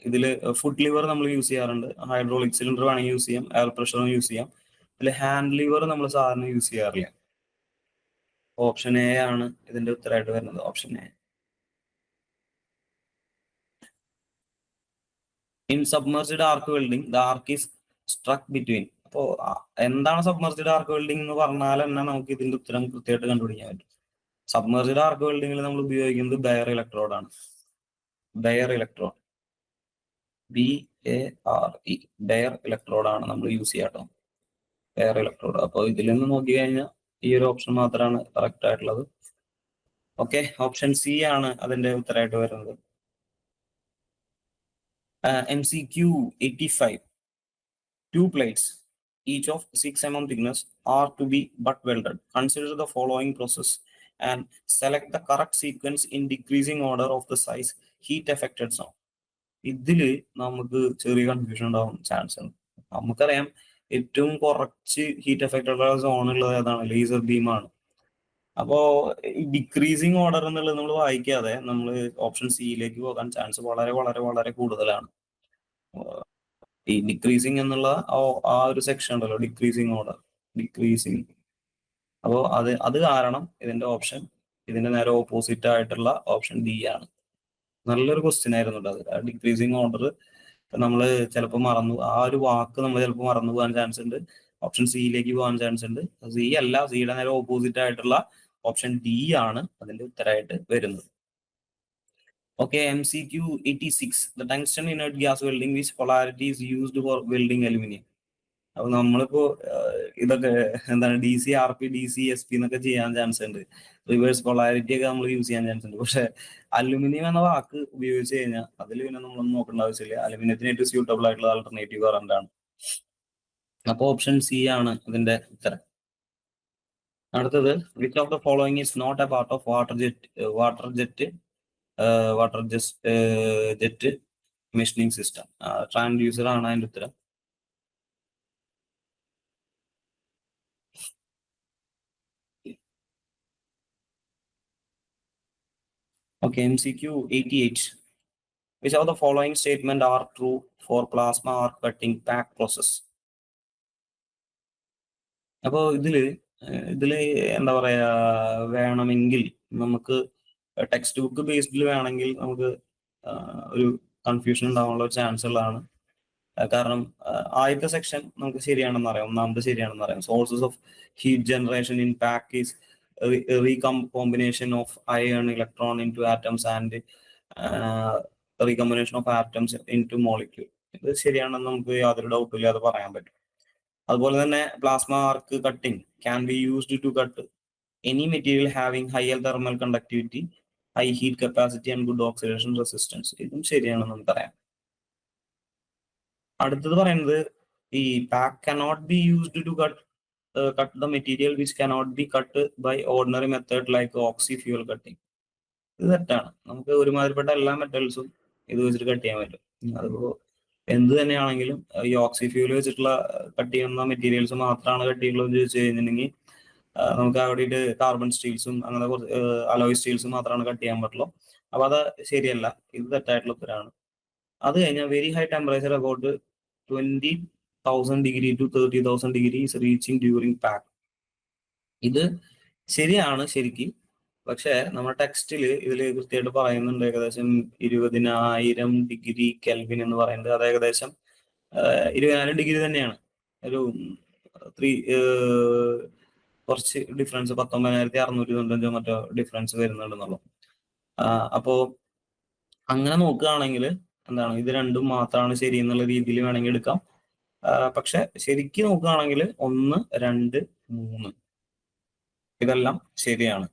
ഇതിൽ ഫുഡ് ലിവർ നമ്മൾ യൂസ് ചെയ്യാറുണ്ട്, ഹൈഡ്രോളിക് സിലിണ്ടർ വേണമെങ്കിൽ യൂസ് ചെയ്യാം, എയർ പ്രഷറും യൂസ് ചെയ്യാം. ഇതിൽ ഹാൻഡ് ലിവർ നമ്മൾ സാധാരണ യൂസ് ചെയ്യാറില്ല. ഓപ്ഷൻ എ ആണ് ഇതിന്റെ ഉത്തരമായിട്ട് വരുന്നത്. Option A. In submerged arc welding the arc is സ്ട്രക്ക് between. അപ്പോൾ എന്താണ് സബ്മർജ്ഡ് ആർക്ക് വെൽഡിംഗ് എന്ന് പറഞ്ഞാൽ തന്നെ നമുക്ക് ഇതിന്റെ ഉത്തരം കൃത്യമായിട്ട് കണ്ടുപിടിക്കാൻ പറ്റും. സബ്മർജ്ഡ് ആർക്ക് വെൽഡിംഗിൽ നമ്മൾ ഉപയോഗിക്കുന്നത് ബെയർ ഇലക്ട്രോഡാണ്. ബെയർ ഇലക്ട്രോഡ്, BARE, ബെയർ ഇലക്ട്രോഡാണ് നമ്മൾ യൂസ് ചെയ്യാട്ടോ. Bare electrode. അപ്പോൾ ഇതിൽ നിന്ന് നോക്കി കഴിഞ്ഞാൽ ഈ ഒരു ഓപ്ഷൻ മാത്രമാണ് കറക്റ്റ് ആയിട്ടുള്ളത്. ഓക്കെ, ഓപ്ഷൻ സി ആണ് അതിന്റെ ഉത്തരമായിട്ട് വരുന്നത്. MCQ 85. 2 plates, each of 6 mm thickness, are to be butt welded. Consider the following process and select the correct sequence in decreasing order of the size heat affected zone. ഇതില് നമുക്ക് ചെറിയ confusion ഉണ്ടാവാൻ chance ഉണ്ട്. നമുക്കറിയാം ഏറ്റവും കുറച്ച് heat affected zone ഉള്ളത് ഏതാണ്? ലേസർ ബീം ആണ്. അപ്പോ ഈ ഡിക്രീസിങ് ഓർഡർ എന്നുള്ളത് നമ്മൾ വായിക്കാതെ നമ്മൾ ഓപ്ഷൻ സിയിലേക്ക് പോകാൻ ചാൻസ് വളരെ വളരെ വളരെ കൂടുതലാണ്. ഈ ഡിക്രീസിങ് എന്നുള്ള ആ ഒരു സെക്ഷൻ ഉണ്ടല്ലോ, ഡിക്രീസിങ് ഓർഡർ, ഡിക്രീസിങ്. അപ്പോൾ അത് കാരണം ഇതിന്റെ ഓപ്ഷൻ, ഇതിന്റെ നേരെ ഓപ്പോസിറ്റ് ആയിട്ടുള്ള ഓപ്ഷൻ ഡി ആണ്. നല്ലൊരു ക്വസ്റ്റ്യൻ ആയിരുന്നു അത്. ഡിക്രീസിങ് ഓർഡർ നമ്മൾ ചിലപ്പോൾ മറന്നു, ആ ഒരു വാക്ക് നമ്മൾ ചിലപ്പോൾ മറന്നു പോകാൻ ചാൻസ് ഉണ്ട്. ഓപ്ഷൻ സിയിലേക്ക് പോകാൻ ചാൻസ് ഉണ്ട്. സി അല്ല, സിയുടെ നേരെ ഓപ്പോസിറ്റ് ആയിട്ടുള്ള ഓപ്ഷൻ ഡി ആണ് അതിന്റെ ഉത്തരമായിട്ട് വരുന്നത്. Okay, MCQ 86. The tungsten inert gas welding, which polarity is used for welding aluminum? അപ്പൊ നമ്മളിപ്പോ ഇതൊക്കെ എന്താണ് DC RP DC SP എന്നൊക്കെ ചെയ്യാൻ ചാൻസ് ഉണ്ട്. റിവേഴ്സ് പൊളാരിറ്റി ഒക്കെ നമ്മൾ യൂസ് ചെയ്യാൻ ചാൻസ് ഉണ്ട്. പക്ഷെ അലുമിനിയം എന്ന വാക്ക് ഉപയോഗിച്ച് കഴിഞ്ഞാൽ അതിൽ പിന്നെ നമ്മളൊന്നും നോക്കേണ്ട ആവശ്യമില്ല. അലുമിനിയത്തിന് ഏറ്റവും സ്യൂട്ടബിൾ ആയിട്ടുള്ള ആൾട്ടർനേറ്റീവ് കറന്റ് ആണ്. അപ്പൊ ഓപ്ഷൻ സി ആണ് ഇതിന്റെ ഉത്തരം. അടുത്തത്, which of the following is not a part of jet machining system? Transducer ആണ് അതിന്റെ ഉത്തരം. Okay, MCQ 88. Which of the following statement are true for plasma arc cutting pack process? അപ്പോൾ ഇതില് എന്താ പറയാ, വേണമെങ്കിൽ നമുക്ക് ടെക്സ്റ്റ് ബുക്ക് ബേസ്ഡിൽ വേണമെങ്കിൽ നമുക്ക് ഒരു കൺഫ്യൂഷൻ ഉണ്ടാവാനുള്ള ചാൻസ് ഉള്ളതാണ്. കാരണം ആദ്യത്തെ സെക്ഷൻ നമുക്ക് ശരിയാണെന്ന് അറിയാം, ഒന്നാമത്തെ ശരിയാണെന്ന് അറിയാം. Sources of heat generation in PAC is recombination of iron electron into atoms and recombination of atoms into molecule. ഇത് ശരിയാണെന്ന് നമുക്ക് യാതൊരു ഡൗട്ടും ഇല്ലാതെ പറയാൻ പറ്റും. അതുപോലെ തന്നെ plasma arc cutting can be used to cut any material having higher thermal conductivity, high heat capacity and good oxidation resistance. ഇതും ശരിയാണെന്ന് നമുക്കറിയാം. അടുത്തത് പറയുന്നത്, ഈ PAC cannot be used to cut the material which cannot be cut by ordinary method like oxy fuel cutting. ഇത് തെറ്റാണ്. നമുക്ക് ഒരുമാതിരിപ്പെട്ട എല്ലാ മെറ്റൽസും ഇത് വെച്ചിട്ട് കട്ട് ചെയ്യാൻ പറ്റും. അതിപ്പോ എന്ത് തന്നെയാണെങ്കിലും ഈ ഓക്സി ഫ്യൂൽ വെച്ചിട്ടുള്ള കട്ട് ചെയ്യുന്ന മെറ്റീരിയൽസ് മാത്രമാണ് കട്ട് ചെയ്യുള്ളൂ എന്ന് ചോദിച്ചു കഴിഞ്ഞിട്ടുണ്ടെങ്കിൽ നമുക്ക് അവിടെ കാർബൺ സ്റ്റീൽസും അങ്ങനെ കുറച്ച് അലോയ് സ്റ്റീൽസും മാത്രമാണ് കട്ട് ചെയ്യാൻ പറ്റുള്ളൂ. അപ്പൊ അത് ശരിയല്ല, ഇത് തെറ്റായിട്ടുള്ള ഉത്തരമാണ്. അത് കഴിഞ്ഞാൽ very high temperature about 20,000 degree to 30,000 degree is reaching during pack. ഇത് ശരിയാണ് ശരിക്കും. പക്ഷെ നമ്മുടെ ടെക്സ്റ്റിൽ ഇതിൽ കൃത്യമായിട്ട് പറയുന്നുണ്ട് ഏകദേശം 20,000 ഡിഗ്രി കെൽവിൻ എന്ന് പറയുന്നത്. അത് ഏകദേശം 20,000 ഡിഗ്രി തന്നെയാണ്. ഒരു കുറച്ച് ഡിഫറൻസ് 19,695 മറ്റോ ഡിഫറൻസ് വരുന്നുണ്ടെന്നുള്ളൂ. അപ്പോ അങ്ങനെ നോക്കുകയാണെങ്കിൽ എന്താണ്, ഇത് രണ്ടും മാത്രമാണ് ശരി എന്നുള്ള രീതിയിൽ വേണമെങ്കിൽ എടുക്കാം. പക്ഷെ ശരിക്കും നോക്കുകയാണെങ്കിൽ 1, 2, 3 ഇതെല്ലാം ശരിയാണ്.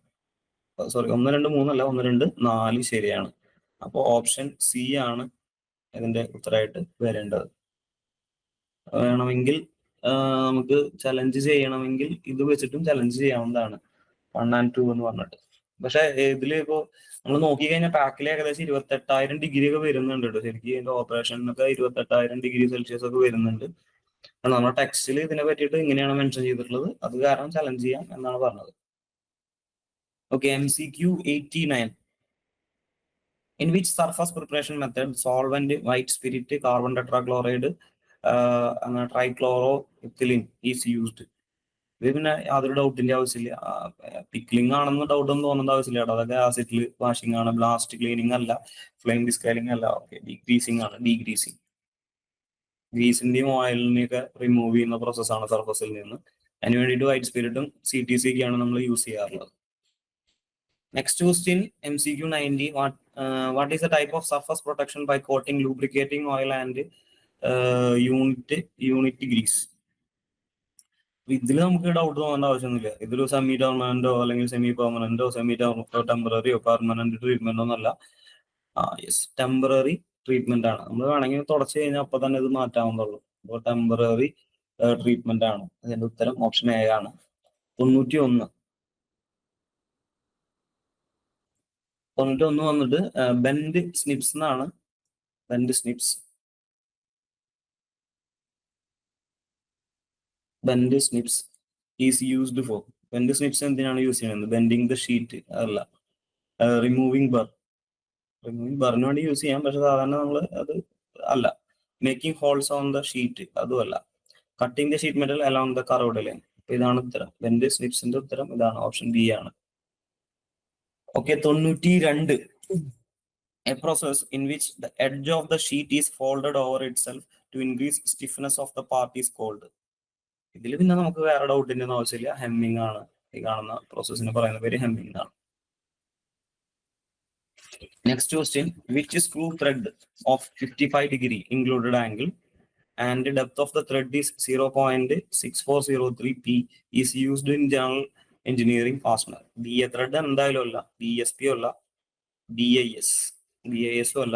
സോറി, 1, 2, 3 അല്ല, 1, 2, 4 ശരിയാണ്. അപ്പോൾ ഓപ്ഷൻ സി ആണ് ഇതിന്റെ ഉത്തരമായിട്ട് വരേണ്ടത്. വേണമെങ്കിൽ നമുക്ക് ചലഞ്ച് ചെയ്യണമെങ്കിൽ ഇത് വെച്ചിട്ടും ചലഞ്ച് ചെയ്യാവുന്നതാണ്, 1 and 2 എന്ന് പറഞ്ഞിട്ട്. പക്ഷെ ഇതിൽ ഇപ്പോ നമ്മൾ നോക്കിക്കഴിഞ്ഞാൽ പാക്കിൽ ഏകദേശം 28,000 ഡിഗ്രി ഒക്കെ വരുന്നുണ്ട് കേട്ടോ. ശരിക്കും ഇതിന്റെ ഓപ്പറേഷനൊക്കെ 28,000 ഡിഗ്രി സെൽഷ്യസ് ഒക്കെ വരുന്നുണ്ട്. നമ്മുടെ ടെക്സ്റ്റിൽ ഇതിനെ പറ്റിയിട്ട് ഇങ്ങനെയാണ് മെൻഷൻ ചെയ്തിട്ടുള്ളത്. അത് കാരണം ചലഞ്ച് ചെയ്യാം എന്നാണ് പറഞ്ഞത്. Okay, MCQ 89. In which surface preparation method solvent, white spirit, carbon tetrachloride, trichloroethylene is used? ഇത് പിന്നെ യാതൊരു ഡൗട്ടിന്റെ ആവശ്യമില്ല. പിക്ലിംഗ് ആണെന്ന് ഡൗട്ട് ഒന്നും തോന്നേണ്ട ആവശ്യമില്ല കേട്ടോ. അതൊക്കെ ആസിഡിൽ വാഷിംഗ് ആണ്, ബ്ലാസ്റ്റ് ക്ലീനിങ് അല്ല, ഫ്ലെയിം ഡിസ്കാലിംഗ് അല്ല. ഓക്കെ, ഡീഗ്രീസിംഗ് ആണ്. ഡീഗ്രീസിംഗ്, ഗ്രീസിന്റെയും ഓയിലിനെയും ഒക്കെ റിമൂവ് ചെയ്യുന്ന പ്രോസസ്സാണ് സർഫസിൽ നിന്ന്. അതിന് വേണ്ടിയിട്ട് വൈറ്റ് സ്പിരിറ്റും CTC ഒക്കെയാണ് നമ്മൾ യൂസ് ചെയ്യാറുള്ളത്. Next question, MCQ 90. What is the type of surface protection by coating lubricating oil and unit grease? ഇതിൽ നമുക്ക് ഡൗട്ട് തോന്നേണ്ട ആവശ്യമൊന്നുമില്ല. ഇതൊരു സെമി പെർമനന്റോ അല്ലെങ്കിൽ സെമി പെർമനന്റോ സെമി ടെമ്പററിയോ പെർമനന്റ് ട്രീറ്റ്മെന്റോ ഒന്നല്ല. യെസ്, ടെമ്പററി ട്രീറ്റ്മെന്റ് ആണ്. നമ്മൾ വേണമെങ്കിൽ തുടച്ചു കഴിഞ്ഞാൽ അപ്പൊ തന്നെ ഇത് മാറ്റാവുന്നുള്ളൂ. അപ്പോൾ ടെമ്പററി ട്രീറ്റ്മെന്റ് ആണ്. അതിന്റെ ഉത്തരം ഓപ്ഷൻ എ ആണ്. 91 വന്നിട്ട് ബെൻഡ് സ്നിപ്സ് എന്നാണ്. Bend snips is used for. Bend snips എന്തിനാണ് യൂസ് ചെയ്യുന്നത്? ബെൻഡിങ് ദ ഷീറ്റ് അല്ല. റിമൂവിങ് ബറിന് വേണ്ടി യൂസ് ചെയ്യാം, പക്ഷെ സാധാരണ നമ്മൾ അത് അല്ല. Making holes on the sheet അതുമല്ല. Cutting the sheet metal along the curved line. ഇതാണ് ഉത്തരം. ബെൻഡ് സ്നിപ്സിന്റെ ഉത്തരം ഇതാണ്, ഓപ്ഷൻ ബി ആണ്. Okay, 92. A process in which the edge of the sheet is folded over itself to increase stiffness of the part is called. ഇതിൽ പിന്നെ നമുക്ക് വേറെ ഡൗട്ടിന്റെ ഒന്നും ആവശ്യമില്ല. ഹെമ്മിങ് ആണ്. ഈ കാണുന്ന പ്രോസസ്സിന് പറയുന്ന പേര് ഹെമ്മിങ് ആണ്. Next question, which screw thread of 55° included angle and depth of the thread is 0.6403 p is used in general engineering fastener? BA thread എന്തായാലും അല്ല, BSP അല്ല, BIS അല്ല,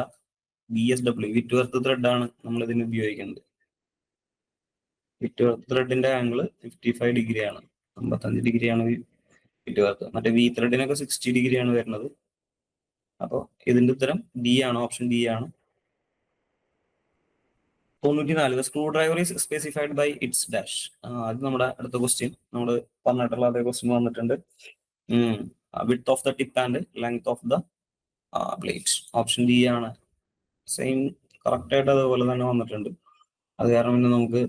BSW വിറ്റ്വർത്ത് ത്രെഡ് ആണ് നമ്മൾ ഇതിന് ഉപയോഗിക്കുന്നത്. വിറ്റ്വർത്ത് ത്രെഡിന്റെ ആംഗിൾ 55° ആണ്, 55° ആണ് വിറ്റ്വർത്ത്. മറ്റേ വി ത്രെഡിനൊക്കെ 60° ആണ് വരുന്നത്. അപ്പോൾ ഇതിന്റെ ഉത്തരം ഡി ആണ്, ഓപ്ഷൻ ഡി ആണ്. 94. The screwdriver is specified by its dash. അത് നമ്മുടെ അടുത്ത ക്വസ്റ്റ്യൻ. നമ്മൾ പറഞ്ഞിട്ടുള്ള അതേ ക്വസ്റ്റ്യൻ വന്നിട്ടുണ്ട്. width of the tip and length of the blade. Option D ആണ്. സെയിം കറക്റ്റ് ആയിട്ട് അതുപോലെ തന്നെ വന്നിട്ടുണ്ട്. അത് കാരണം പിന്നെ നമുക്ക്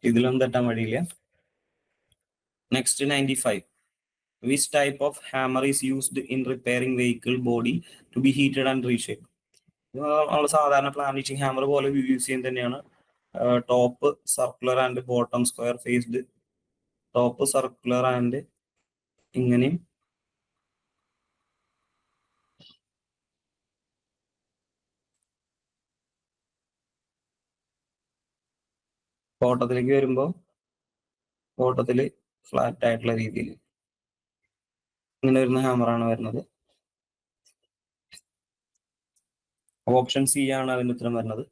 ഇതിലൊന്നും തെറ്റാൻ വഴിയില്ല. Next 95. Which type of hammer is used in repairing vehicle body to be heated and reshaped? നമ്മൾ സാധാരണ പ്ലാനിഷിംഗ് ഹാമർ പോലെ യൂസ് ചെയ്യുന്നത് തന്നെയാണ്. Top circular and bottom square faced. Top circular and ഇങ്ങനെയും ബോട്ടത്തിലേക്ക് വരുമ്പോൾ ബോട്ടത്തില് ഫ്ലാറ്റ് ആയിട്ടുള്ള രീതിയിൽ ഇങ്ങനെ വരുന്ന ഹാമറാണ് വരുന്നത്. ഓപ്ഷൻ സി ആണ് അതിന്റെ ഉത്തരം വരുന്നത്.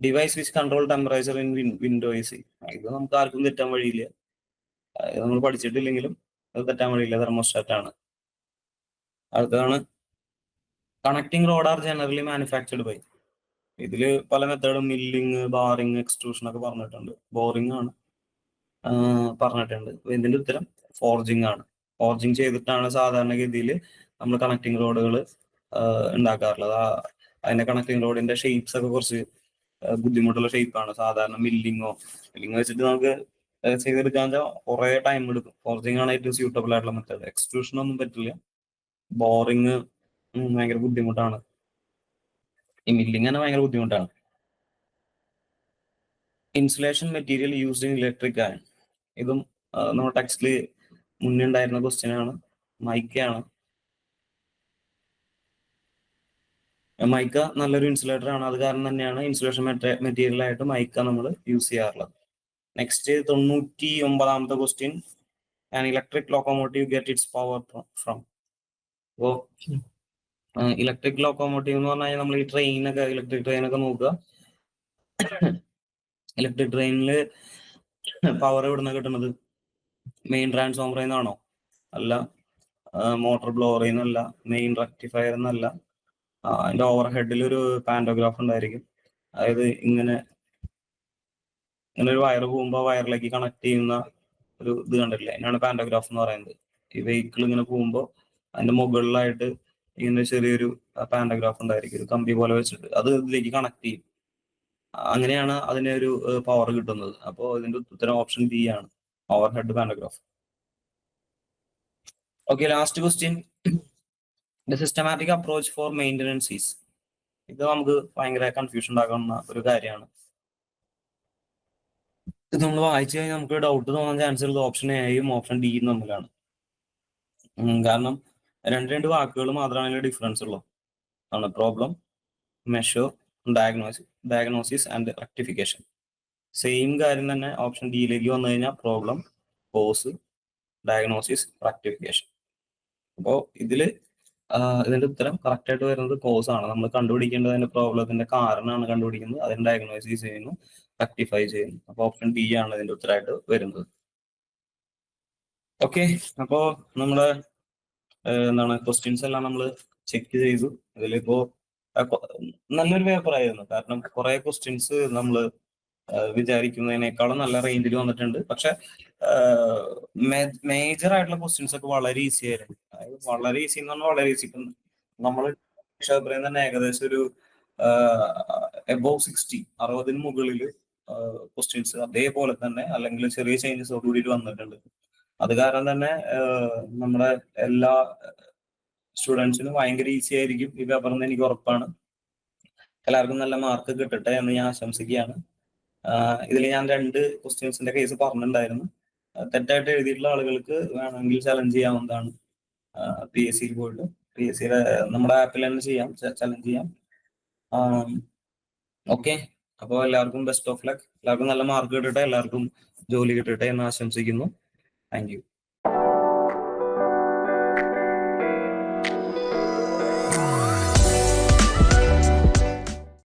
Device which control temperature in window AC. ഇത് നമുക്ക് ആർക്കും തെറ്റാൻ വഴിയില്ല. നമ്മൾ പഠിച്ചിട്ടില്ലെങ്കിലും അത് തെറ്റാൻ വഴിയില്ല. തെർമോസ്റ്റാറ്റ് ആണ്. അടുത്താണ് connecting rod are generally manufactured by. ഇതില് പല മെത്തേഡും മില്ലിങ്, ബാറിങ്, എക്സ്ട്രൂഷൻ ഒക്കെ പറഞ്ഞിട്ടുണ്ട്. ബോറിംഗ് ആണ് പറഞ്ഞിട്ടുണ്ട്. ഇതിന്റെ ഉത്തരം ഫോർജിങ് ആണ്. ഫോർജിങ് ചെയ്തിട്ടാണ് സാധാരണഗതിയിൽ നമ്മൾ കണക്ടിങ് റോഡുകൾ ഉണ്ടാക്കാറുള്ളത്. അതിന്റെ കണക്ടിങ് റോഡിന്റെ ഷേപ്സ് ഒക്കെ കുറച്ച് ബുദ്ധിമുട്ടുള്ള ഷേപ്പാണ്. സാധാരണ മില്ലിങ് വെച്ചിട്ട് നമുക്ക് ചെയ്തെടുക്കാൻ കുറെ ടൈം എടുക്കും. ഫോർജിങ് ആണ് ഏറ്റവും സ്യൂട്ടബിൾ ആയിട്ടുള്ള മെത്തേഡ്. എക്സ്ട്രൂഷൻ ഒന്നും പറ്റില്ല. ബോറിങ് ഭയങ്കര ബുദ്ധിമുട്ടാണ്. ഈ മില്ലിങ് തന്നെ ഭയങ്കര ബുദ്ധിമുട്ടാണ്. Insulation material used in electric iron. ഇതും നമ്മുടെ ടെക്സ്റ്റില് മുന്നേ ഉണ്ടായിരുന്ന ക്വസ്റ്റ്യൻ ആണ്. മൈക്കയാണ്. മൈക്ക നല്ലൊരു ഇൻസുലേറ്റർ ആണ്. അത് കാരണം തന്നെയാണ് ഇൻസുലേഷൻ മെറ്റീരിയൽ ആയിട്ട് മൈക്ക നമ്മൾ യൂസ് ചെയ്യാറുള്ളത്. നെക്സ്റ്റ് 99ാമത്തെ question, an electric locomotive get its power from. അപ്പോൾ ഇലക്ട്രിക് ലോക്കോമോട്ടീവ് എന്ന് പറഞ്ഞു കഴിഞ്ഞാൽ നമ്മൾ ഈ ഇലക്ട്രിക് ട്രെയിനൊക്കെ നോക്കുക. ഇലക്ട്രിക് ട്രെയിനിൽ പവർ എവിടുന്ന കിട്ടുന്നത്? മെയിൻ ട്രാൻസ്ഫോമറിൽ നിന്നാണോ? അല്ല. മോട്ടോർ ബ്ലോറിൽ നിന്നല്ല. മെയിൻ റെക്ടിഫയർ എന്നല്ല. അതിന്റെ ഓവർ ഹെഡിൽ ഒരു പാൻഡോഗ്രാഫ് ഉണ്ടായിരിക്കും. അതായത് ഇങ്ങനെ ഒരു വയർ പോകുമ്പോൾ വയറിലേക്ക് കണക്ട് ചെയ്യുന്ന ഒരു ഇത് കണ്ടില്ലേ? അതിനാണ് പാൻഡോഗ്രാഫ് എന്ന് പറയുന്നത്. ഈ വെഹിക്കിൾ ഇങ്ങനെ പോകുമ്പോൾ അതിന്റെ മുകളിലായിട്ട് ഇങ്ങനെ ചെറിയൊരു പാൻഡഗ്രാഫ് ഉണ്ടായിരിക്കും, ഒരു കമ്പി പോലെ വെച്ചിട്ട് അത് ഇതിലേക്ക് കണക്ട് ചെയ്യും. അങ്ങനെയാണ് അതിന് ഒരു പവർ കിട്ടുന്നത്. അപ്പോൾ ഇതിന്റെ ഉത്തരം ഓപ്ഷൻ ബി ആണ്, overhead pantograph. Okay, last question. The systematic approach for maintenance is. ഇത് നമുക്ക് ഭയങ്കര കൺഫ്യൂഷൻ ഉണ്ടാക്കുന്ന ഒരു കാര്യമാണ്. ഇത് നമ്മൾ വായിച്ചു കഴിഞ്ഞാൽ നമുക്ക് ഡൗട്ട് തോന്നാൻ ചാൻസ് ഉള്ളത് ഓപ്ഷൻ എയും ഓപ്ഷൻ ഡിയും തമ്മിലാണ്. കാരണം രണ്ട് വാക്കുകൾ മാത്രമാണ് അതിൽ ഡിഫറൻസ് ഉള്ളൂ. ആണ് problem, measure, diagnosis and rectification. Same കാര്യം തന്നെ ഓപ്ഷൻ ഡിയിലേക്ക് വന്നു കഴിഞ്ഞാൽ പ്രോബ്ലം, കോസ്, ഡയഗ്നോസിസ്, റെക്ടിഫിക്കേഷൻ. അപ്പോൾ ഇതിന്റെ ഉത്തരം കറക്റ്റ് ആയിട്ട് വരുന്നത് കോസ് ആണ്. നമ്മൾ കണ്ടുപിടിക്കേണ്ടത് അതിന്റെ പ്രോബ്ലത്തിന്റെ കാരണമാണ് കണ്ടുപിടിക്കുന്നത്, അതിന് ഡയഗ്നോസിസ് ചെയ്യുന്നു, റെക്ടിഫൈ ചെയ്യുന്നു. അപ്പോൾ ഓപ്ഷൻ ബി ആണ് ഇതിന്റെ ഉത്തരമായിട്ട് വരുന്നത്. ഓക്കെ, അപ്പോൾ നമ്മള് ക്വസ്റ്റ്യൻസ് എല്ലാം നമ്മൾ ചെക്ക് ചെയ്തു. ഇതിലിപ്പോ നല്ലൊരു പേപ്പർ ആയിരുന്നു, കാരണം കുറെ ക്വസ്റ്റ്യൻസ് നമ്മൾ വിചാരിക്കുന്നതിനേക്കാളും നല്ല റേഞ്ചിൽ വന്നിട്ടുണ്ട്. പക്ഷെ മേജർ ആയിട്ടുള്ള ക്വസ്റ്റ്യൻസ് ഒക്കെ വളരെ ഈസി ആയിരുന്നു. വളരെ ഈസി എന്ന് പറഞ്ഞാൽ വളരെ ഈസി. നമ്മൾ തന്നെ ഏകദേശം ഒരു എബോവ് 60 മുകളിൽ ക്വസ്റ്റ്യൻസ് അതേപോലെ തന്നെ അല്ലെങ്കിൽ ചെറിയ ചേഞ്ചസോട് കൂടിയിട്ട് വന്നിട്ടുണ്ട്. അത് കാരണം തന്നെ നമ്മുടെ എല്ലാ സ്റ്റുഡൻസിനും ഭയങ്കര ഈസി ആയിരിക്കും ഈ പേപ്പർ എന്ന് എനിക്ക് ഉറപ്പാണ്. എല്ലാവർക്കും നല്ല മാർക്ക് കിട്ടട്ടെ എന്ന് ഞാൻ ആശംസിക്കുകയാണ്. ഇതിൽ ഞാൻ 2 ക്വസ്റ്റ്യൻസിന്റെ കേസ് പറഞ്ഞിട്ടുണ്ടായിരുന്നു. തെറ്റായിട്ട് എഴുതിയിട്ടുള്ള ആളുകൾക്ക് വേണമെങ്കിൽ ചലഞ്ച് ചെയ്യാവുന്നതാണ്. PSC പോയിട്ട് PSC നമ്മുടെ ആപ്പിൽ തന്നെ ചെയ്യാം, ചലഞ്ച് ചെയ്യാം. ഓക്കെ, അപ്പോൾ എല്ലാവർക്കും ബെസ്റ്റ് ഓഫ് ലക്ക്. എല്ലാവർക്കും നല്ല മാർക്ക് കിട്ടട്ടെ, എല്ലാവർക്കും ജോലി കിട്ടട്ടെ എന്ന് ആശംസിക്കുന്നു. Thank you.